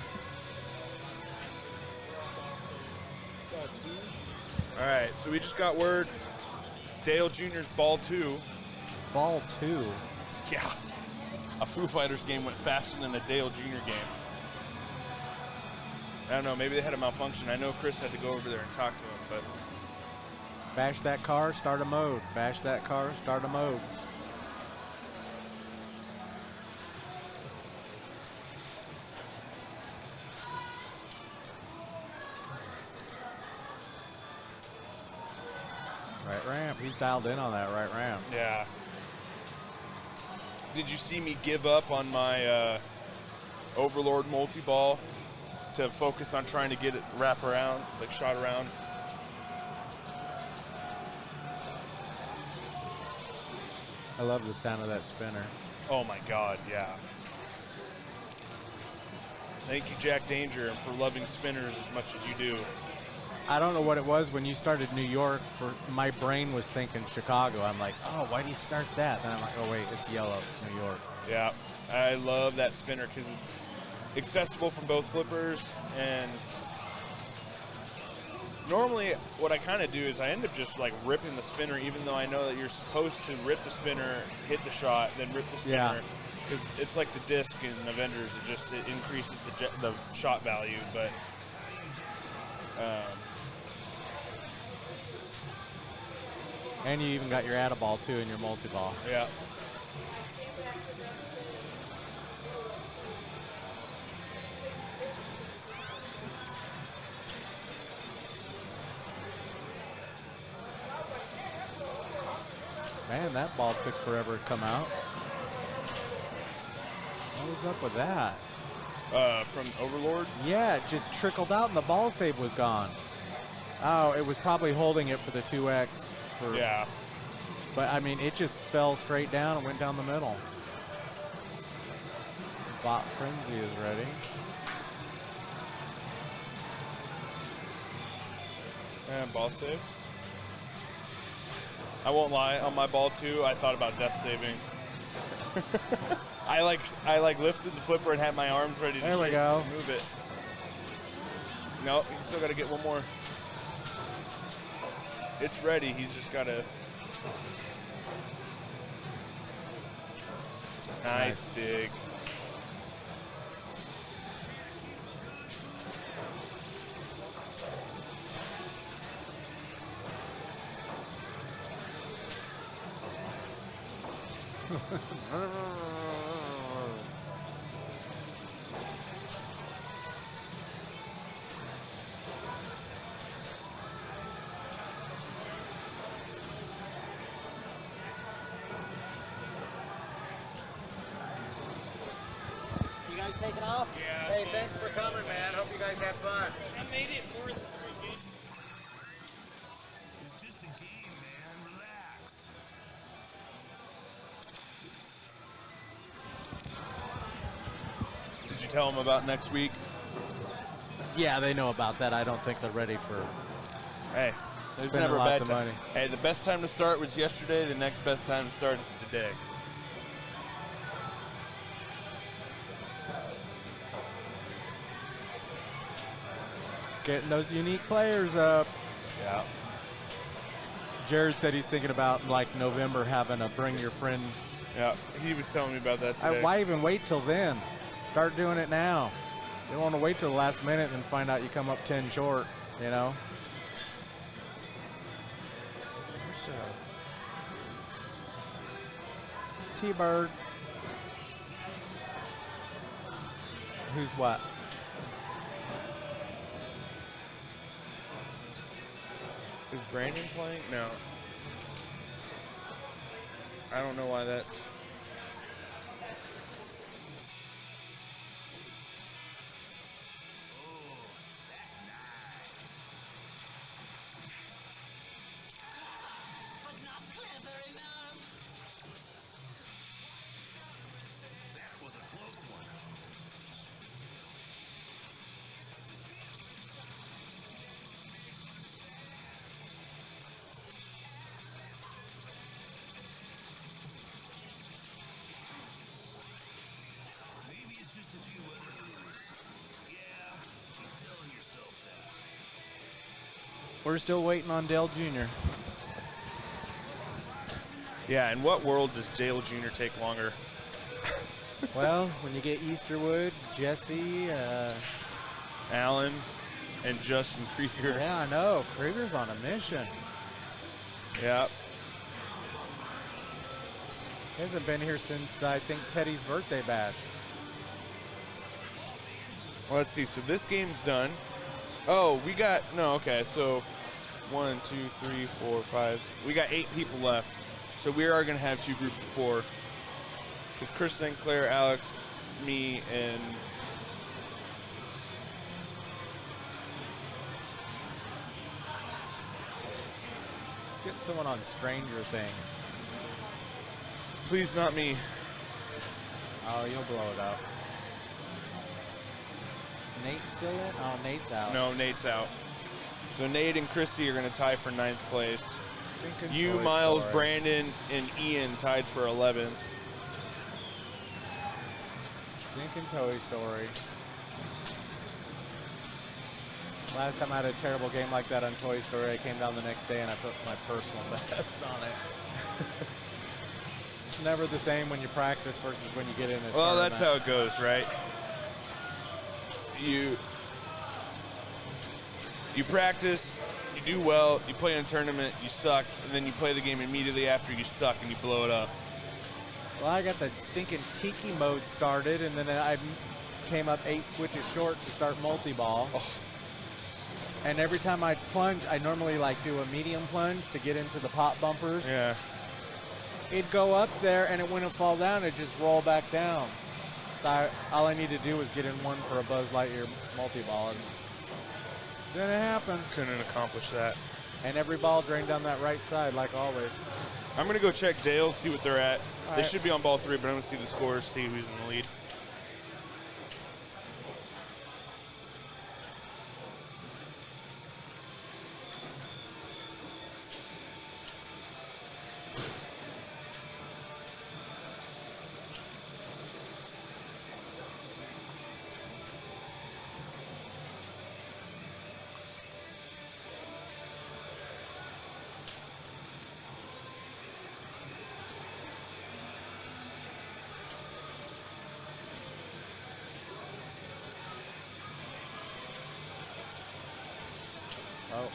All right, so we just got word. Dale Jr.'s ball 2. Ball 2? Yeah. A Foo Fighters game went faster than a Dale Jr. game. I don't know, maybe they had a malfunction. I know Chris had to go over there and talk to him, but. Bash that car, start a mode. Bash that car, start a mode. Right ramp. He's dialed in on that right ramp. Yeah. Did you see me give up on my Overlord multi-ball to focus on trying to get it wrap around, like shot around? I love the sound of that spinner. Oh my God, yeah. Thank you, Jack Danger, for loving spinners as much as you do. I don't know what it was when you started New York. My brain was thinking Chicago. I'm like, oh, why do you start that? Then I'm like, oh wait, it's yellow. It's New York. Yeah, I love that spinner because it's accessible from both flippers. And normally, what I kind of do is I end up just like ripping the spinner, even though I know that you're supposed to rip the spinner, hit the shot, then rip the spinner. Yeah. Because it's like the disc in Avengers. It increases the shot value, but and you even got your add-a-ball too in your multi-ball. yeah. Man, that ball took forever to come out. What was up with that? From Overlord? Yeah, it just trickled out and the ball save was gone. Oh, it was probably holding it for the 2X. Yeah. But, I mean, it just fell straight down and went down the middle. Bot Frenzy is ready. And ball save. I won't lie, on my ball too, I thought about death saving. I lifted the flipper and had my arms ready to move it. No, he's still got to get one more. It's ready. He's just got to. Nice dig. You guys taking off? Yeah. Hey, thanks for coming, man. Hope you guys have fun. I made it more than 3 games. It's just a game, man. Relax. Did you tell him about next week? Yeah, they know about that. I don't think they're ready for. Hey, there's Spending never a lots bad of time. money. Hey, the best time to start was yesterday. The next best time to start is today. Getting those unique players up. Yeah. Jared said he's thinking about like November having a bring your friend. Yeah, he was telling me about that today. Why even wait till then? Start doing it now. You don't want to wait till the last minute and find out you come up 10 short, you know? T-Bird. Who's what? Is Brandon playing? No. I don't know why that's. But not clever enough. That was a close one. Maybe it's just a few other rules. Yeah, keep telling yourself that. We're still waiting on Dale Jr. Yeah, in what world does Dale Jr. take longer? Well, when you get Easterwood, Jesse, Allen and Justin Krieger. yeah, I know. Krieger's on a mission. Yeah. He hasn't been here since, I think, Teddy's birthday bash. Well, let's see. So this game's done. Oh, we got okay. So 1, 2, 3, 4, 5. We got 8 people left. So we are going to have 2 groups of 4. It's Chris St. Clair, Alex, me, and Let's get someone on Stranger Things. please not me. Oh, you'll blow it up. Nate's still in? Oh, Nate's out. No, Nate's out. So Nate and Chrissy are going to tie for 9th place. Stinking You, Toy Miles, Story. Brandon, and Ian tied for 11th. Stinking Toy Story. Last time I had a terrible game like that on Toy Story, I came down the next day and I put my personal best on it. It's never the same when you practice versus when you get in a Well, tournament. that's how it goes, right? You practice, you do well, you play in a tournament, you suck, and then you play the game immediately after you suck and you blow it up. Well, I got the stinking tiki mode started, and then I came up 8 switches short to start multi-ball. Oh. And every time I plunge, I normally like do a medium plunge to get into the pop bumpers. Yeah. It'd go up there, and it wouldn't fall down. It'd just roll back down. So all I need to do was get in one for a Buzz Lightyear multi-ball, and didn't happen. Couldn't accomplish that. And every ball drained down that right side, like always. I'm going to go check Dale, see what they're at. All They right. should be on ball 3, but I'm going to see the scores, see who's in the lead. Oh.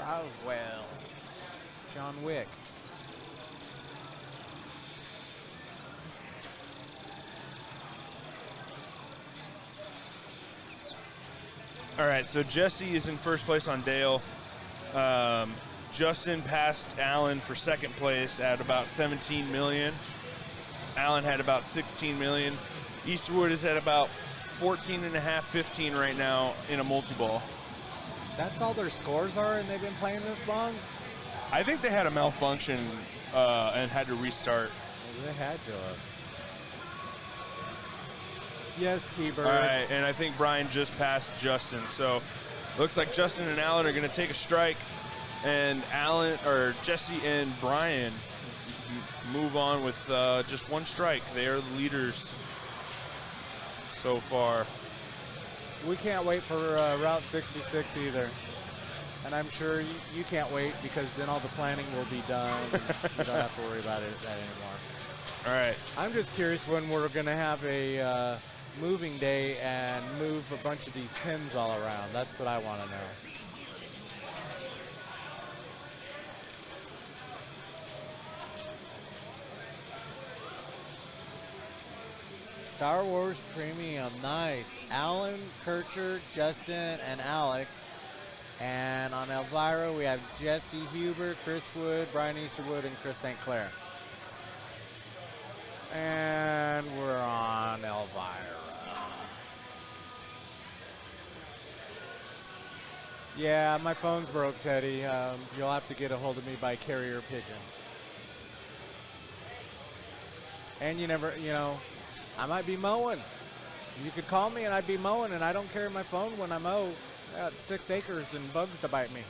Roswell. John Wick. All right, so Jesse is in first place on Dale. Justin passed Alan for second place at about 17 million. Alan had about 16 million. Eastwood is at about 14 and a half, 15 right now in a multi-ball. That's all their scores are, and they've been playing this long? I think they had a malfunction and had to restart. Well, they had to have. Yes, T-Bird. All right, and I think Brian just passed Justin. So looks like Justin and Alan are going to take a strike, and Jesse and Brian move on with just one strike. They are the leaders so far. We can't wait for Route 66 either. And I'm sure you can't wait, because then all the planning will be done. And you don't have to worry about that anymore. All right. I'm just curious when we're going to have a moving day and move a bunch of these pins all around. That's what I want to know. Star Wars Premium, nice. Alan, Kircher, Justin, and Alex. And on Elvira, we have Jesse Huber, Chris Wood, Brian Easterwood, and Chris St. Clair. And we're on Elvira. Yeah, my phone's broke, Teddy. You'll have to get a hold of me by carrier pigeon. And I might be mowing. You could call me and I'd be mowing, and I don't carry my phone when I mow. I got 6 acres and bugs to bite me.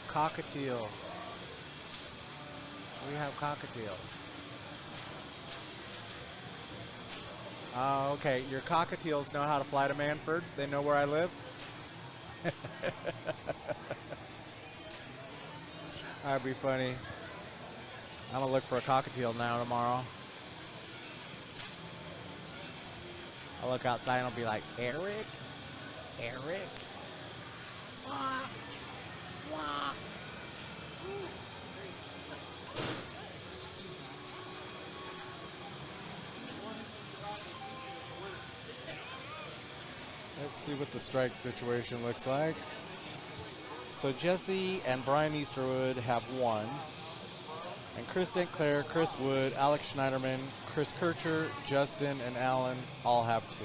Cockatiels. We have cockatiels. Okay, your cockatiels know how to fly to Manford. They know where I live. That'd be funny. I'm gonna look for a cockatiel now tomorrow. I'll look outside and I'll be like, Eric? Eric? Wah, wah. Let's see what the strike situation looks like. So Jesse and Brian Easterwood have 1. And Chris St. Clair, Chris Wood, Alex Schneiderman, Chris Kircher, Justin, and Alan all have 2.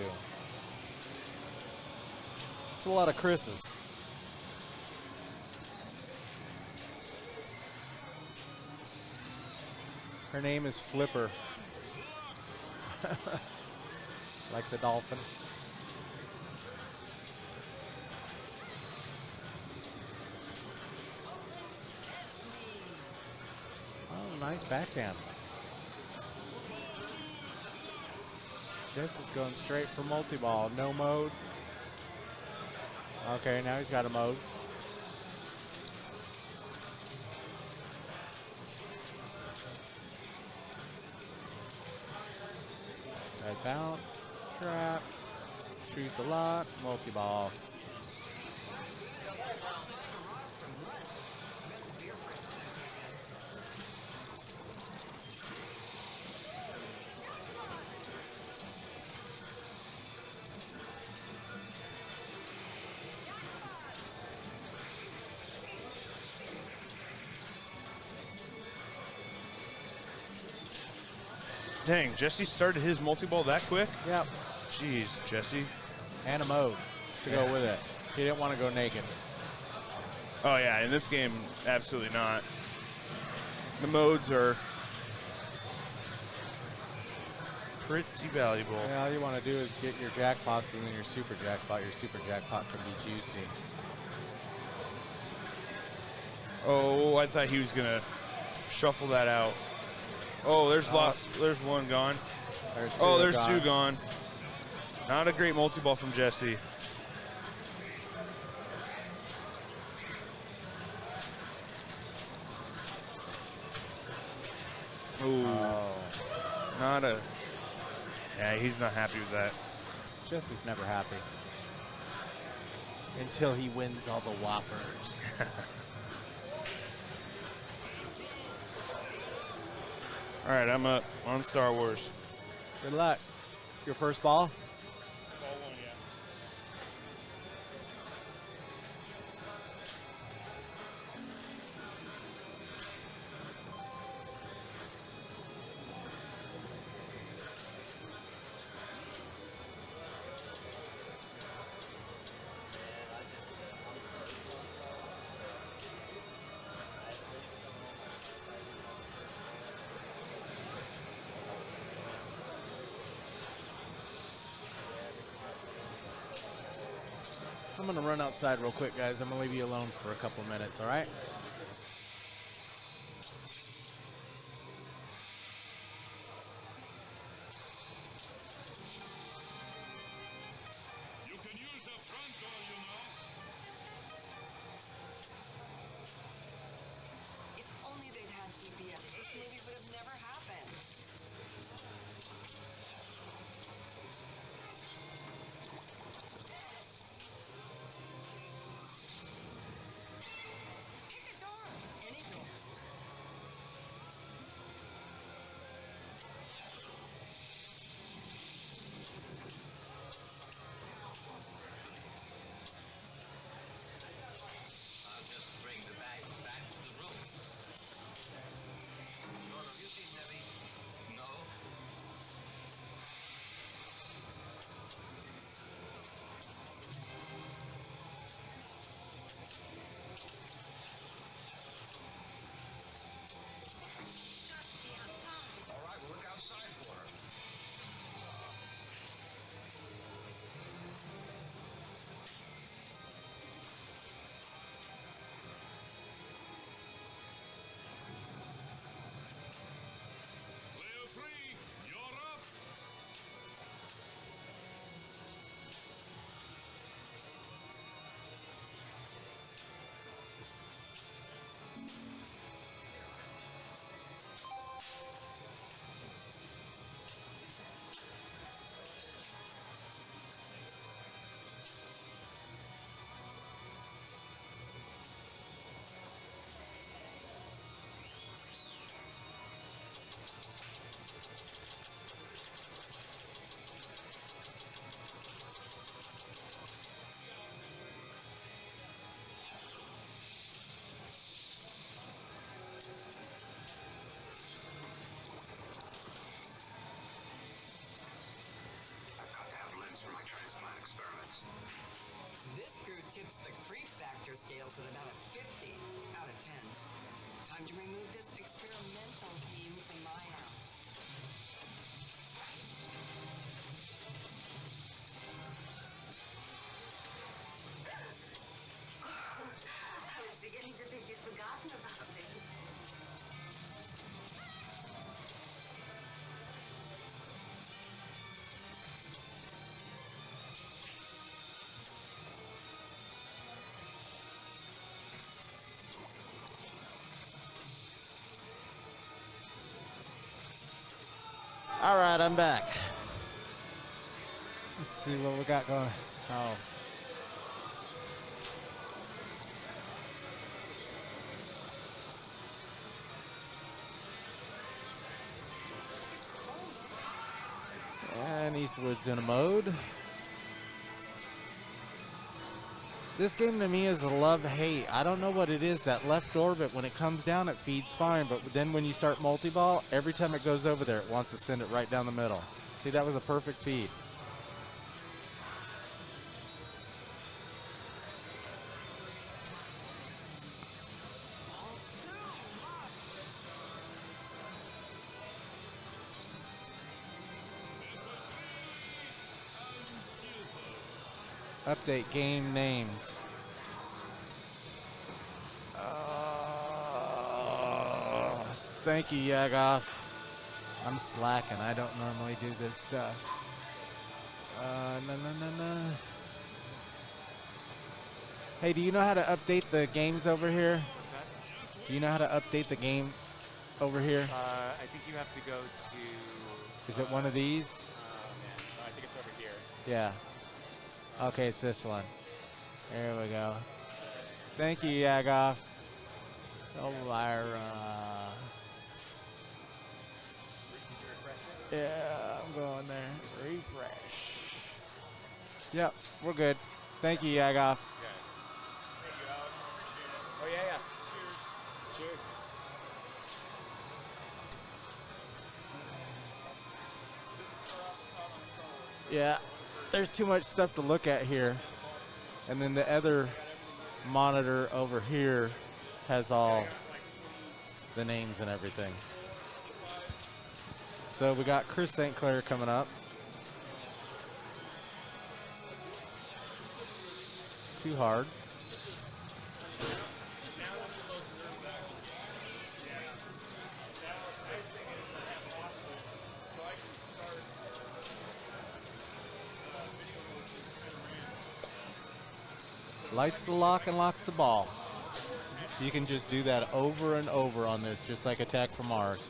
It's a lot of Chris's. Her name is Flipper. Like the dolphin. Oh, nice backhand. Jess is going straight for multi-ball. No mode. Okay, now he's got a mode. Right bounce, trap, shoot the lot, multi-ball. Dang, Jesse started his multi-ball that quick? Yep. Jeez, Jesse. And a mode to go with it. He didn't want to go naked. Oh, yeah, in this game, absolutely not. The modes are pretty valuable. Yeah, all you want to do is get your jackpots and then your super jackpot. Your super jackpot can be juicy. Oh, I thought he was going to shuffle that out. Oh, there's lots. There's 1 gone. There's 2 gone. Not a great multi-ball from Jesse. Ooh. Not a... Yeah, he's not happy with that. Jesse's never happy. Until he wins all the Whoppers. All right, I'm up on Star Wars. Good luck. Your first ball? Ball 1, yeah. I'm going to run outside real quick, guys. I'm going to leave you alone for a couple minutes, all right? You can use a front door, you know. If only they'd had GPS, this movie would have never happened. All right, I'm back. Let's see what we got going. Oh. And Eastwood's in a mode. This game to me is a love-hate. I don't know what it is. That left orbit, when it comes down, it feeds fine. But then when you start multi-ball, every time it goes over there, it wants to send it right down the middle. See, that was a perfect feed. Update game names. Thank you, Yagoff. I'm slacking. I don't normally do this stuff. No. Hey, do you know how to update the games over here? What's that? Do you know how to update the game over here? I think you have to go to... Is it one of these? Man. No, I think it's over here. Yeah. Okay, it's this one. There we go. Thank you, Yagoff. Elvira. Yeah, I'm going there. Refresh. Yep, we're good. Thank you, Yagoff. Okay. Thank you, Alex. Appreciate it. Oh, yeah. Cheers. Cheers. Yeah, there's too much stuff to look at here. And then the other monitor over here has all the names and everything. So we got Chris St. Clair coming up. Too hard. Lights the lock and locks the ball. You can just do that over and over on this, just like Attack from Mars.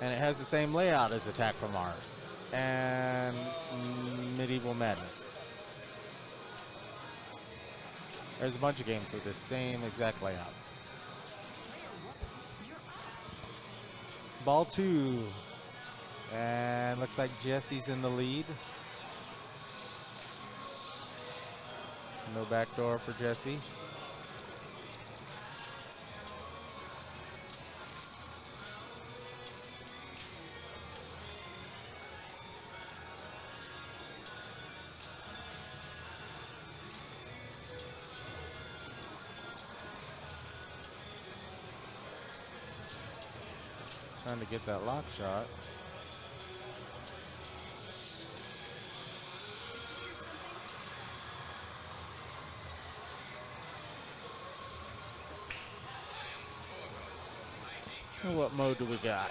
And it has the same layout as Attack from Mars and Medieval Madness. There's a bunch of games with the same exact layout. Ball 2. And looks like Jesse's in the lead. No backdoor for Jesse. Trying to get that lock shot. And what mode do we got?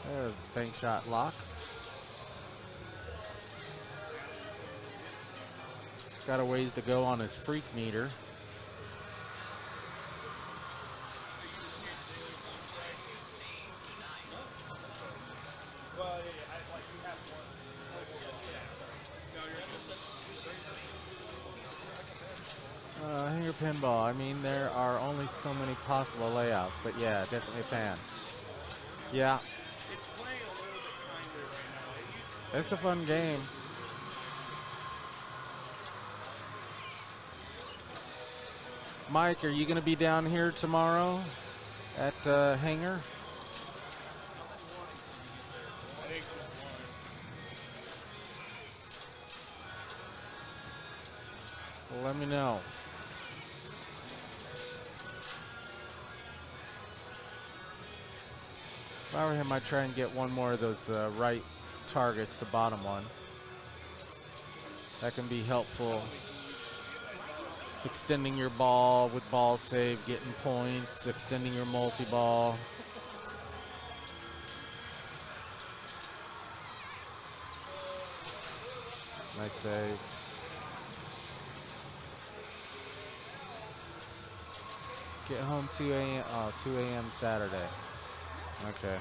There's the bank shot lock. Got a ways to go on his freak meter. Hanger pinball. I mean, there are only so many possible layouts, but yeah, definitely a fan. Yeah. It's playing a little bit kinder right now. It's a fun game. Mike, are you going to be down here tomorrow at Hanger? I think just one. Let me know. If I were him, I'd try and get one more of those right targets, the bottom one. That can be helpful extending your ball with ball save, getting points, extending your multi-ball. Nice save. Get home 2 a.m. Oh, 2 a.m. Saturday. Okay.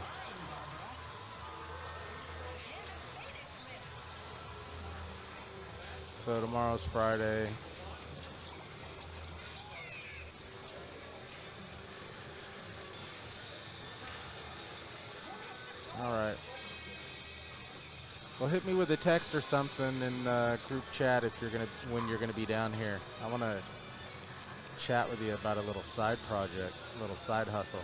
So tomorrow's Friday. All right. Well, hit me with a text or something in group chat if you're when you're gonna be down here. I want to chat with you about a little side project, a little side hustle.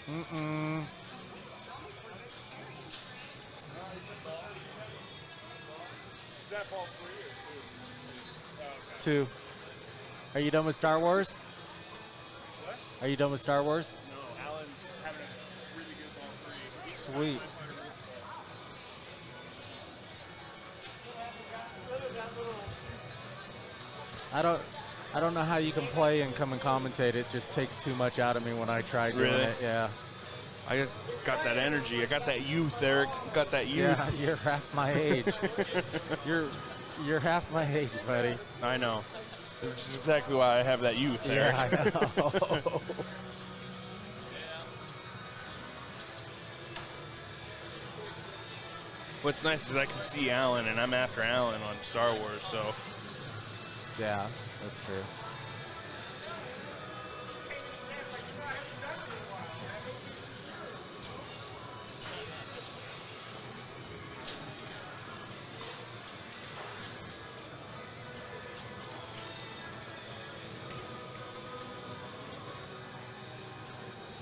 Mm-mm. Is that ball 3 or 2? Two. Are you done with Star Wars? What? Are you done with Star Wars? No, Alan's having a really good ball 3. Sweet. I don't know how you can play and come and commentate. It just takes too much out of me when I try doing it. Yeah. I just got that energy. I got that youth, Eric. Got that youth. Yeah, you're half my age. You're half my age, buddy. I know. This is exactly why I have that youth, Eric. Yeah, I know. What's nice is I can see Alan, and I'm after Alan on Star Wars, so. Yeah, that's true.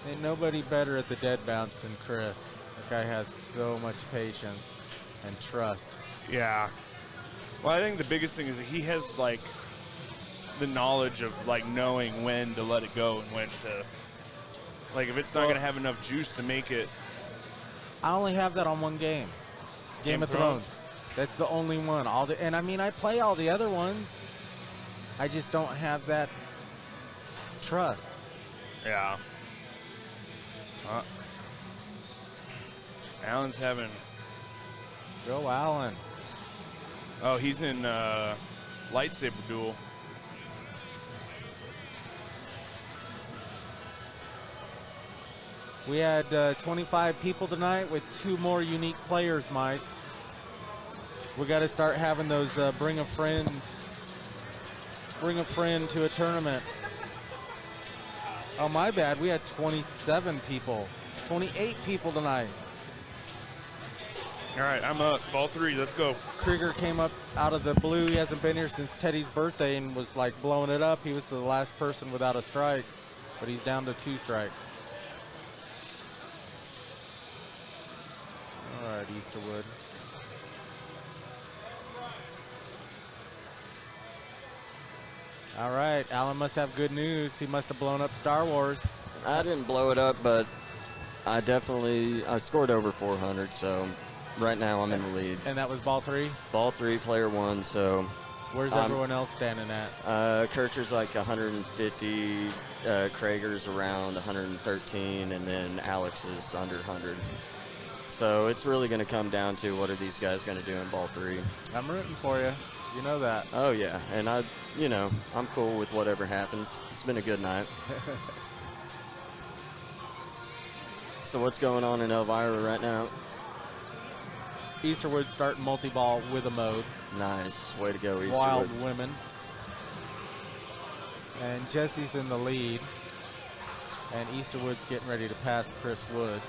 Ain't nobody better at the dead bounce than Chris. That guy has so much patience and trust. Yeah. Well, I think the biggest thing is that he has, like, the knowledge of, like, knowing when to let it go and when to, like, if it's not going to have enough juice to make it. I only have that on one game. Game of Thrones. That's the only one. And I mean, I play all the other ones. I just don't have that trust. Yeah. Alan's having. Go Alan. Oh, he's in lightsaber duel. We had 25 people tonight with 2 more unique players, Mike. We got to start having those bring a friend to a tournament. Oh, my bad. We had 27 people, 28 people tonight. All right, I'm up. Ball 3, let's go. Krieger came up out of the blue. He hasn't been here since Teddy's birthday and was like blowing it up. He was the last person without a strike, but he's down to 2 strikes. All right, Easterwood. All right, Alan must have good news. He must have blown up Star Wars. I didn't blow it up, but I scored over 400, so right now I'm in the lead. And that was ball 3? Ball 3, player 1, so. Where's everyone else standing at? Kircher's like 150, Krager's around 113, and then Alex is under 100. So it's really going to come down to what are these guys going to do in ball 3. I'm rooting for you. You know that. Oh, yeah. And I'm cool with whatever happens. It's been a good night. So what's going on in Elvira right now? Easterwood starting multi-ball with a mode. Nice. Way to go, Easterwood. Wild women. And Jesse's in the lead. And Easterwood's getting ready to pass Chris Wood.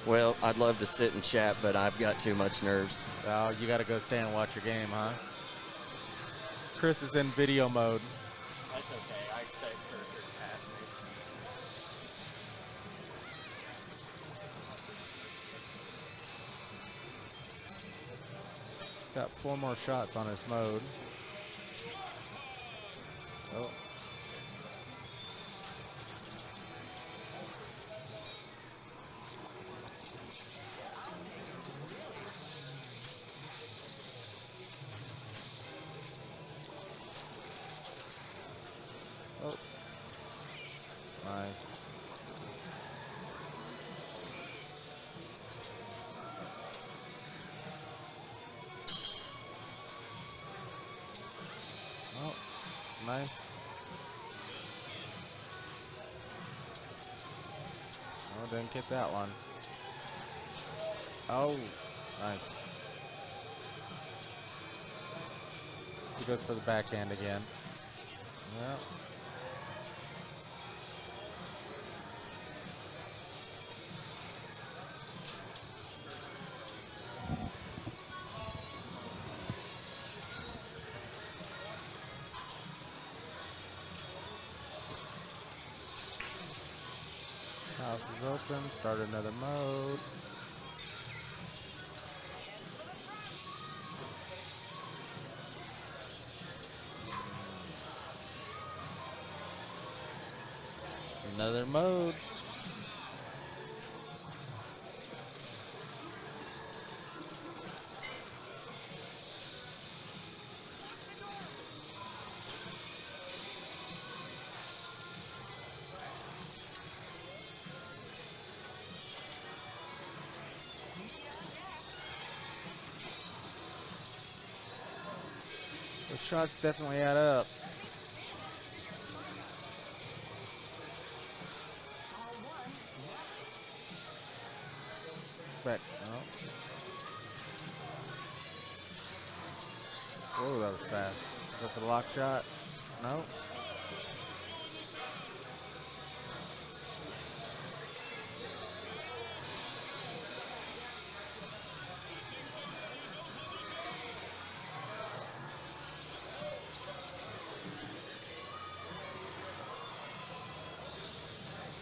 Well, I'd love to sit and chat, but I've got too much nerves. Oh, you got to go stand and watch your game, huh? Chris is in video mode. That's okay. I expect Kircher to pass me. Got 4 more shots on his mode. Oh. nice. Oh, didn't get that one. Oh, nice. He goes for the backhand again. Yeah. House is open. Start another mode. Another mode. Those shots definitely add up. Back. Oh. Whoa, that was fast. Go for the lock shot. No.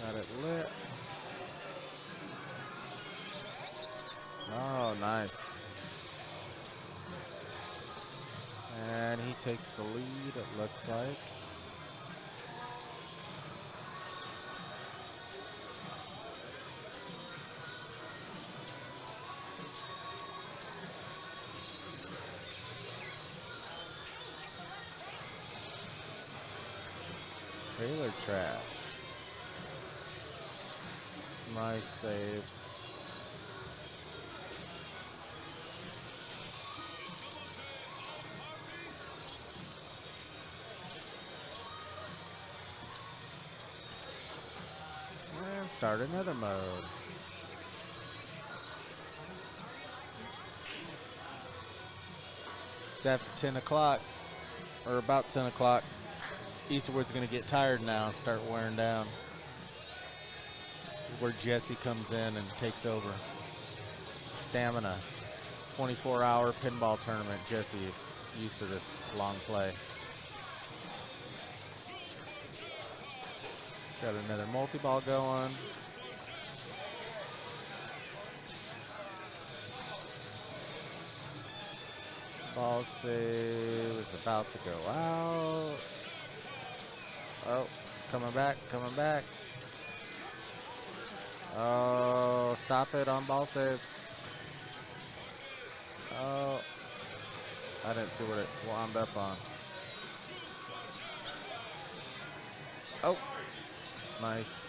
Got it lit. Oh, nice. And he takes the lead, it looks like. Trailer trash. Nice save. And start another mode. It's after 10 o'clock, or about 10 o'clock. Eastwood's going to get tired now and start wearing down. Where Jesse comes in and takes over. Stamina. 24-hour pinball tournament. Jesse is used to this long play. Got another multi-ball going. Ball save is about to go out. Oh, coming back, coming back. Oh, stop it on ball save. Oh, I didn't see what it wound up on. Oh, nice.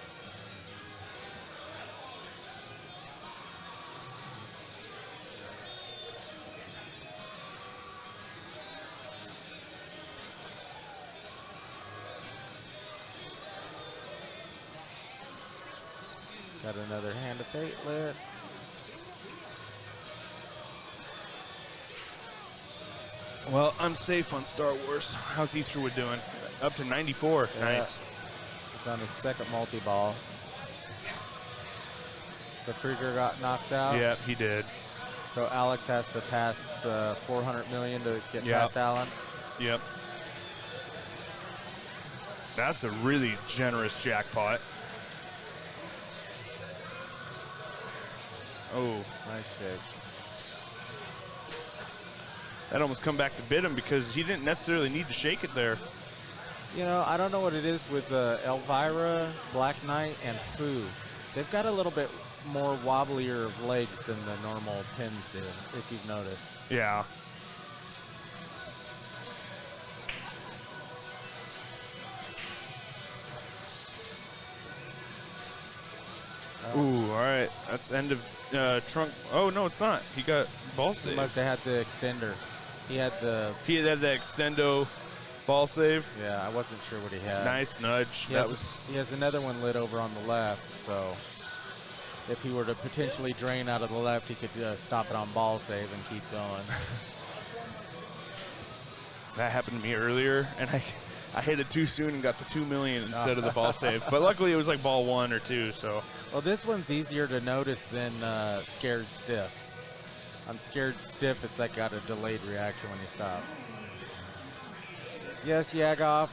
Got another Hand of Fate lit. Well, I'm safe on Star Wars. How's Easterwood doing? Up to 94. Yeah. Nice. He's on his second multi-ball. So Krieger got knocked out. Yeah, he did. So Alex has to pass 400 million to get past Allen. Yep. That's a really generous jackpot. Oh, nice shake. That almost come back to bit him because he didn't necessarily need to shake it there. You know, I don't know what it is with Elvira, Black Knight, and Fu. They've got a little bit more wobblier legs than the normal pins do, if you've noticed. Yeah. Ooh, all right. That's end of trunk. Oh, no, it's not. He got ball save. He must have had the extender. He had the extendo Ball save. Yeah, I wasn't sure what he had. Nice nudge. He has another one lit over on the left, so if he were to potentially drain out of the left, he could stop it on ball save and keep going. That happened to me earlier, and I hit it too soon and got the 2 million instead of the ball save. But luckily, it was like ball 1 or 2. So. Well, this one's easier to notice than Scared Stiff. On Scared Stiff, it's like got a delayed reaction when you stop. Yes, Yagoff,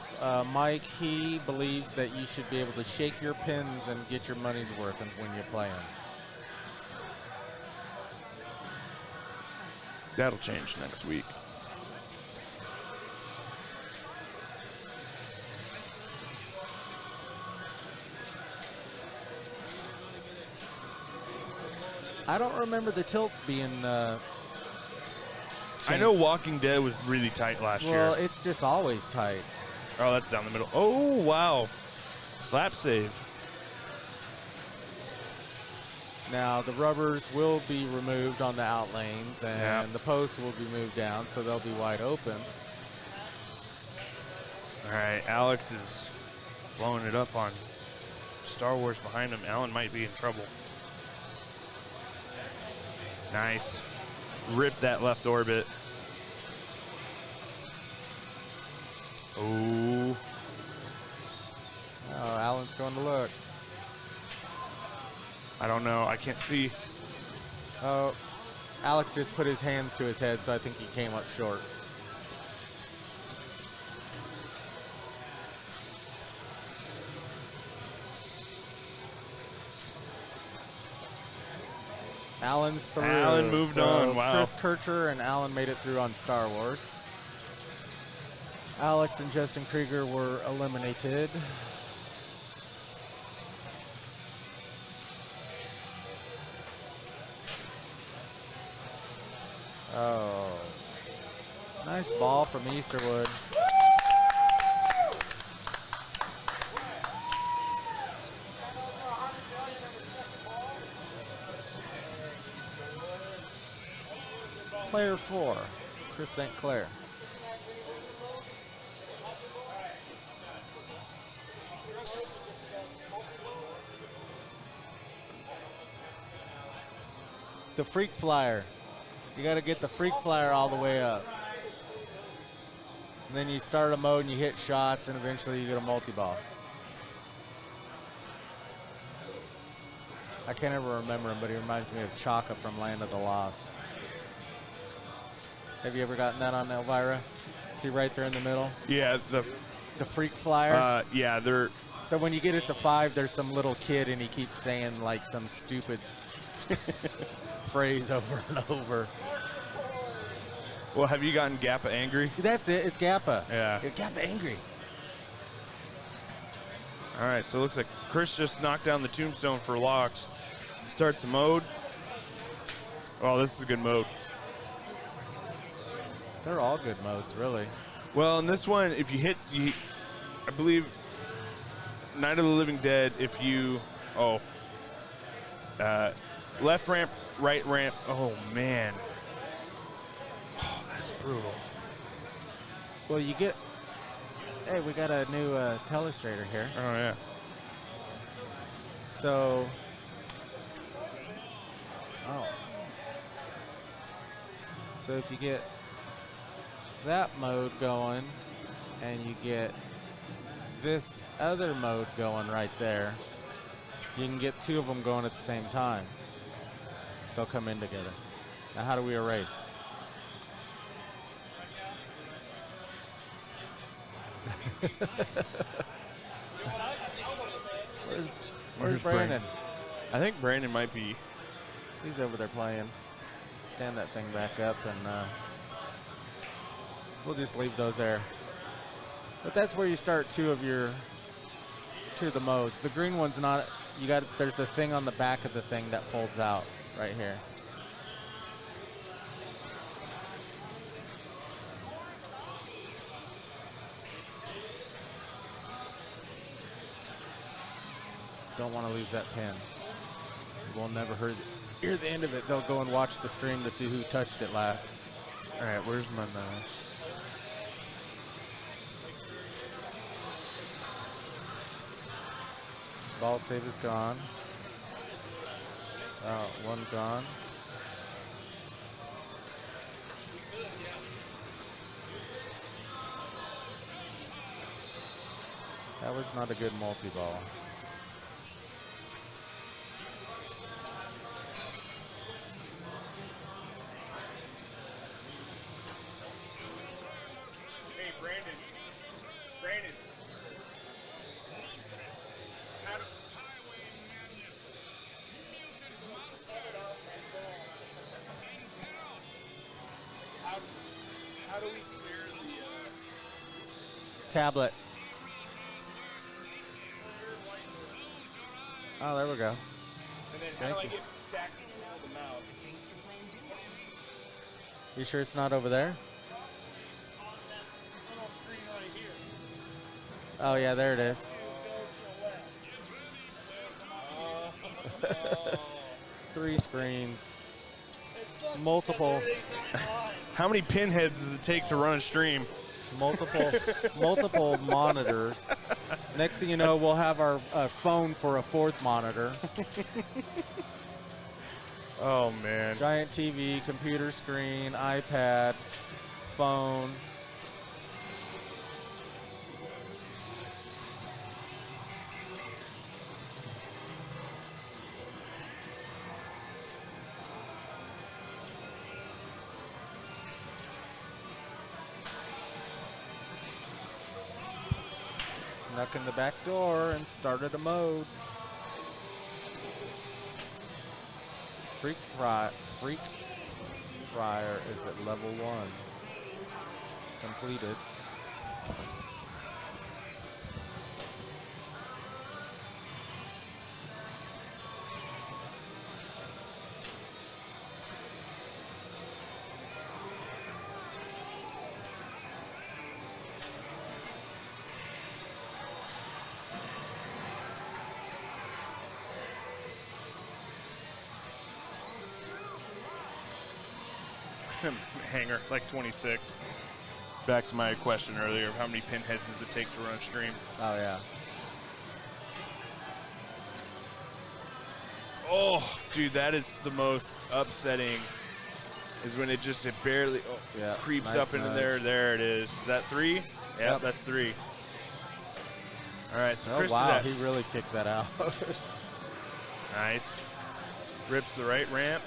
Mike, he believes that you should be able to shake your pins and get your money's worth when you're playing. That'll change next week. I don't remember the tilts being I know Walking Dead was really tight last year. Well, it's just always tight. Oh, that's down the middle. Oh, wow. Slap save. Now, the rubbers will be removed on the out lanes, and the posts will be moved down, so they'll be wide open. All right, Alex is blowing it up on Star Wars behind him. Alan might be in trouble. Nice. Rip that left orbit. Oh. Oh, Alan's going to look. I don't know. I can't see. Oh, Alex just put his hands to his head, so I think he came up short. Alan's through. Alan moved on. Wow. Chris Kircher and Alan made it through on Star Wars. Alex and Justin Krieger were eliminated. Oh. Nice ball from Easterwood. Player 4, Chris St. Clair. The Freak Flyer. You got to get the Freak Flyer all the way up. And then you start a mode and you hit shots, and eventually you get a multi-ball. I can't ever remember him, but he reminds me of Chaka from Land of the Lost. Have you ever gotten that on Elvira? See right there in the middle? Yeah, the Freak Flyer. Yeah, they're. So when you get it to 5, there's some little kid and he keeps saying like some stupid phrase over and over. Well, have you gotten Gappa angry? That's it. It's Gappa. Yeah. It's Gappa angry. All right, so it looks like Chris just knocked down the tombstone for locks. Starts the mode. Oh, this is a good mode. They're all good modes, really. Well, in this one, if you hit, I believe, Night of the Living Dead, if you, left ramp, right ramp, oh, man. Oh, that's brutal. Well, you get, hey, we got a new telestrator here. Oh, yeah. So, so if you get that mode going and you get this other mode going right there, you can get 2 of them going at the same time. They'll come in together. Now, how do we erase? Where's Brandon? I think Brandon might be. He's over there playing. Stand that thing back up and we'll just leave those there. But that's where you start 2 of the modes. The green one's not, there's a thing on the back of the thing that folds out right here. Don't want to lose that pin. We'll never hear the end of it. They'll go and watch the stream to see who touched it last. All right, where's my knife? Ball save is gone. One gone. That was not a good multi-ball. Hey, Brandon. How do we clear the Tablet. Oh, there we go. And then how Thank do I you. get back control of the mouse? You sure it's not over there? Little screen right here. Oh, yeah, there it is. Three screens. Multiple. How many pinheads does it take to run a stream? Multiple monitors. Next thing you know, we'll have our phone for a fourth monitor. Oh, man. Giant TV, computer screen, iPad, phone. Snuck in the back door and started a mode. Freak Fryer is at level 1. Completed. Hanger, like 26. Back to my question earlier of how many pinheads does it take to run a stream? Oh, yeah. Oh, dude, that is the most upsetting. Is when it barely creeps nice up into nudge. there. There it is. Is that 3? Yep, that's 3. All right, so Oh, Chris wow, is he really kicked that out. nice. Rips the right ramp.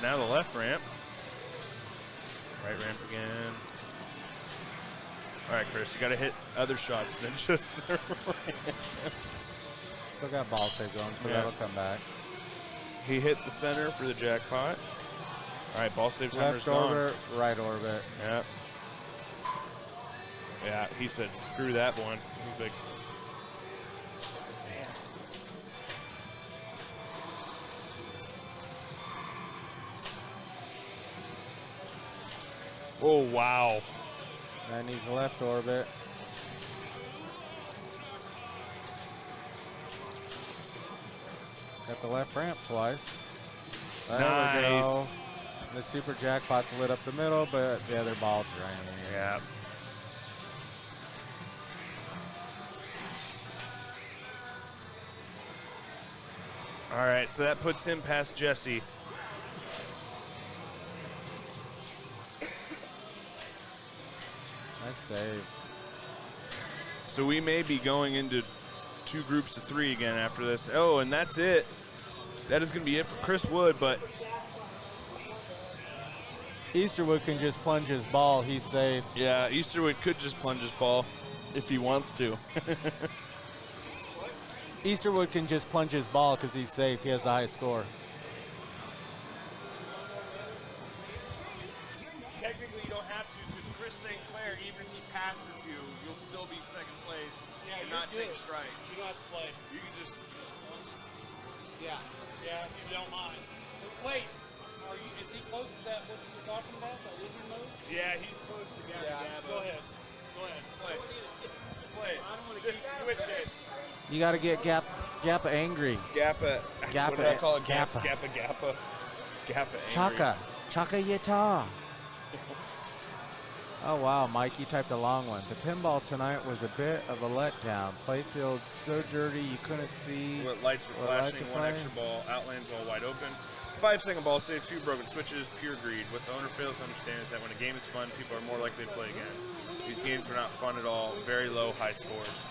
Now the left ramp. Right ramp again. All right, Chris, you got to hit other shots than just the ramps. Still got ball save going, so Yeah. that'll come back. He hit the center for the jackpot. All right, ball save timer's Left gone. orbit, right orbit. Yep. Yeah, he said, screw that one. He's like, man. Oh, wow. That needs a left orbit. Got the left ramp twice. There we go. Nice. The super jackpot's lit up the middle, but the other ball drained. Yeah. All right, so that puts him past Jesse. Nice save. So we may be going into 2 groups of 3 again after this. Oh, and that's it. That is going to be it for Chris Wood, but Easterwood can just plunge his ball. He's safe. yeah, Easterwood could just plunge his ball if he wants to. Easterwood can just plunge his ball because he's safe. He has the highest score. Technically, you don't have to because Chris St. Clair, even if he passes you, you'll still be second place and not take strike. You don't have to play. You can just. Yeah, if you don't mind. Wait, is he close to that, what you were talking about, that living mode? Yeah, he's close to Gabba Gabba. Go ahead. Play. Just switch it. You got to get Gappa angry. Gappa. Gappa. What did I call it? Gappa. Gappa. Gappa. Chaka. Chaka yata. Oh, wow, Mike, you typed a long one. The pinball tonight was a bit of a letdown. Playfield so dirty you couldn't see. What lights were flashing, one extra ball, outlands all wide open. 5 single ball saves, 2 broken switches, pure greed. What the owner fails to understand is that when a game is fun, people are more likely to play again. These games are not fun at all. Very low, high scores.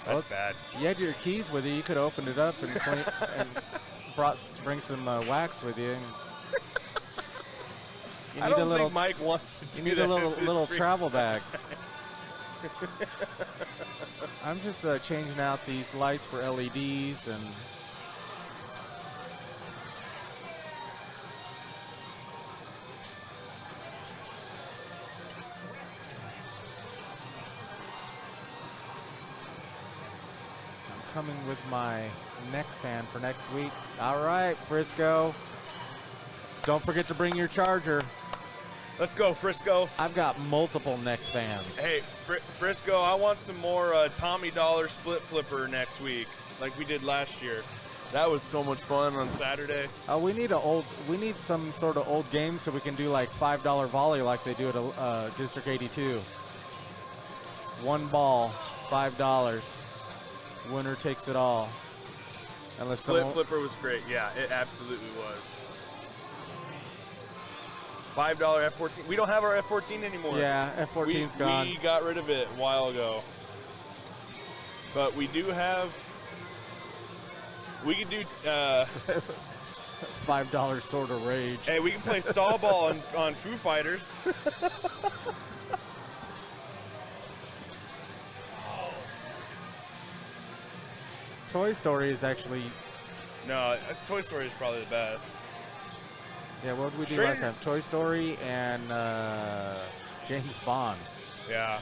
That's bad. You had your keys with you. You could have opened it up and, and bring some wax with you. You I don't think Mike wants to do that. You need a little travel bag. I'm just changing out these lights for LEDs and. Coming with my neck fan for next week. All right, Frisco. Don't forget to bring your charger. Let's go, Frisco. I've got multiple neck fans. Hey, Frisco, I want some more Tommy Dollar split flipper next week, like we did last year. That was so much fun on Saturday. We need some sort of old game so we can do like $5 volley like they do at District 82. One ball, $5. Winner takes it all. Unless Split flipper was great. Yeah, it absolutely was. $5 F14. We don't have our F14 anymore. Yeah, F14's gone. We got rid of it a while ago. But we do have. We could do. $5 Sword of Rage. Hey, we can play stall ball on Foo Fighters. Toy Story is actually. No, Toy Story is probably the best. Yeah, what did we do last time? Toy Story and James Bond. Yeah.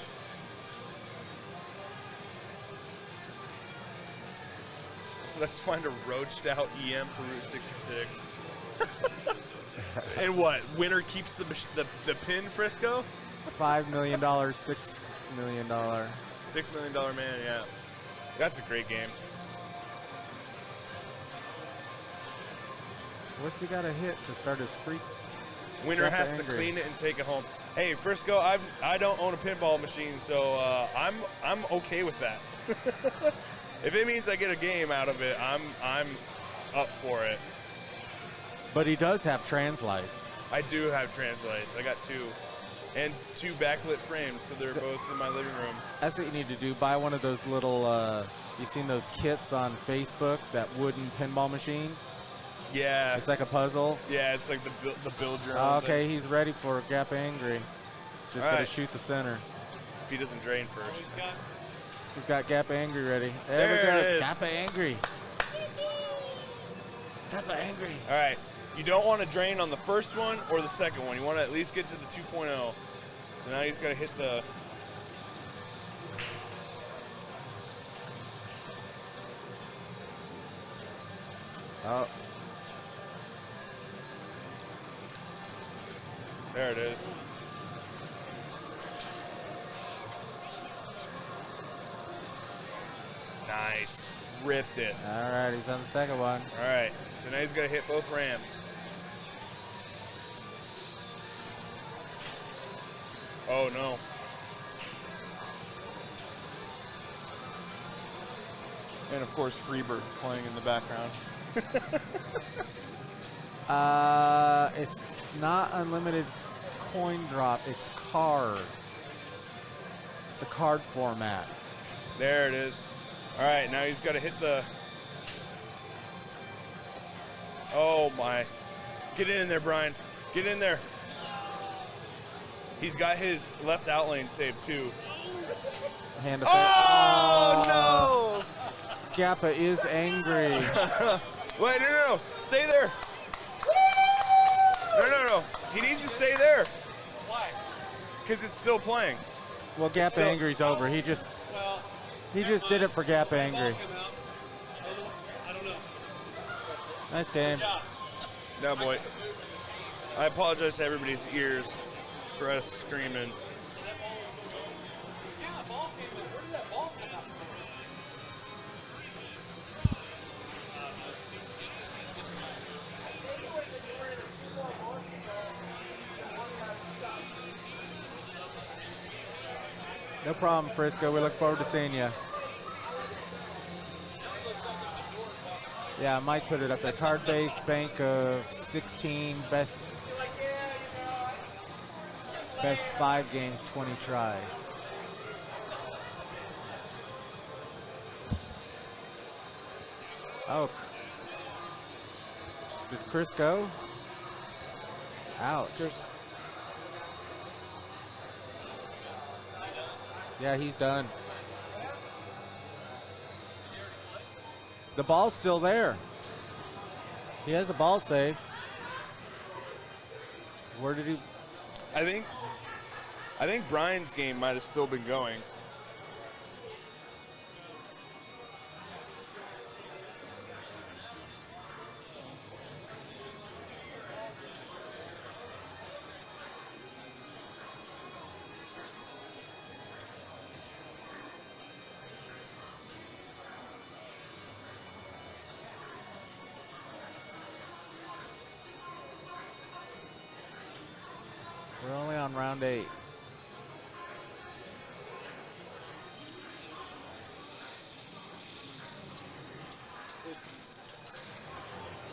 Let's find a roached out EM for Route 66. And what? Winner keeps the pin, Frisco? $5 million, $6 million. $6 million man, yeah. That's a great game. What's he got to hit to start his free? Winner has to clean it and take it home. Hey, Frisco, I don't own a pinball machine, so I'm okay with that. If it means I get a game out of it, I'm up for it. But he does have translights. I do have translights. I got 2. And 2 backlit frames, so they're both in my living room. That's what you need to do. Buy one of those little, you seen those kits on Facebook, that wooden pinball machine? Yeah. It's like a puzzle. Yeah, it's like the build your own Okay, thing. he's ready for Gap Angry. He's just got to shoot the center. If he doesn't drain first. He's got Gap Angry ready. There we go. it is. Gap Angry. Gap Angry. All right. You don't want to drain on the first one or the second one. You want to at least get to the 2.0. So now he's got to hit the... Oh. There it is. Nice. Ripped it. All right, he's on the second one. All right. So now he's got to hit both ramps. Oh, no. And, of course, Freebird's playing in the background. It's not unlimited coin drop. It's card. It's a card format. There it is. All right, now he's got to hit the... Oh, my. Get in there, Brian. Get in there. He's got his left out lane saved, too. Hand effect. Oh, no! Gappa is angry. Wait, no. Stay there. No. He needs to stay there. Why? Because it's still playing. Well, Gappa Angry's over. He just did it for Gappa Angry. I don't know. Nice game. No, boy. I apologize to everybody's ears for us screaming. No problem, Frisco. We look forward to seeing you. Yeah, Mike put it up there. Card base, bank of 16, best 5 games, 20 tries. Oh. Did Chris go? Ouch. Yeah, he's done. The ball's still there. He has a ball save. Where did he? I think Brian's game might have still been going. We're only on round 8.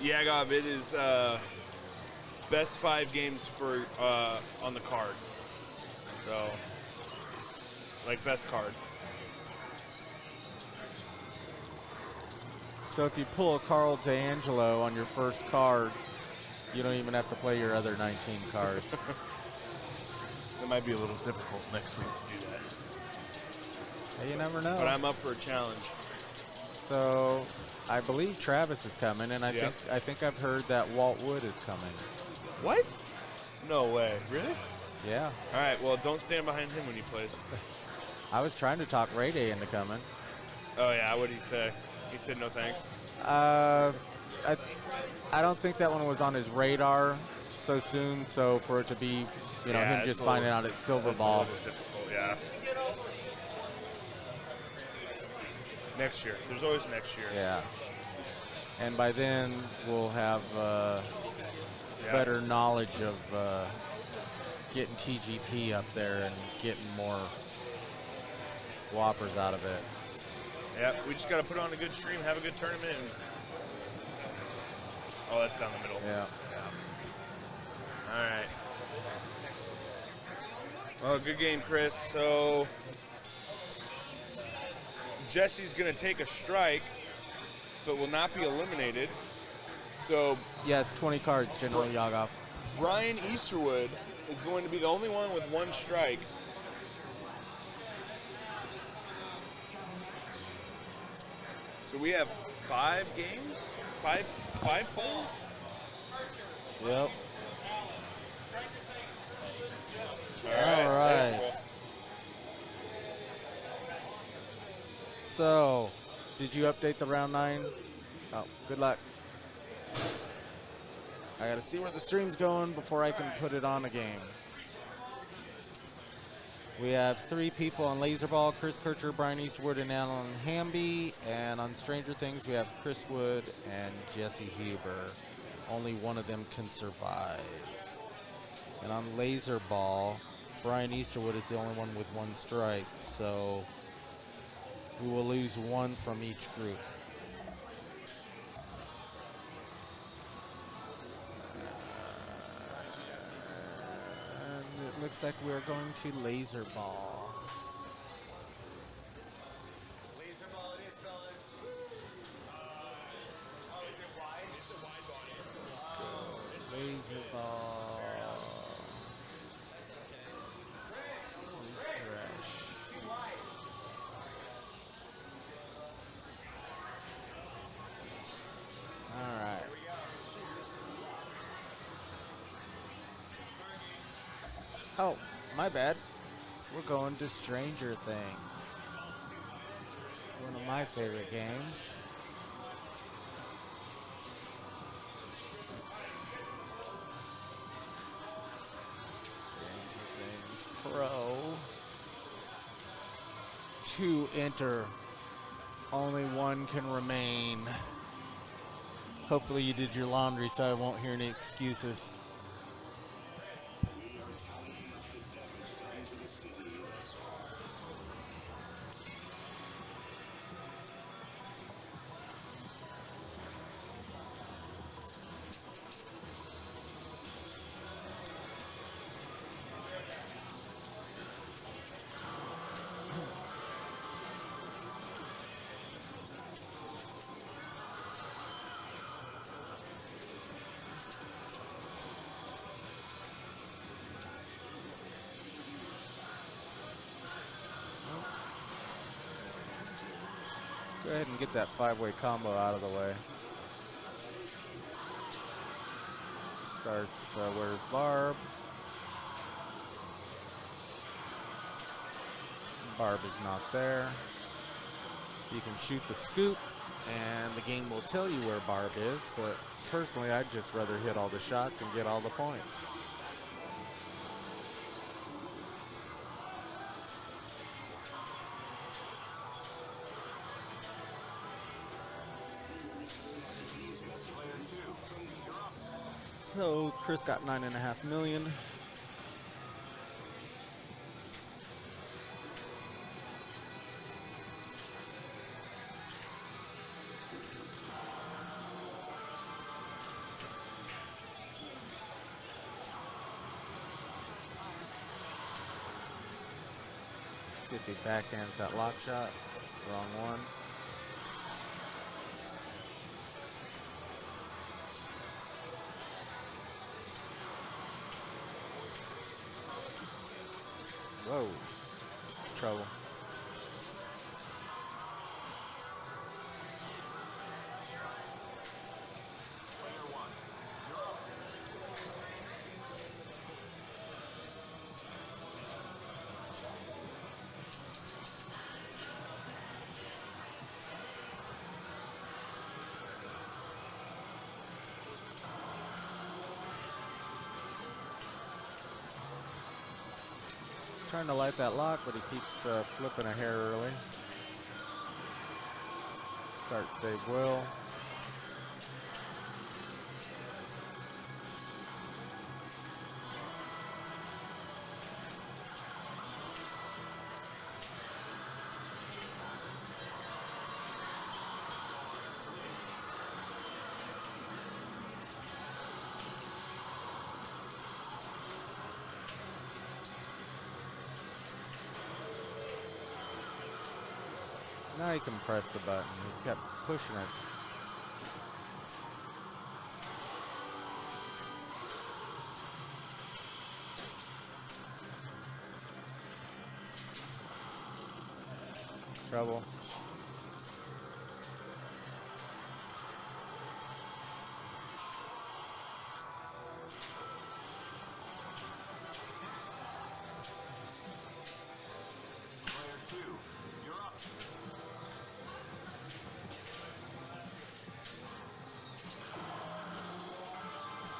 Yeah, Gav, it is best 5 games for on the card. So, like best card. So if you pull a Carl D'Angelo on your first card, you don't even have to play your other 19 cards. It might be a little difficult next week to do that. Hey, you never know. But I'm up for a challenge. So I believe Travis is coming, and I think I've heard that Walt Wood is coming. What? No way. Really? Yeah. All right. Well, don't stand behind him when he plays. I was trying to talk Ray Day into coming. Oh yeah. What did he say? He said no thanks. I don't think that one was on his radar so soon. So for it to be, him just finding out it's Silver Ball. A little difficult, yeah. Next year. There's always next year. Yeah. And by then we'll have better knowledge of getting TGP up there and getting more whoppers out of it. Yeah, we just got to put on a good stream, have a good tournament. Oh, that's down the middle. Yeah. All right. Well, good game, Chris. So Jesse's going to take a strike, but will not be eliminated. So yes, 20 cards, General Yagov. Brian Easterwood is going to be the only one with 1 strike. So we have 5 games, 5 polls. Yep. All right. So, did you update the round 9? Oh, good luck. I got to see where the stream's going before I can put it on a game. We have 3 people on Laserball: Chris Kircher, Brian Easterwood, and Alan Hamby. And on Stranger Things, we have Chris Wood and Jesse Huber. Only one of them can survive. And on Laserball, Brian Easterwood is the only one with 1 strike, so we will lose 1 from each group. And it looks like we're going to Laserball. Laserball it is, fellas. Oh, is it wide? It's a wide body. Laserball. All right. Oh, my bad. We're going to Stranger Things. One of my favorite games. Stranger Things Pro. 2 enter. Only 1 can remain. Hopefully you did your laundry so I won't hear any excuses. Go ahead and get that 5-way combo out of the way. Starts, where's Barb? Barb is not there. You can shoot the scoop, and the game will tell you where Barb is, but personally, I'd just rather hit all the shots and get all the points. So Chris got 9.5 million. See if he backhands that lock shot. Wrong one. Whoa, it's trouble. Trying to light that lock, but he keeps flipping a hair early. Start, save, will. Now he can press the button. He kept pushing it. Trouble.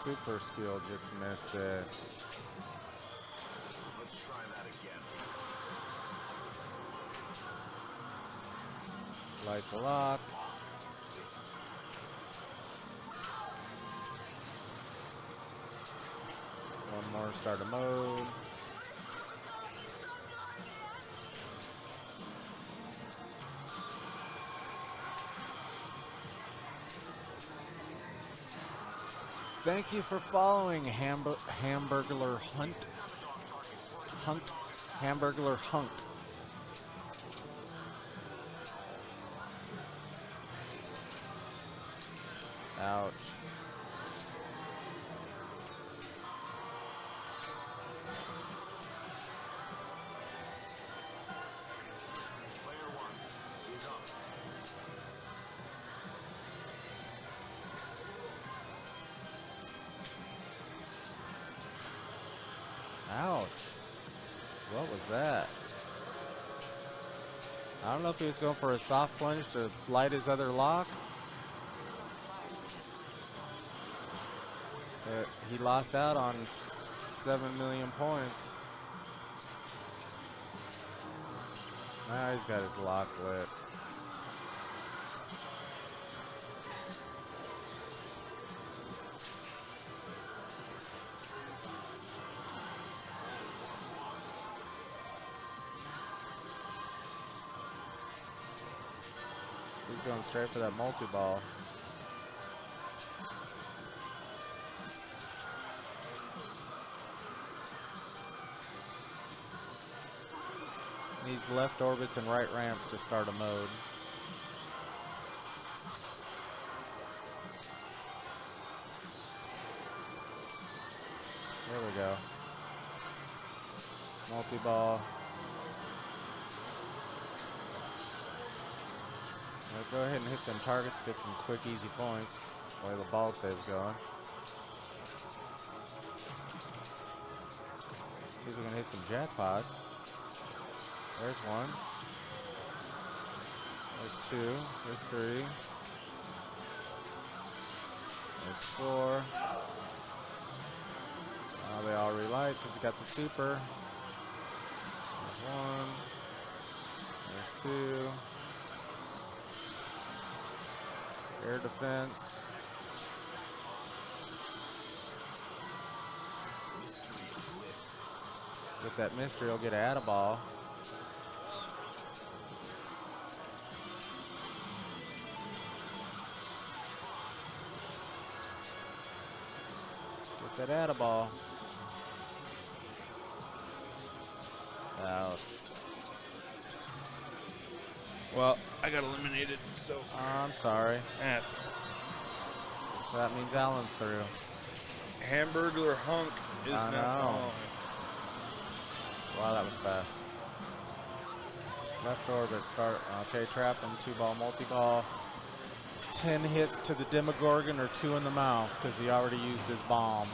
Super skill just missed it. Let's try that again. Light the lock. One more, start a mode. Thank you for following Hamburglar Hunt. Hamburglar Hunt. Ouch. Ouch. What was that? I don't know if he was going for a soft plunge to light his other lock. But he lost out on 7 million points. Now he's got his lock lit. He's going straight for that multi-ball. Needs left orbits and right ramps to start a mode. There we go. Multi-ball. Well, go ahead and hit them targets, get some quick, easy points while the ball save's going. See if we can hit some jackpots. There's one. There's two. There's three. There's four. They all relight because we got the super. There's one. There's two. Air defense. With that mystery, you'll get a ball. Get that ball. Ouch. Well, I got eliminated, so. I'm sorry. That's. So that means Alan's through. Hamburglar Hunk is now. Wow, that was fast. Left orbit, start. Okay, trap him. 2-ball, multi-ball. 10 hits to the Demogorgon or 2 in the mouth because he already used his bomb.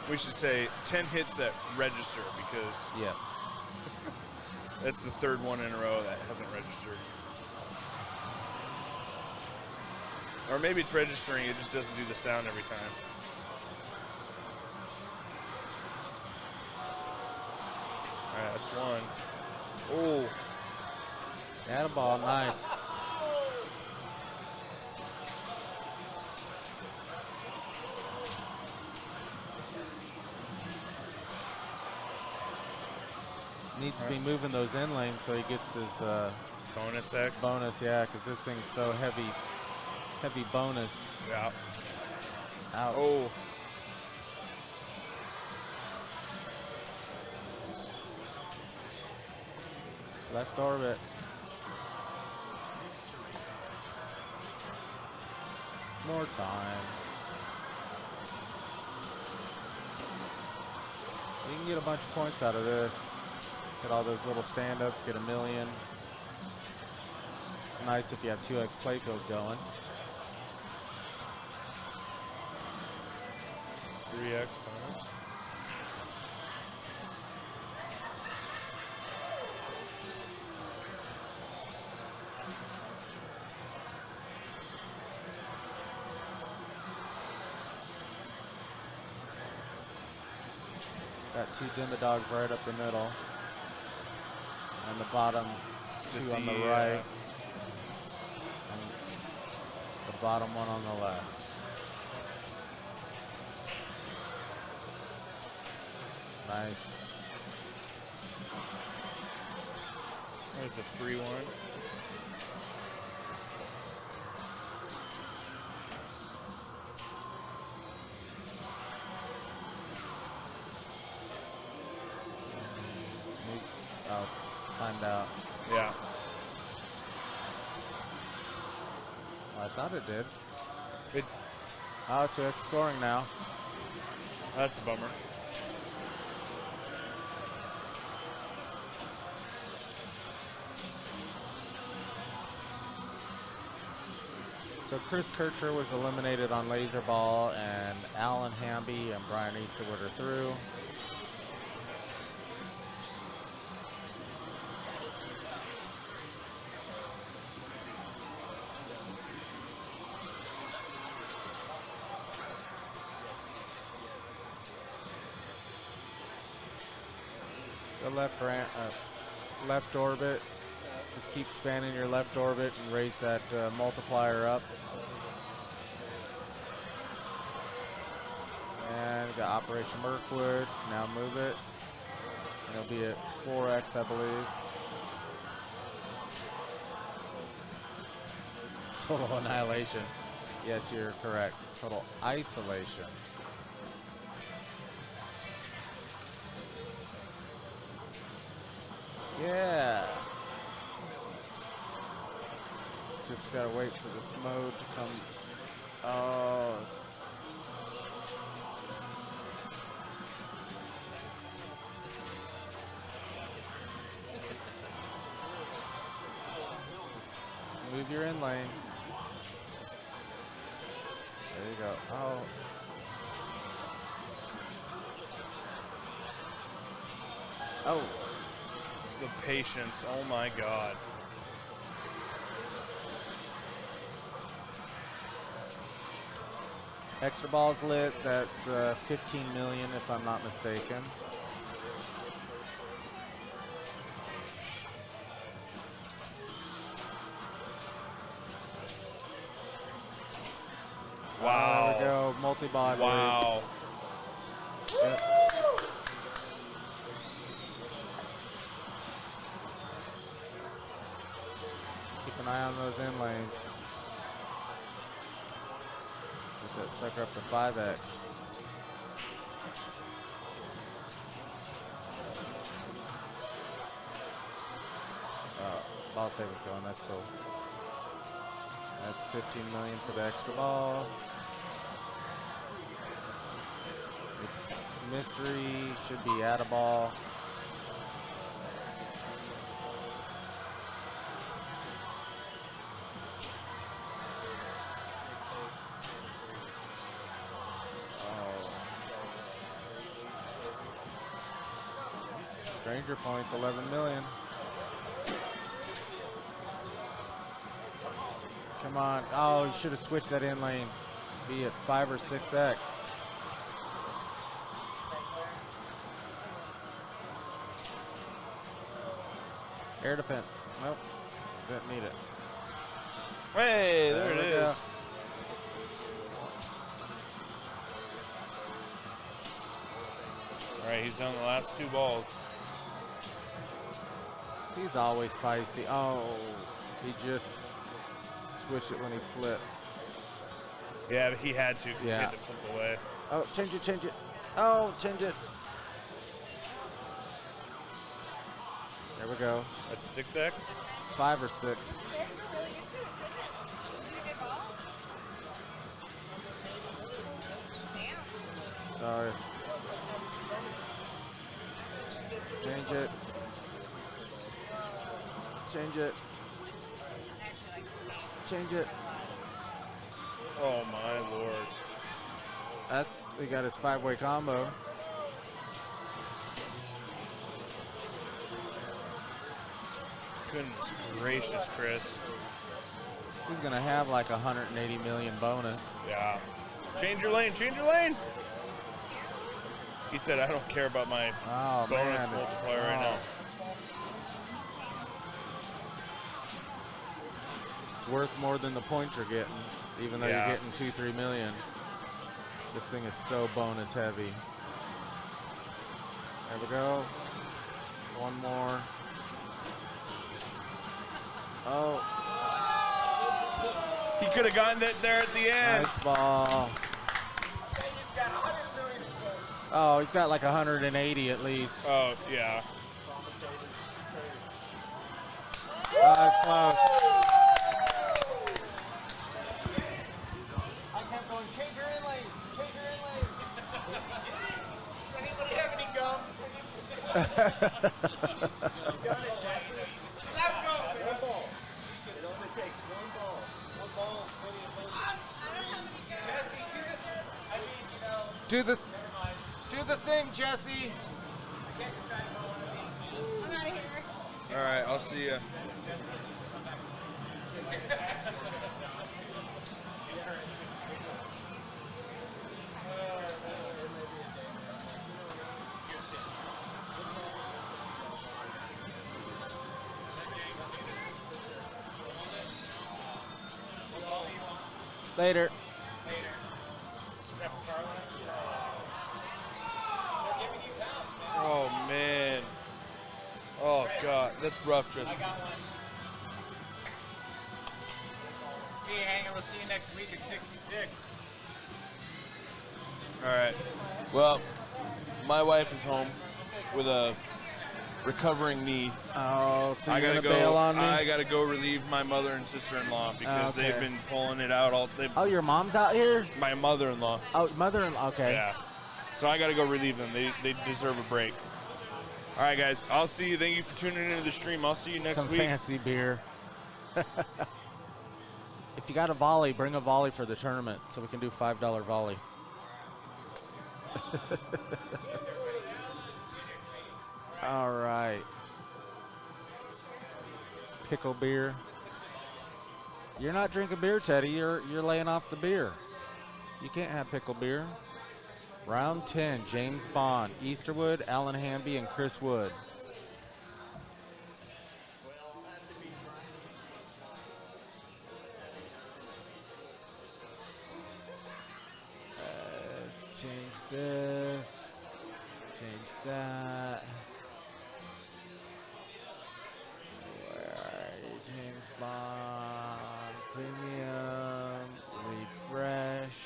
We should say 10 hits that register because yes, that's the third one in a row that hasn't registered. Or maybe it's registering, it just doesn't do the sound every time. All right, that's one. Oh. Atta ball, nice. Needs to be moving those in lanes so he gets his bonus X. Bonus, yeah, because this thing's so heavy bonus. Yeah. Ouch. Oh. Left orbit. More time. You can get a bunch of points out of this. Get all those little stand-ups, get 1 million. It's nice if you have 2x play code going. 3x bonus. Got 2 Demodogs right up the middle. And the bottom 2 on the right. And the bottom one on the left. Nice. There's a free one. Oh, timed out. Yeah. Well, I thought it did. It. Oh, 2x scoring now. That's a bummer. So Chris Kircher was eliminated on laser ball, and Alan Hamby and Brian Easterwood are through. The left orbit. Just keep spanning your left orbit and raise that multiplier up. And got Operation Mirkwood. Now move it. And it'll be at 4x, I believe. Total annihilation. Yes, you're correct. Total isolation. Yeah. Just gotta wait for this mode to come. Oh. Move your in lane. There you go. Oh. Oh. The patience. Oh my God. Extra ball's lit. That's 15 million if I'm not mistaken. Wow. There we go. Multi-ball. Wow. Yep. Keep an eye on those in lanes. Get that sucker up to 5x. Ball save is going. That's cool. That's 15 million for the extra ball. Mystery should be at a ball. Stranger points, 11 million. Come on. Oh, you should have switched that in lane. Be it 5 or 6x. Air defense. Nope. Didn't need it. Hey, there it is. Go. All right, he's down the last 2 balls. He's always feisty. Oh, he just switched it when he flipped. Yeah, but he had to. He Yeah. had to flip away. Oh, change it, change it. Oh, change it. There we go. That's 6x? 5 or 6. Sorry. Change it. Change it. Change it. Oh my lord. He got his 5-way combo. Goodness gracious, Chris. He's gonna have like 180 million bonus. Yeah. Change your lane, change your lane! He said, I don't care about my bonus man. multiplier right now. It's worth more than the points you're getting, even though Yeah. you're getting 2-3 million. This thing is so bonus heavy. There we go. One more. Oh. He could have gotten that there at the end. Nice ball. Oh, he's got like 180 at least. Oh, yeah. Oh, that's close. I kept going, change your in lane, change your in lane. Does anybody have any gum? You got it, Jesse. Let's go. One ball. It only takes one ball. One ball, plenty of bonus. I don't have any gum. Jesse, do the, I mean, you know. Do the thing, Jesse. I can't decide if I want to be. I'm out of here. All right, I'll see ya. Later. Oh, man. Oh, God. That's rough, Tristan. I got one. See you, Hanger. We'll see you next week at 66. All right. Well, my wife is home with a recovering knee. Oh, so I you're gotta gonna bail on me? I gotta go relieve my mother and sister-in-law because Okay. they've been pulling it out all. Oh, your mom's out here? My mother-in-law. Oh, mother-in-law. Okay. Yeah. So I gotta go relieve them. They deserve a break. All right, guys. I'll see you. Thank you for tuning into the stream. I'll see you next Some week. fancy beer. If you got a volley, bring a volley for the tournament so we can do $5 volley. All right. Pickle beer. You're not drinking beer, Teddy. You're laying off the beer. You can't have pickle beer. Round 10, James Bond, Easterwood, Alan Hamby, and Chris Wood. Let's change this. Change that. Where are you? James Bond, Premium, refresh.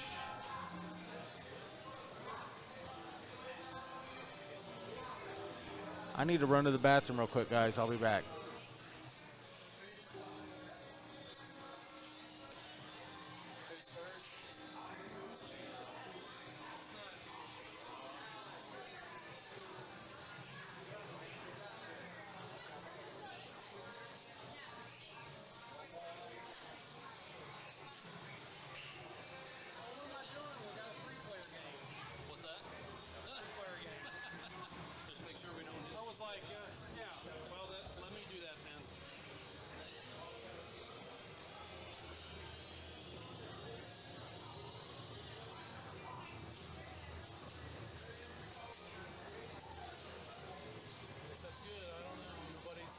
I need to run to the bathroom real quick, guys. I'll be back. What's that? Three-player game. Just make sure we don't. I was like, yeah. Well, let me do that, man. That's good. I don't know. Nobody's.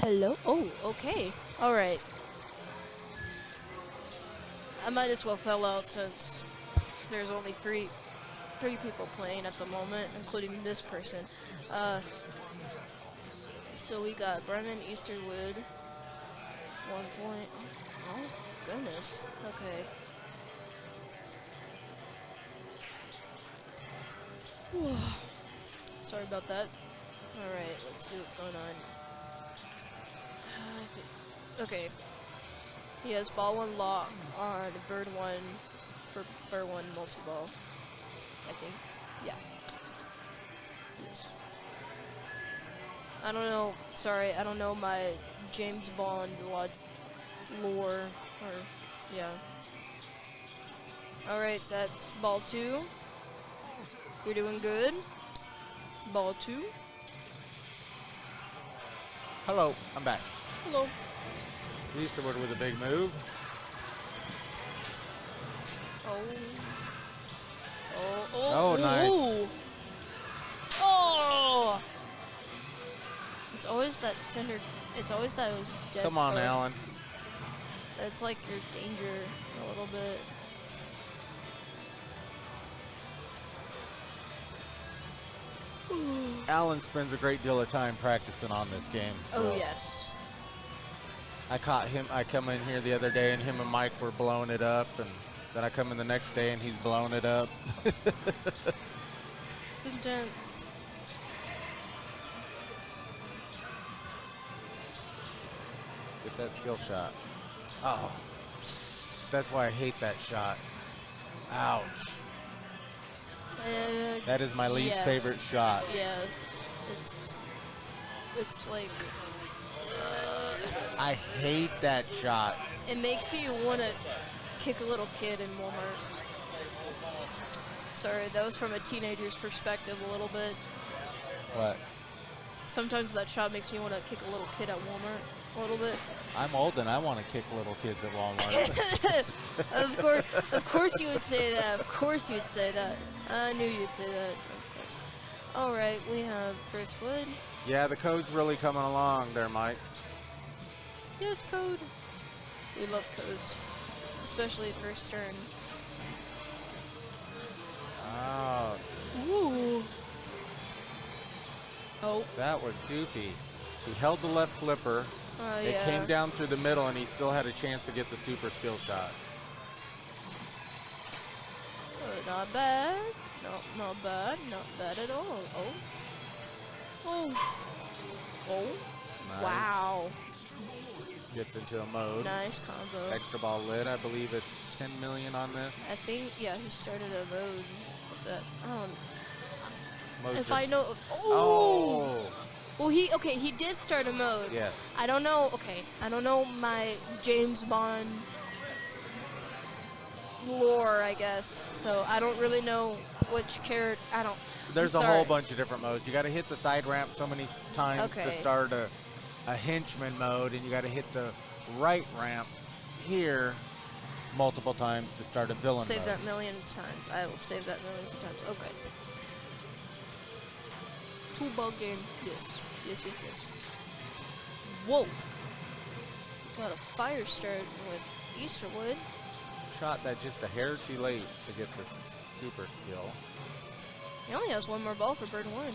Hello? Oh, okay. All right. I might as well fill out since there's only three people playing at the moment, including this person. So we got Brennan Easterwood. 1 point. Oh, goodness. Okay. Whew. Sorry about that. All right, let's see what's going on. Okay. He has ball 1 lock on bird 1 for bird 1 multi-ball. I think. Yeah. Yes. I don't know. Sorry, I don't know my James Bond lore. Or, yeah. Alright, that's ball 2. You're doing good. Ball 2. Hello, I'm back. Hello. Easterwood with a big move. Oh, nice. Ooh. Oh! It's always that center. It's always those dead Come on, posts. Alan. It's like your danger a little bit. Alan spends a great deal of time practicing on this game. So Oh, yes. I caught him. I come in here the other day, and him and Mike were blowing it up, and then I come in the next day, and he's blowing it up. It's intense. Get that skill shot. Oh, that's why I hate that shot. Ouch. That is my least Yes. favorite shot. Yes. It's like. I hate that shot. It makes you want to kick a little kid in Walmart. Sorry, that was from a teenager's perspective a little bit. What? Sometimes that shot makes me want to kick a little kid at Walmart a little bit. I'm old and I want to kick little kids at Walmart. Of course you would say that. Of course you'd say that. I knew you'd say that. Of course. All right, we have Chris Wood. Yeah, the code's really coming along there, Mike. Yes, code. We love codes, especially first turn. Oh. That was goofy. He held the left flipper. It Yeah. came down through the middle, and he still had a chance to get the super skill shot. Not bad. No, not bad. Not bad at all. Oh. Oh. Oh. Nice. Wow. Gets into a mode. Nice combo. Extra ball lid. I believe it's 10 million on this. I think, yeah, he started a mode that, I don't Mode if to- I know. Oh. Well, he did start a mode. Yes. I don't know, I don't know my James Bond lore, I guess. So I don't really know which character, There's I'm a whole sorry. bunch of different modes. You got to hit the side ramp so many times to Okay. start a henchman mode, and you got to hit the right ramp here multiple times to start a villain Save mode. that millions of times. I will save that millions of times. Okay. Two-ball game. Yes. Yes, yes, yes. Whoa. Got a fire start with Easterwood. Shot that just a hair too late to get the super skill. He only has one more ball for bird one.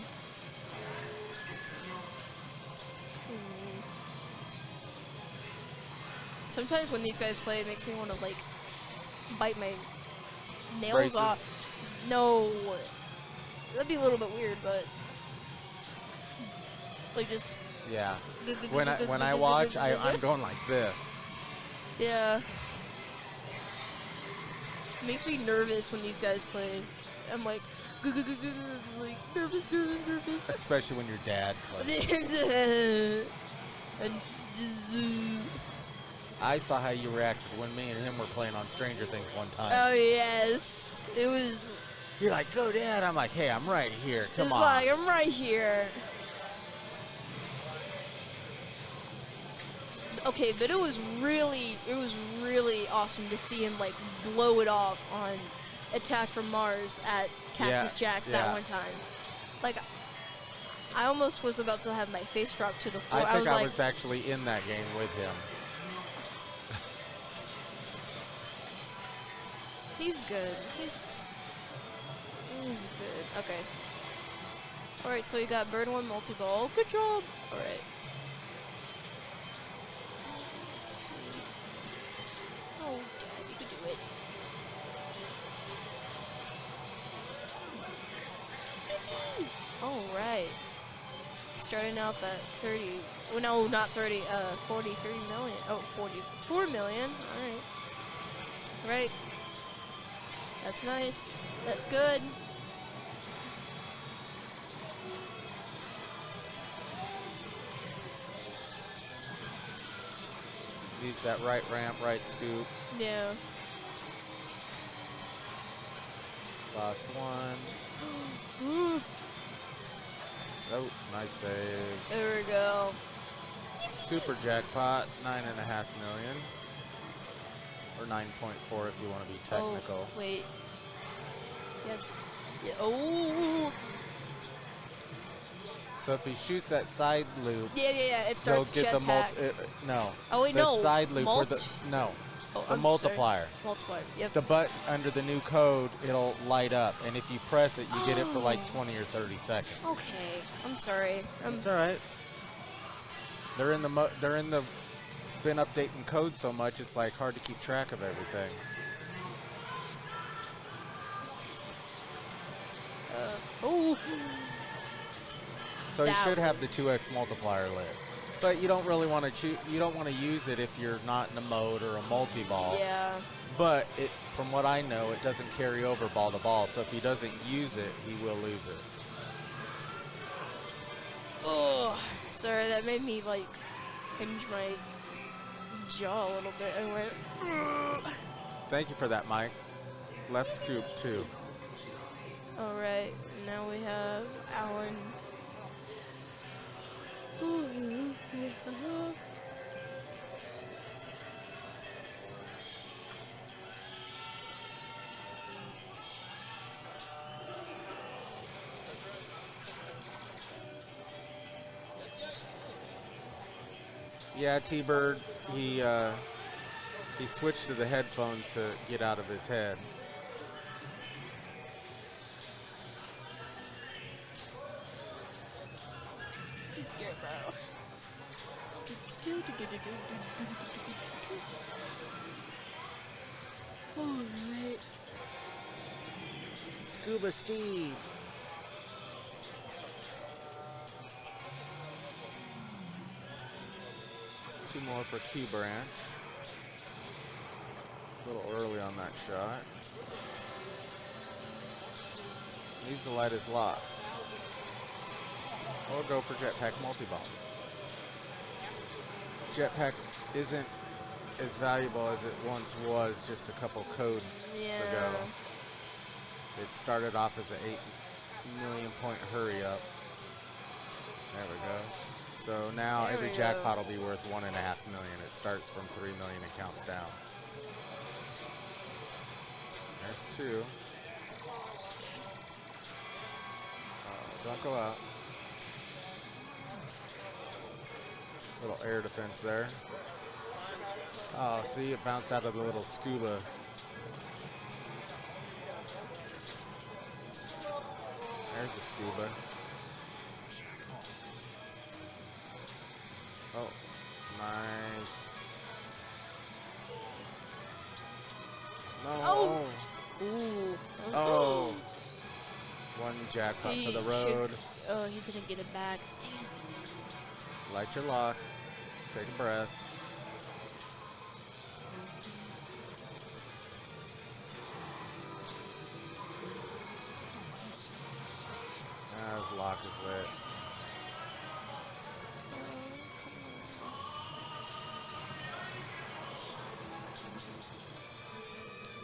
Sometimes when these guys play, it makes me want to, like, bite my nails Braces. off. No. That'd be a little bit weird, but... Like, just... Yeah. When I watch, I'm going like this. Yeah. It makes me nervous when these guys play. I'm like, like nervous. Especially when your dad plays. I saw how you reacted when me and him were playing on Stranger Things one time. Oh yes, it was. You're like, go, Dad. I'm like, hey, I'm right here. Come It's on. like I'm right here. Okay, but it was really awesome to see him like blow it off on Attack from Mars at Cactus Jack's that one time. Like, I almost was about to have my face drop to the floor. I think I like, was actually in that game with him. He's good. He's good. Okay. All right, so you got bird one multi-ball. Good job. All right. Let's see. Oh, Dad, you could do it. All right. Starting out that 30. Well, no, not 30. 43 million. Oh, 44 million. All right. All right. That's nice. That's good. Needs that right ramp, right scoop. Yeah. Last one. Ooh. Oh, nice save. There we go. Super jackpot, 9.5 million. Or 9.4 if you want to be technical. Oh, wait. Yes. Yeah. Oh. So if he shoots that side loop, Yeah. It starts he'll get the jetpack. no. Oh wait, the no. side loop Mult? or the no. Oh, the I'm multiplier. sorry. Multiplier. Yep. The button under the new code, it'll light up, and if you press it, you get it for like 20 or 30 seconds. Okay. I'm sorry. It's all right. They're in the been updating code so much, it's like hard to keep track of everything. Oh. So you should have the 2x multiplier lit. But you don't really want to you don't want to use it if you're not in a mode or a multi-ball. Yeah. But from what I know, it doesn't carry over ball to ball. So if he doesn't use it, he will lose it. Oh, sorry. That made me like hinge my jaw a little bit. I went. Ugh. Thank you for that, Mike. Left scoop too. All right. Now we have Alan. Yeah, T-Bird, he switched to the headphones to get out of his head. scared, bro. Alright. Scuba Steve. Two more for Q Branch. A little early on that shot. Needs to light his locks. Or go for Jetpack Multi-Ball. Jetpack isn't as valuable as it once was just a couple codes ago. It started off as an 8 million point hurry up. There we go. So now every jackpot will be worth 1.5 million. It starts from 3 million and counts down. There's 2. Don't go out. Little air defense there. Oh, see, it bounced out of the little scuba. There's a scuba. Oh, nice. No. Oh. Ooh. Oh. One jackpot for the road. Oh, he didn't get it back. Damn. Light your lock. Take a breath. His lock is lit.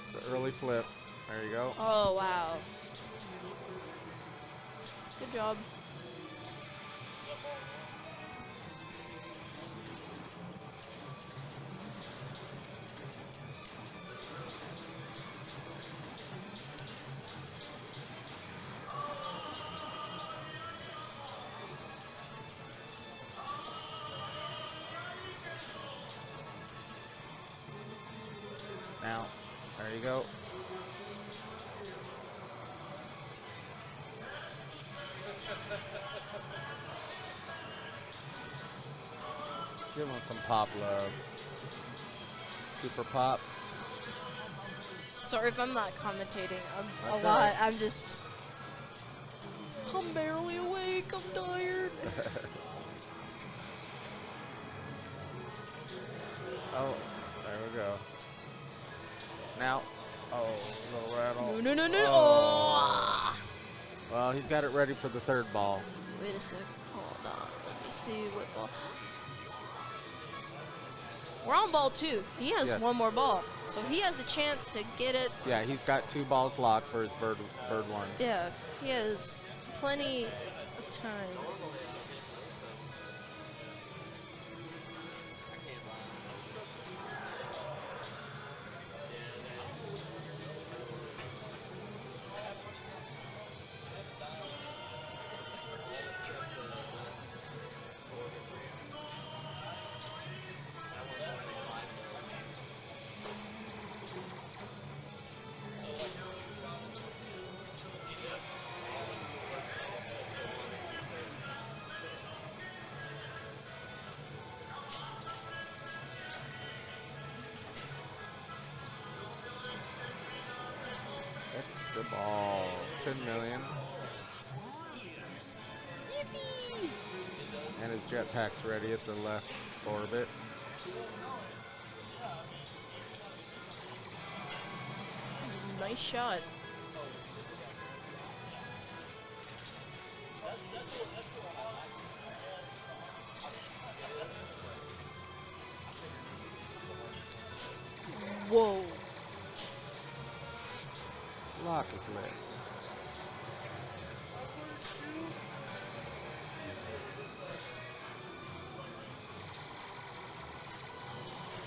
It's an early flip. There you go. Oh, wow. Good job. Now, there you go. Give him some pop love. Super pops. Sorry if I'm not commentating a That's lot. all right. I'm barely awake. I'm tired. Oh, there we go. Now, oh, little rattle. No. Oh. Well, he's got it ready for the third ball. Wait a sec. Hold on. Let me see what ball. We're on ball 2. He has one more ball. So he has a chance to get it. Yeah, he's got 2 balls locked for his bird one. Yeah, he has plenty of time. Extra ball. 10 million. Yippee! And his jetpack's ready at the left orbit. Nice shot. Whoa. Lock is lit.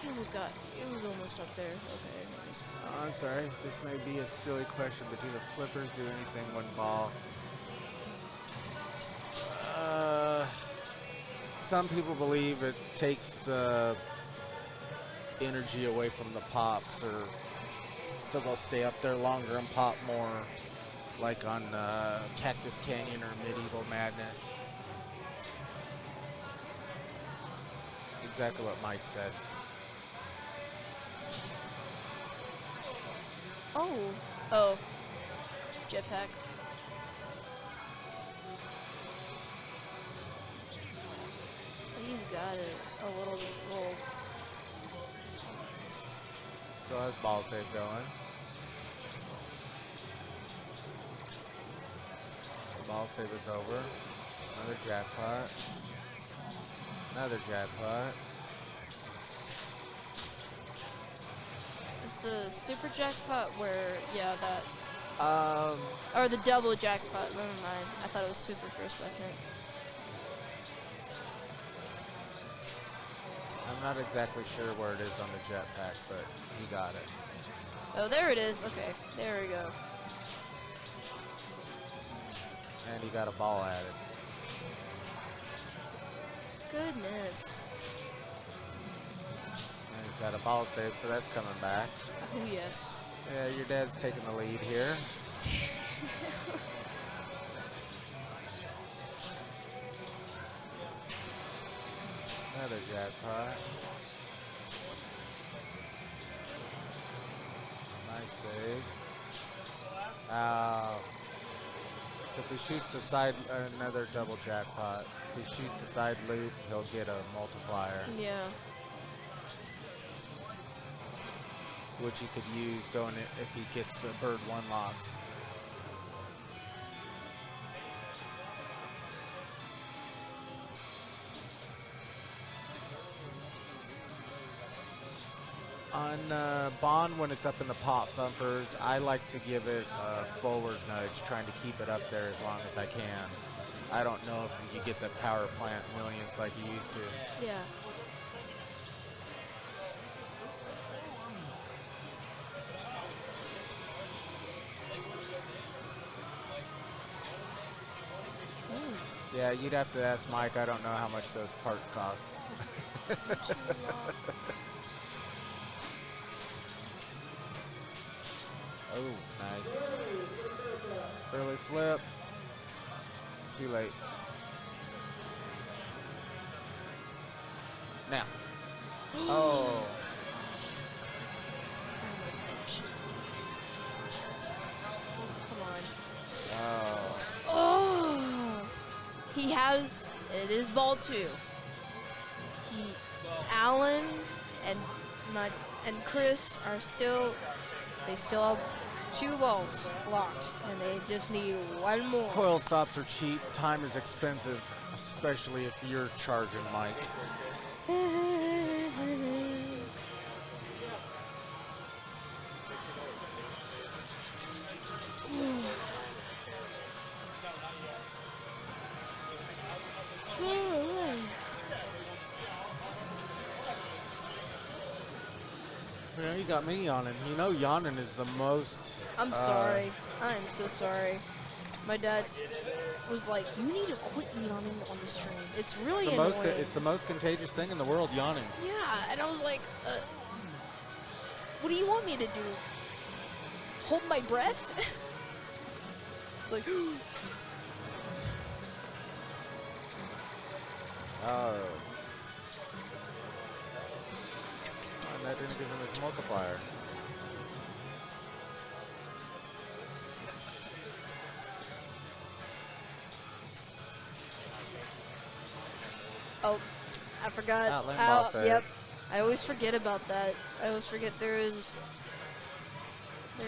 It was almost up there. Okay, nice. Oh, I'm sorry. This may be a silly question, but do the flippers do anything when ball? Some people believe it takes energy away from the pops, or so they'll stay up there longer and pop more, like on Cactus Canyon or Medieval Madness. exactly what Mike said. Oh. Oh. Jetpack. He's got it. A little. Still has ball save going. The ball save is over. Another jackpot. Another jackpot. Is the super jackpot where, yeah, that. Or the double jackpot. Never mind. I thought it was super for a second. I'm not exactly sure where it is on the jetpack, but he got it. Oh, there it is. Okay, there we go. And he got a ball added. Goodness. And he's got a ball save, so that's coming back. Oh, yes. Yeah, your dad's taking the lead here. Another jackpot. Nice save. So if he shoots a side, another double jackpot. If he shoots a side loop, he'll get a multiplier. Yeah. Which he could use going if he gets bird one locks. On Bond, when it's up in the pop bumpers, I like to give it a forward nudge, trying to keep it up there as long as I can. I don't know if you get the power plant millions like you used to. Yeah. Yeah, you'd have to ask Mike. I don't know how much those parts cost. Oh, nice. Early flip. Too late. Now. Oh. Come on. Oh. Oh. He has. It is ball two. Alan and Chris are still. They still have 2 balls locked, and they just need 1 more. Coil stops are cheap. Time is expensive, especially if you're charging Mike. Yeah, you got me yawning. You know, yawning is the most. I'm sorry. I'm so sorry. My dad was like, "You need to quit yawning on the stream. It's really annoying." It's the most contagious thing in the world, yawning. Yeah, and I was like, "What do you want me to do? Hold my breath?" It's like. Oh. And that didn't give him his multiplier. Oh, I forgot. Outland ball save. Yep. I always forget about that. I always forget there is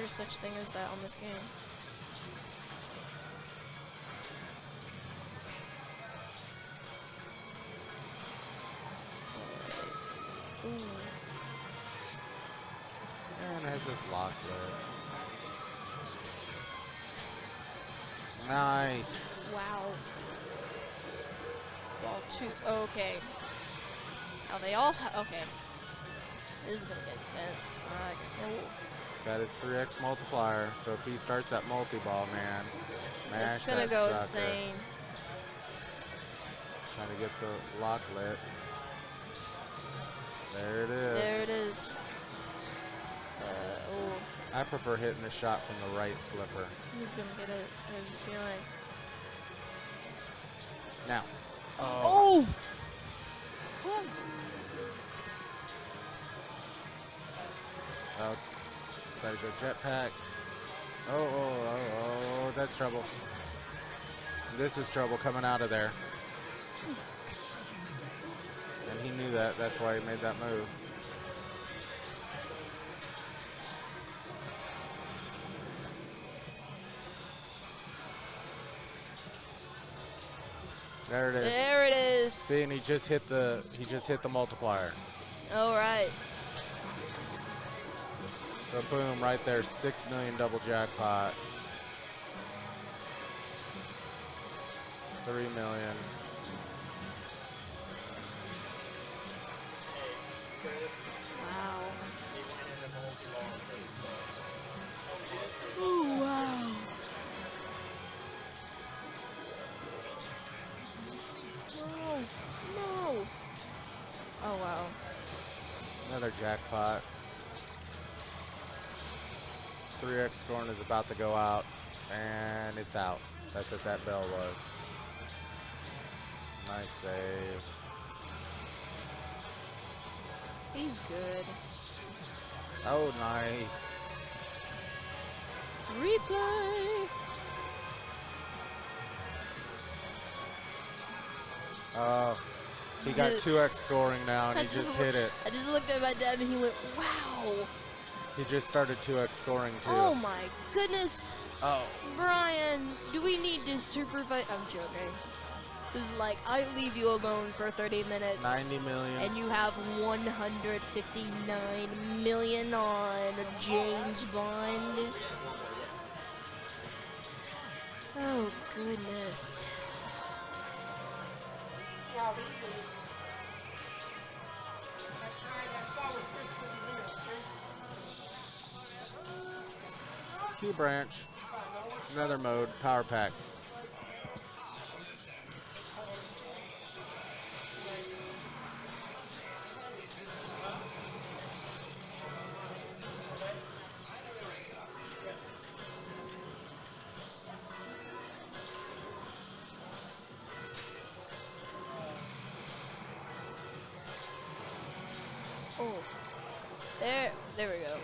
such thing as that on this game. And it has this lock there. Nice. Wow. Ball 2. Okay. Now they all okay. This is going to get intense. He's got his 3x multiplier, so if he starts that multi-ball, man, mash it's going to that go sucker. insane. Trying to get the lock lit. There it is. There it is. I prefer hitting the shot from the right flipper. He's going to get it. There's a feeling. Now. Oh! Decided to go jetpack. Oh, that's trouble. This is trouble coming out of there. And he knew that. That's why he made that move. There it is. There it is. See, and he just hit the multiplier. All right. So boom, right there, 6 million double jackpot. 3 million. Wow. Oh, wow. No. Oh, wow. Another jackpot. 3x scoring is about to go out, and it's out. That's what that bell was. Nice save. He's good. Oh, nice. Replay. He got 2x scoring now, and he just hit it. I just looked at my dad, and he went, wow. He just started 2x scoring, too. Oh, my goodness. Oh. Brian, do we need to supervise? I'm joking. It's like, I leave you alone for 30 minutes. 90 million. And you have 159 million on James Bond. Oh, goodness. Q branch. Another mode, power pack. Oh, there we go.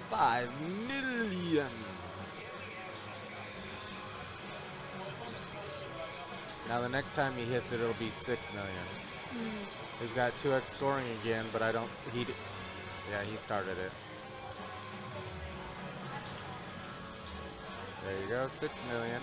5 million. Now the next time he hits it, it'll be 6 million. He's got 2x scoring again, but yeah, he started it. There you go, 6 million.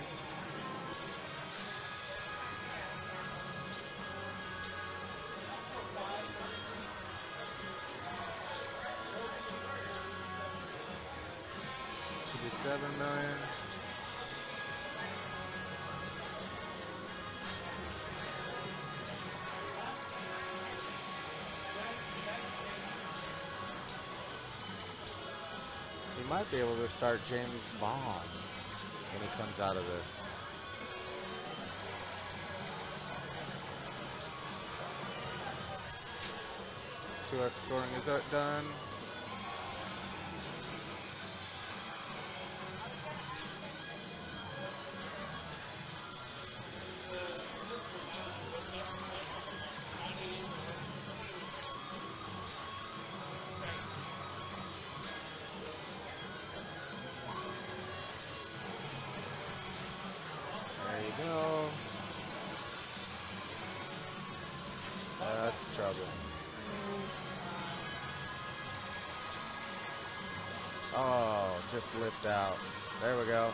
Should be 7 million. He might be able to start James Bond when he comes out of this. Two X scoring, is that done? There you go. That's trouble. Oh, just lipped out. There we go.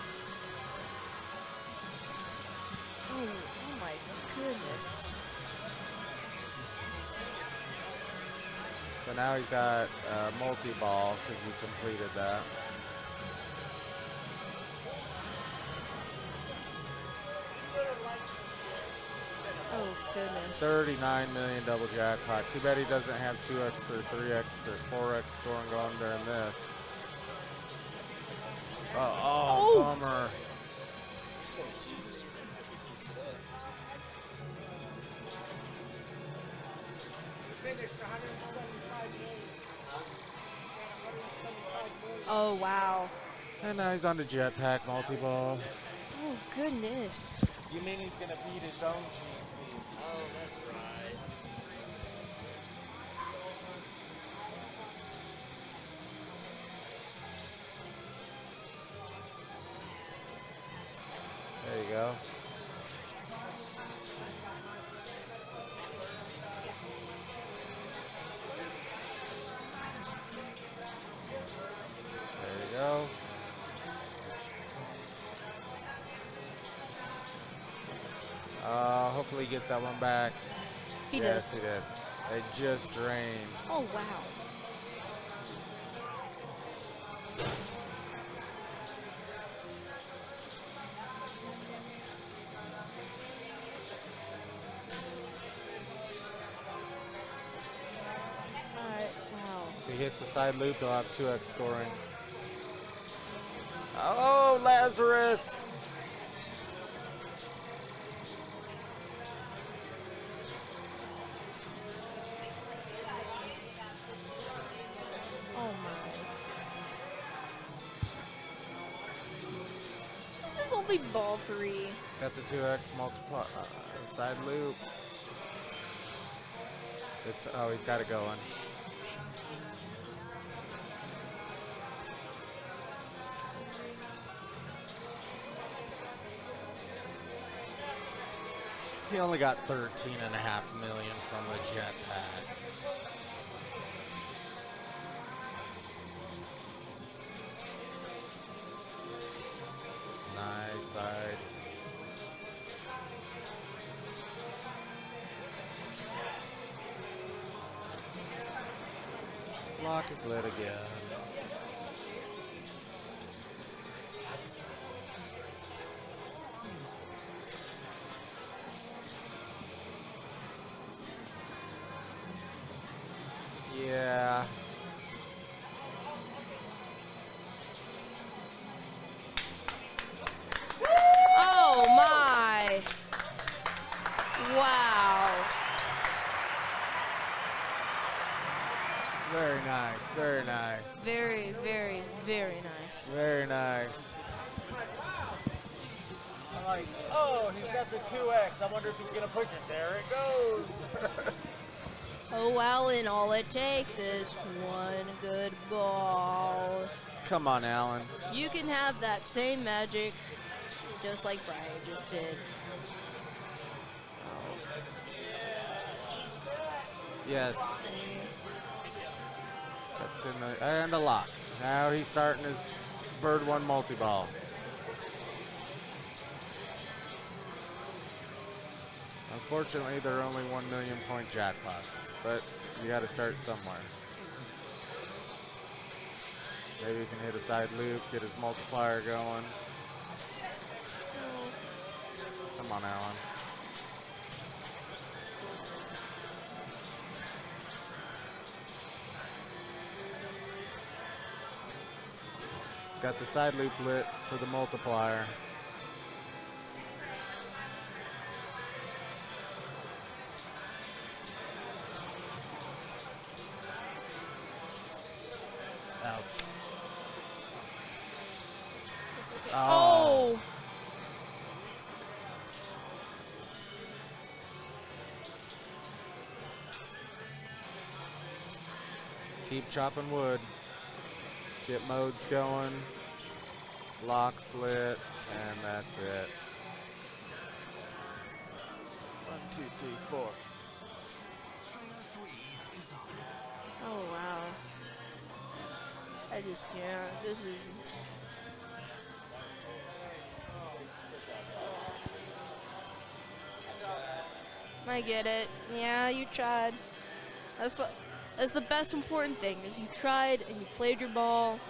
Oh my goodness. So now he's got multi-ball because we completed that. Oh goodness. 39 million double jackpot. Too bad he doesn't have 2x or 3x or 4x scoring going during this. Oh, bummer. It's going to be juicy. That's if he keeps it up. Finished 175 million. 175 million. Oh wow. And now he's on the jetpack multi-ball. Oh goodness. You mean he's going to beat his own PC? Oh, that's right. go. There you go. Hopefully he gets that one back. He yes, does. he did. It just drained. Oh, wow. Alright, wow. If he hits the side loop, he'll have 2x scoring. Oh, Lazarus! Oh my. This is only ball 3. Got the 2x multiply side loop. It's he's got it going. He only got 13.5 million from the jetpack. Nice side. Lock is lit again. Yeah. Oh my. Wow. Very nice, very nice. Very, very, very nice. Very nice. I'm like, oh, he's got the 2X. I wonder if he's going to push it. There it goes. Oh wow, and all it takes is one good ball. Come on, Alan. You can have that same magic just like Brian just did. Yes. That's in the, and a lock. Now he's starting his bird one multi-ball. Unfortunately, there are only 1 million point jackpots, but you got to start somewhere. Maybe he can hit a side loop, get his multiplier going. Come on, Alan. He's got the side loop lit for the multiplier. Ouch. Oh. Keep chopping wood. Get modes going. Locks lit, and that's it. 1, 2, 3, 4. Oh wow. I just can't. This is intense. I get it. Yeah, you tried. That's the best important thing is you tried and you played your ball.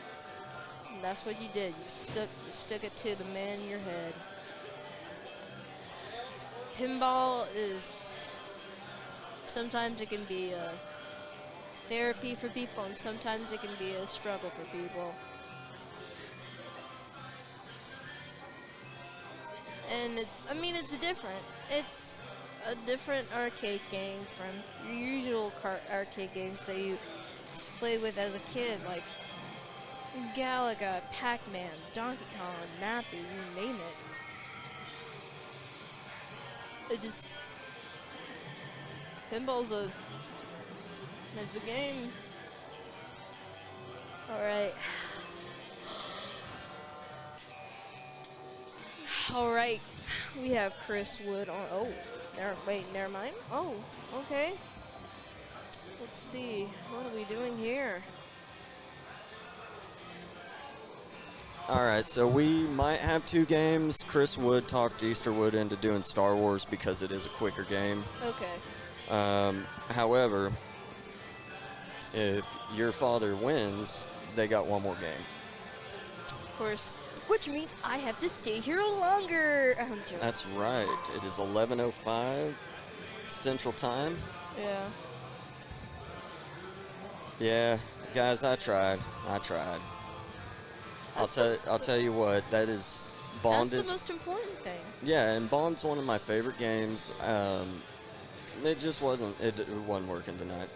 And that's what you did. You stuck it to the man in your head. Pinball is sometimes it can be a therapy for people and sometimes it can be a struggle for people. And it's different. It's a different arcade game from your usual arcade games that you used to play with as a kid, like Galaga, Pac-Man, Donkey Kong, Mappy, you name it. Pinball's it's a game. Alright. Alright. We have Chris Wood on. Oh, never mind. Oh, okay. Let's see. What are we doing here? All right, so we might have 2 games. Chris Wood talked Easterwood into doing Star Wars because it is a quicker game. Okay. However, if your father wins, they got 1 more game. Of course. Which means I have to stay here longer. I'm joking. That's right. It is 11:05 Central Time. Yeah. Yeah, guys, I tried. I'll tell you what. That is Bond. That's the most important thing. Yeah, and Bond's one of my favorite games. It just wasn't. It wasn't working tonight.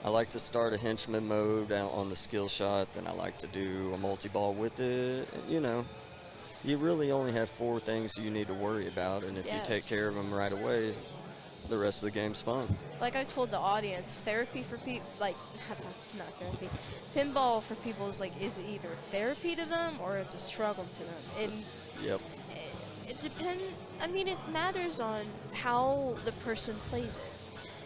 I like to start a henchman mode out on the skill shot, then I like to do a multi-ball with it. You know, you really only have 4 things you need to worry about, and if you take care of them right away, the rest of the game's fun. Like I told the audience, therapy for people, like, not therapy, pinball for people is either therapy to them or it's a struggle to them. And yep. It depends, I mean, it matters on how the person plays it.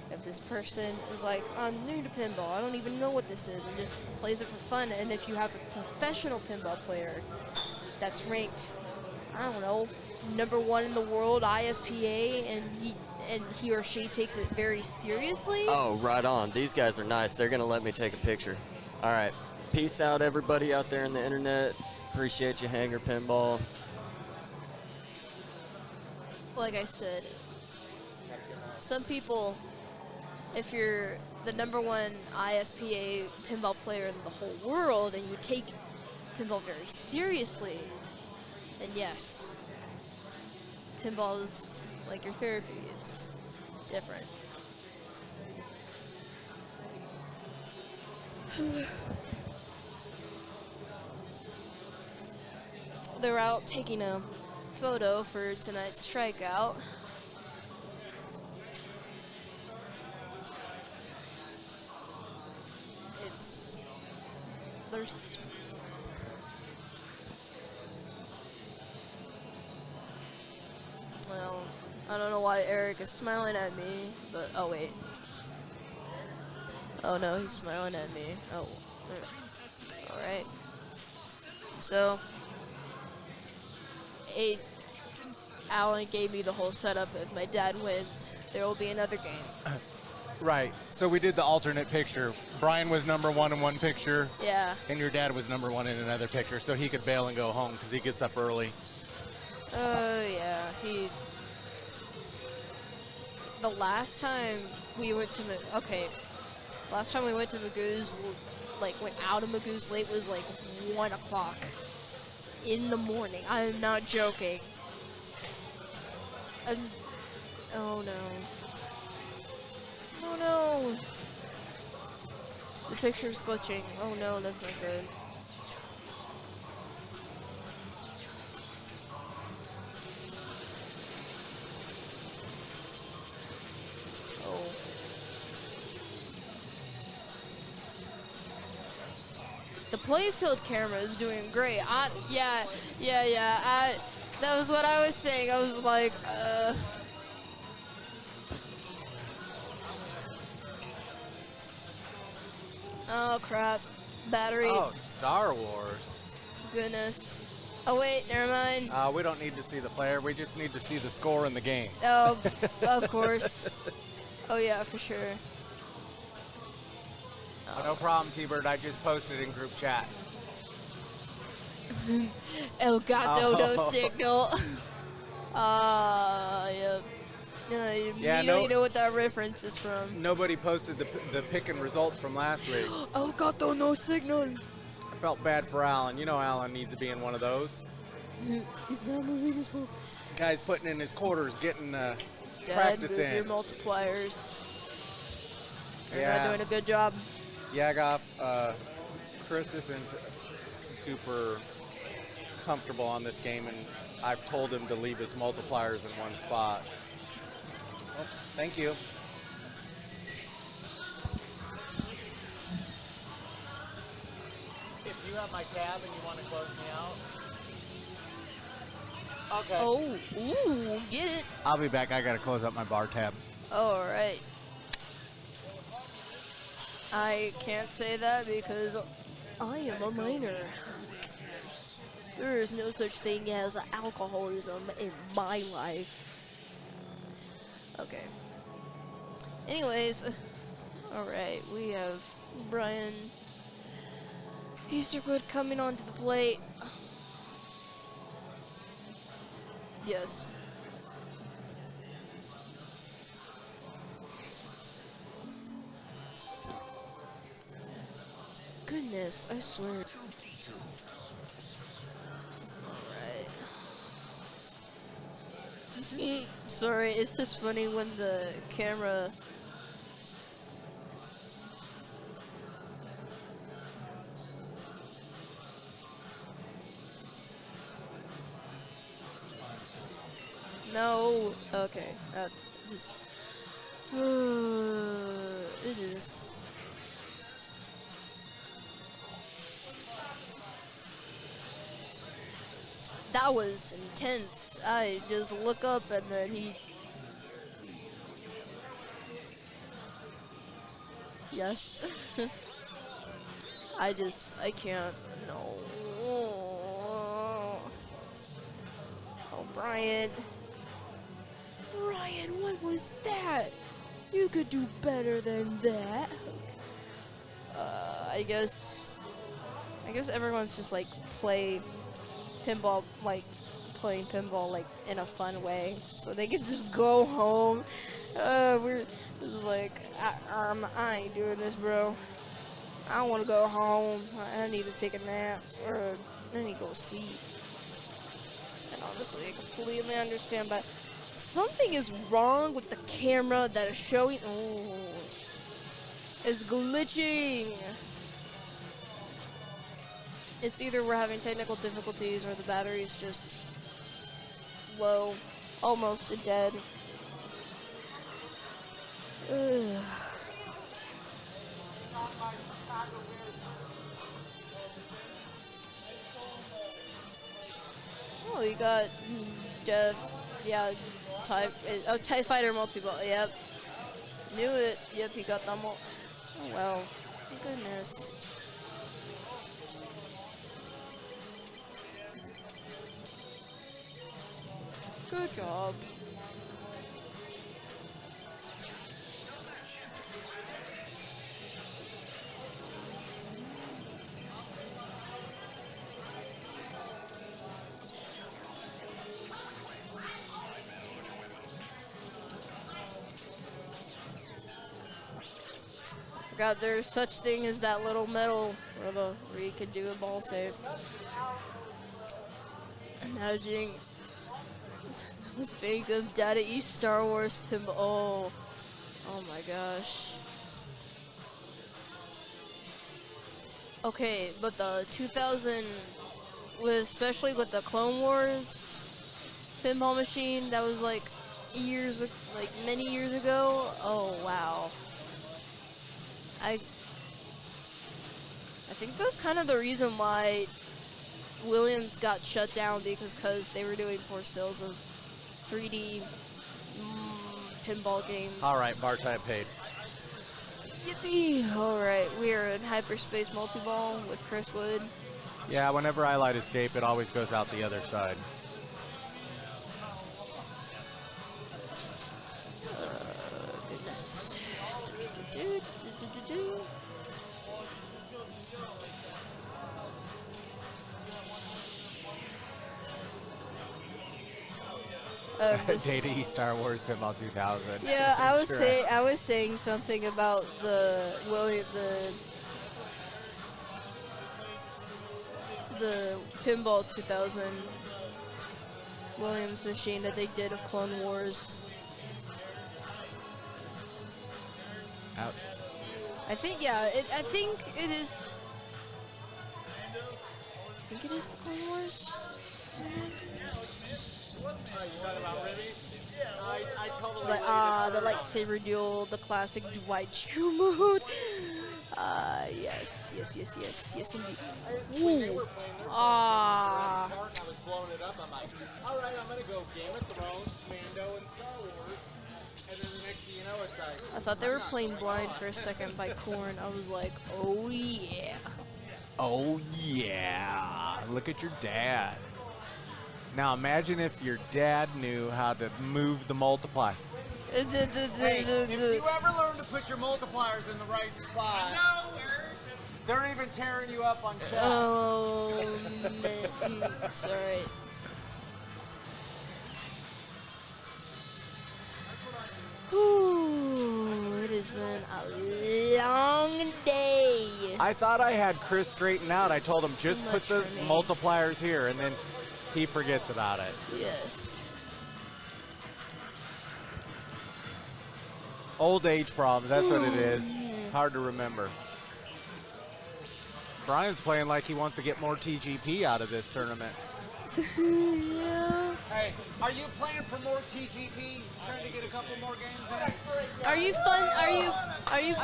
If this person is like, I'm new to pinball, I don't even know what this is, and just plays it for fun, and if you have a professional pinball player that's ranked, I don't know, #1 in the world, IFPA, and he or she takes it very seriously. Oh, right on. These guys are nice. They're going to let me take a picture. All right. Peace out, everybody out there in the internet. Appreciate you, Hanger Pinball. Like I said, some people, if you're the #1 IFPA pinball player in the whole world and you take pinball very seriously, then yes, pinball is like your therapy. It's different. They're out taking a photo for tonight's strikeout. There's well, I don't know why Eric is smiling at me, but oh wait. Oh no, he's smiling at me. Oh, all right. So, Alan gave me the whole setup. If my dad wins, there will be another game. Right. So we did the alternate picture. Brian was #1 in one picture. Yeah. And your dad was #1 in another picture, so he could bail and go home because he gets up early. Yeah. The last time we went to last time we went to Magoo's, went out of Magoo's late was 1 o'clock in the morning. I'm not joking. Oh no. Oh no! The picture's glitching. Oh no, that's not good. Oh. The playfield camera is doing great. Yeah. That was what I was saying. I was like, oh crap, battery. Oh, Star Wars. Goodness. Oh wait, never mind. We don't need to see the player. We just need to see the score in the game. Oh, of course. Oh yeah, for sure. Oh, no problem, T-Bird. I just posted in group chat. El Gato no signal. Yep. You know what that reference is from. Nobody posted the pick and results from last week. El Gato no signal. I felt bad for Alan. You know Alan needs to be in one of those. He's not moving his ball. Guy's putting in his quarters, getting Dad, practice move in. your multipliers. You're Yeah. not doing a good job. Yeah, I got Chris isn't super comfortable on this game, and I've told him to leave his multipliers in one spot. Well, thank you. If you have my tab and you want to close me out. Okay. Oh, ooh, get it. I'll be back. I gotta close up my bar tab. All right. I can't say that because I am a minor. There is no such thing as alcoholism in my life. Okay. Anyways, all right, we have Brian Easterwood coming onto the plate. Yes. Goodness, I swear. Alright. Sorry, it's just funny when the camera. No. Okay. Just. It is. That was intense. I just look up and then he. Yes. I can't. No. Oh, Brian. Brian, what was that? You could do better than that. I guess everyone's just like playing pinball like in a fun way, so they can just go home. We're just like, I ain't doing this, bro. I want to go home. I need to take a nap, or I need to go sleep. And honestly, I completely understand, but something is wrong with the camera that is showing. Oh, it's glitching. It's either we're having technical difficulties or the battery's just low, almost dead. Ugh. Oh, you got Dev, yeah, TIE Fighter multi-ball, yep. Knew it, yep, he got them all. Oh, wow, goodness. Good job. Forgot there's such thing as that little medal where you can do a ball save. Imagining this big of Data East Star Wars pinball. Oh my gosh. Okay, but the 2000, especially with the Clone Wars pinball machine, that was like many years ago. Oh wow. I think that's kind of the reason why Williams got shut down, because they were doing poor sales of 3D pinball games. All right, bar type paid. Yippee! All right, we are in hyperspace multi-ball with Chris Wood. Yeah, whenever I light escape, it always goes out the other side. Goodness. Data East Star Wars Pinball 2000. Yeah, I was saying something about the Pinball 2000 Williams machine that they did of Clone Wars. Ouch. I think it is. I think it is the Clone Wars. I totally It's like, the lightsaber duel, the classic Dwight Chill mode. Yes, indeed. Ooh. I was blowing it up. I'm like, all right, I'm outside. I thought they were playing Blind for a second by Korn. I was like, oh yeah. Oh, yeah. Look at your dad. Now imagine if your dad knew how to move the multiply. Hey, if you ever learn to put your multipliers in the right spot, they're even tearing you up on chat. Oh, man. It's alright. Ooh, it has been a long day. I thought I had Chris straightened out. I told him just put the multipliers here, and then he forgets about it. Yes. Old age problem, that's what it is. Hard to remember. Brian's playing like he wants to get more TGP out of this tournament. Yeah. Hey, are you playing for more TGP? Trying to get a couple more games in? Are you fun? Are you? I did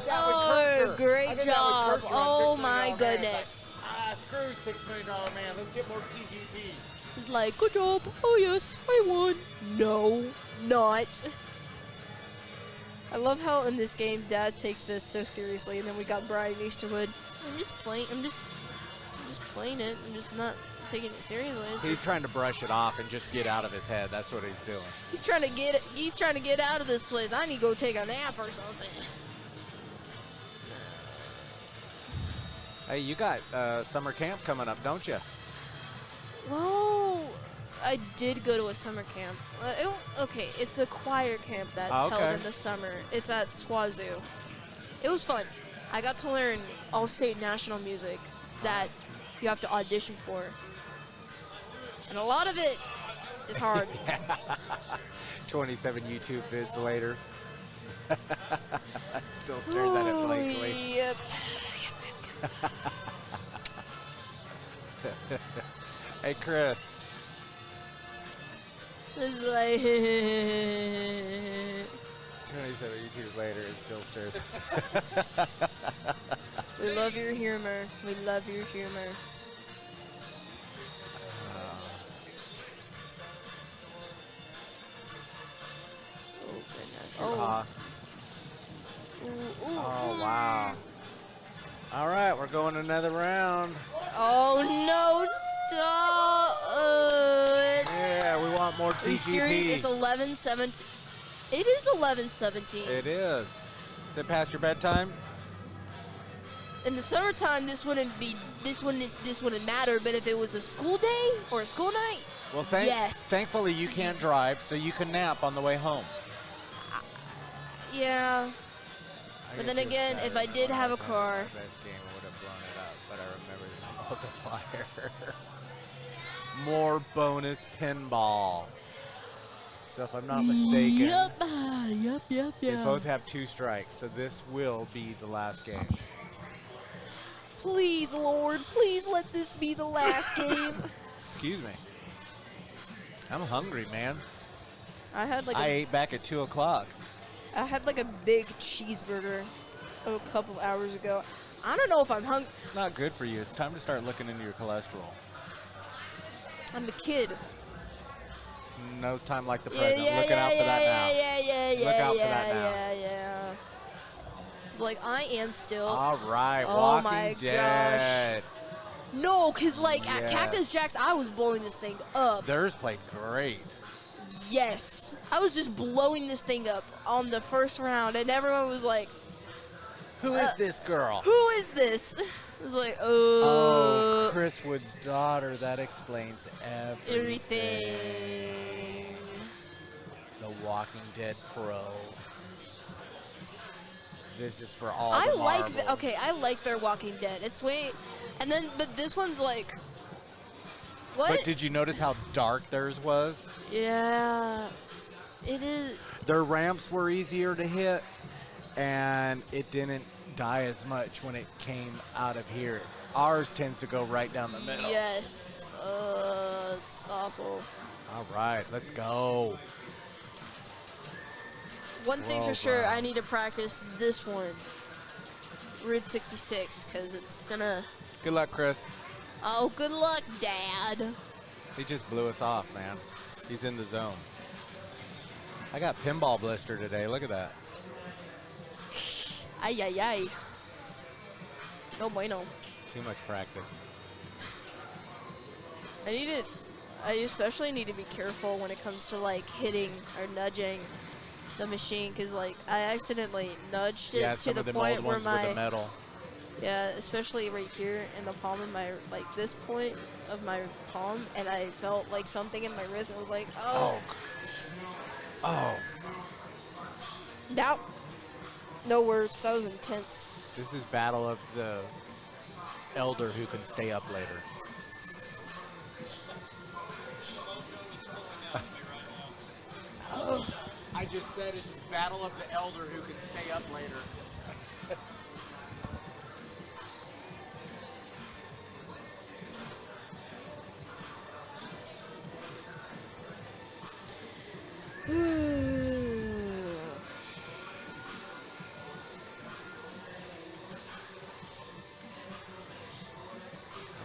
that Oh, with Kircher. great I did that with job. Kircher on Oh $6 my million Man. goodness. It's like, screw $6 million man. Let's get more TGP. He's like, good job. Oh yes, I won. No, not. I love how in this game Dad takes this so seriously, and then we got Brian Easterwood. I'm just playing. I'm just playing it. I'm just not taking it seriously. He's trying to brush it off and just get out of his head. That's what he's doing. He's trying to get out of this place. I need to go take a nap or something. Hey, you got summer camp coming up, don't you? Well, I did go to a summer camp. Okay, it's a choir camp that's held in the summer. It's at SWAZU. It was fun. I got to learn all-state national music that you have to audition for. And a lot of it is hard. 27 YouTube vids later. Still stares at it blankly. Yep. Hey, Chris. It's like 27 YouTubes later, it still stares. We love your humor. We love your humor. Oh, goodness. Oh. Oh, wow. All right, we're going another round. Oh, no, stop. Yeah, we want more TGP. Are you serious? It's 11:17. It is 11:17. It is. Is it past your bedtime? In the summertime, this wouldn't matter. But if it was a school day or a school night, Well, yes. Thankfully, you can't drive, so you can nap on the way home. Yeah. But then again, if I did have a car, Best game would have blown it up, but I remember the multiplier. More bonus pinball. So if I'm not mistaken, Yep. they both have 2 strikes, so this will be the last game. Please, Lord, please let this be the last game. Excuse me. I'm hungry, man. I ate back at 2 o'clock. I had like a big cheeseburger a couple hours ago. I don't know if I'm hungry. It's not good for you. It's time to start looking into your cholesterol. I'm a kid. No time like the present. Looking out for that now. Look out for that now. Yeah. It's like I am still. All right, oh Walking my Dead. Gosh. No, because like at Cactus Jack's, I was blowing this thing up. Theirs played great. Yes. I was just blowing this thing up on the first round, and everyone was like, Who is this girl? Who is this? It was like, Oh, Chris Wood's daughter. That explains everything. The Walking Dead Pro. This is for all I the like marbles. okay, I like their Walking Dead. It's way, and then but this one's like, what? But did you notice how dark theirs was? Yeah, it is. Their ramps were easier to hit, and it didn't die as much when it came out of here. Ours tends to go right down the middle. Yes, it's awful. All right, let's go. One thing's for sure, I need to practice this one, Route 66, because it's gonna. Good luck, Chris. Oh, good luck, Dad. He just blew us off, man. He's in the zone. I got pinball blister today. Look at that. Ay, ay, ay. No bueno. Too much practice. I especially need to be careful when it comes to like hitting or nudging the machine, because like I accidentally nudged it to the point where my with the metal. Yeah, especially right here in the palm of my, like this point of my palm, and I felt like something in my wrist. I was like, oh. Oh. Doubt. No words. That was intense. This is battle of the elder who can stay up later. Oh. I just said it's battle of the elder who can stay up later. I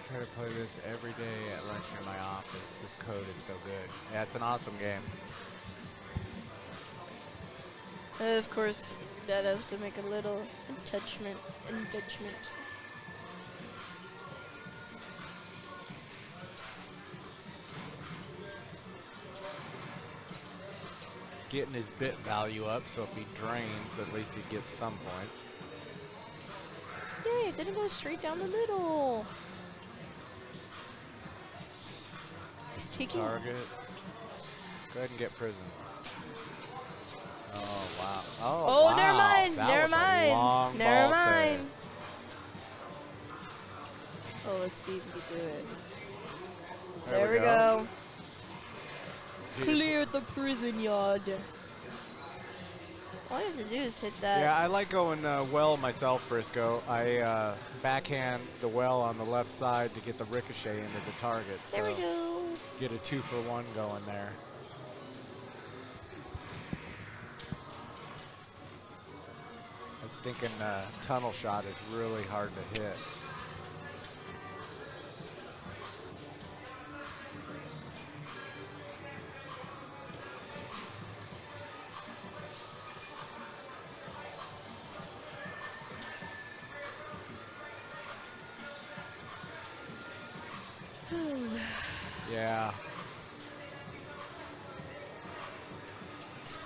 try to play this every day at lunch near my office. This code is so good. Yeah, it's an awesome game. Of course, Dad has to make a little attachment. Getting his bit value up, so if he drains, at least he gets some points. Yay, it didn't go straight down the middle. He's taking targets. Go ahead and get prison. Oh, wow. Oh, wow. never mind. That Never was a mind. long Never ball mind. save. Oh, let's see if we can do it. There we go. go. Clear the prison yard. All you have to do is hit that. Yeah, I like going well myself, Frisco. I backhand the well on the left side to get the ricochet into the target. There we so go. Get a 2-for-1 going there. That stinking tunnel shot is really hard to hit. Yeah. Let's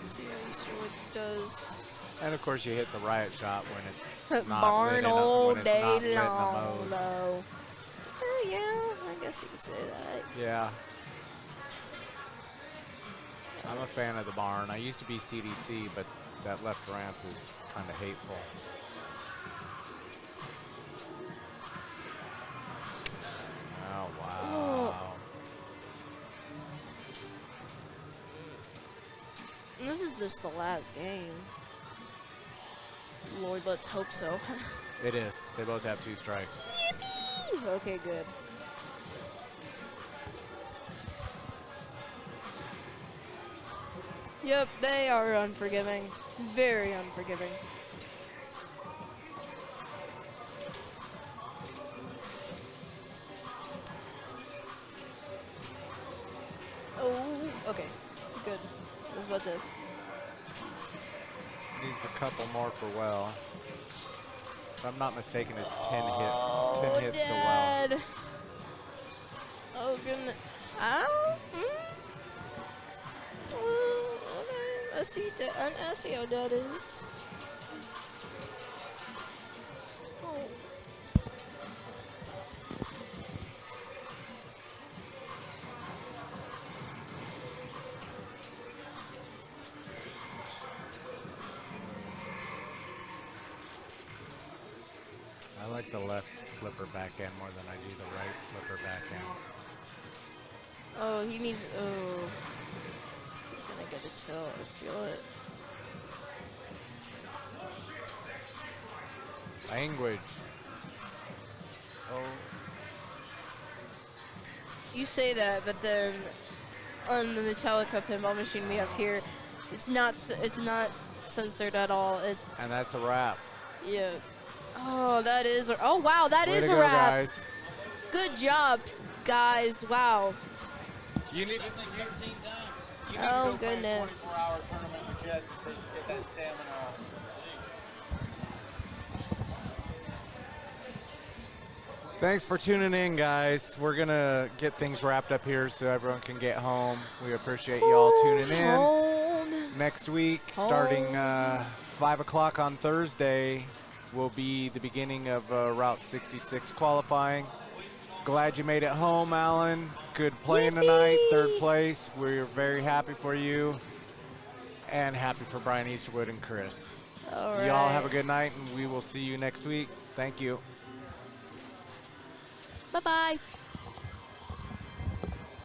see how Easterwood does. And of course you hit the riot shot when it's not Barn lit in a, all when it's day not lit in a long, mode. though. Yeah, I guess you could say that. Yeah. I'm a fan of the barn. I used to be CDC, but that left ramp is kind of hateful. Oh, wow. And this is just the last game. Lord, let's hope so. It is. They both have 2 strikes. Yippee! Okay, good. Yep, they are unforgiving. Very unforgiving. Oh, okay. Good. I was about to... Needs a couple more for well. If I'm not mistaken, it's 10 hits. Oh, 10 hits Dad. to well. Oh, goodness. Ow. Okay. I see how that is. Oh. I like the left flipper backhand more than I do the right flipper backhand. Oh, he needs. Oh. He's gonna get a tilt. I feel it. Language. Oh. You say that, but then on the Metallica pinball machine we have here, it's not censored at all. And that's a wrap. Yeah. Oh, that is. Oh, wow, that Way is to a go, wrap. guys. Good job, guys. Wow. You need to Oh, go play a goodness. 24-hour tournament with Jesse so you can get that stamina up. Thanks for tuning in, guys. We're going to get things wrapped up here so everyone can get home. We appreciate you all tuning in. Home. Next week, starting 5 o'clock on Thursday, will be the beginning of Route 66 qualifying. Glad you made it home, Alan. Good playing tonight, third place. We're very happy for you and happy for Brian Easterwood and Chris. All right. Y'all have a good night, and we will see you next week. Thank you. Bye-bye.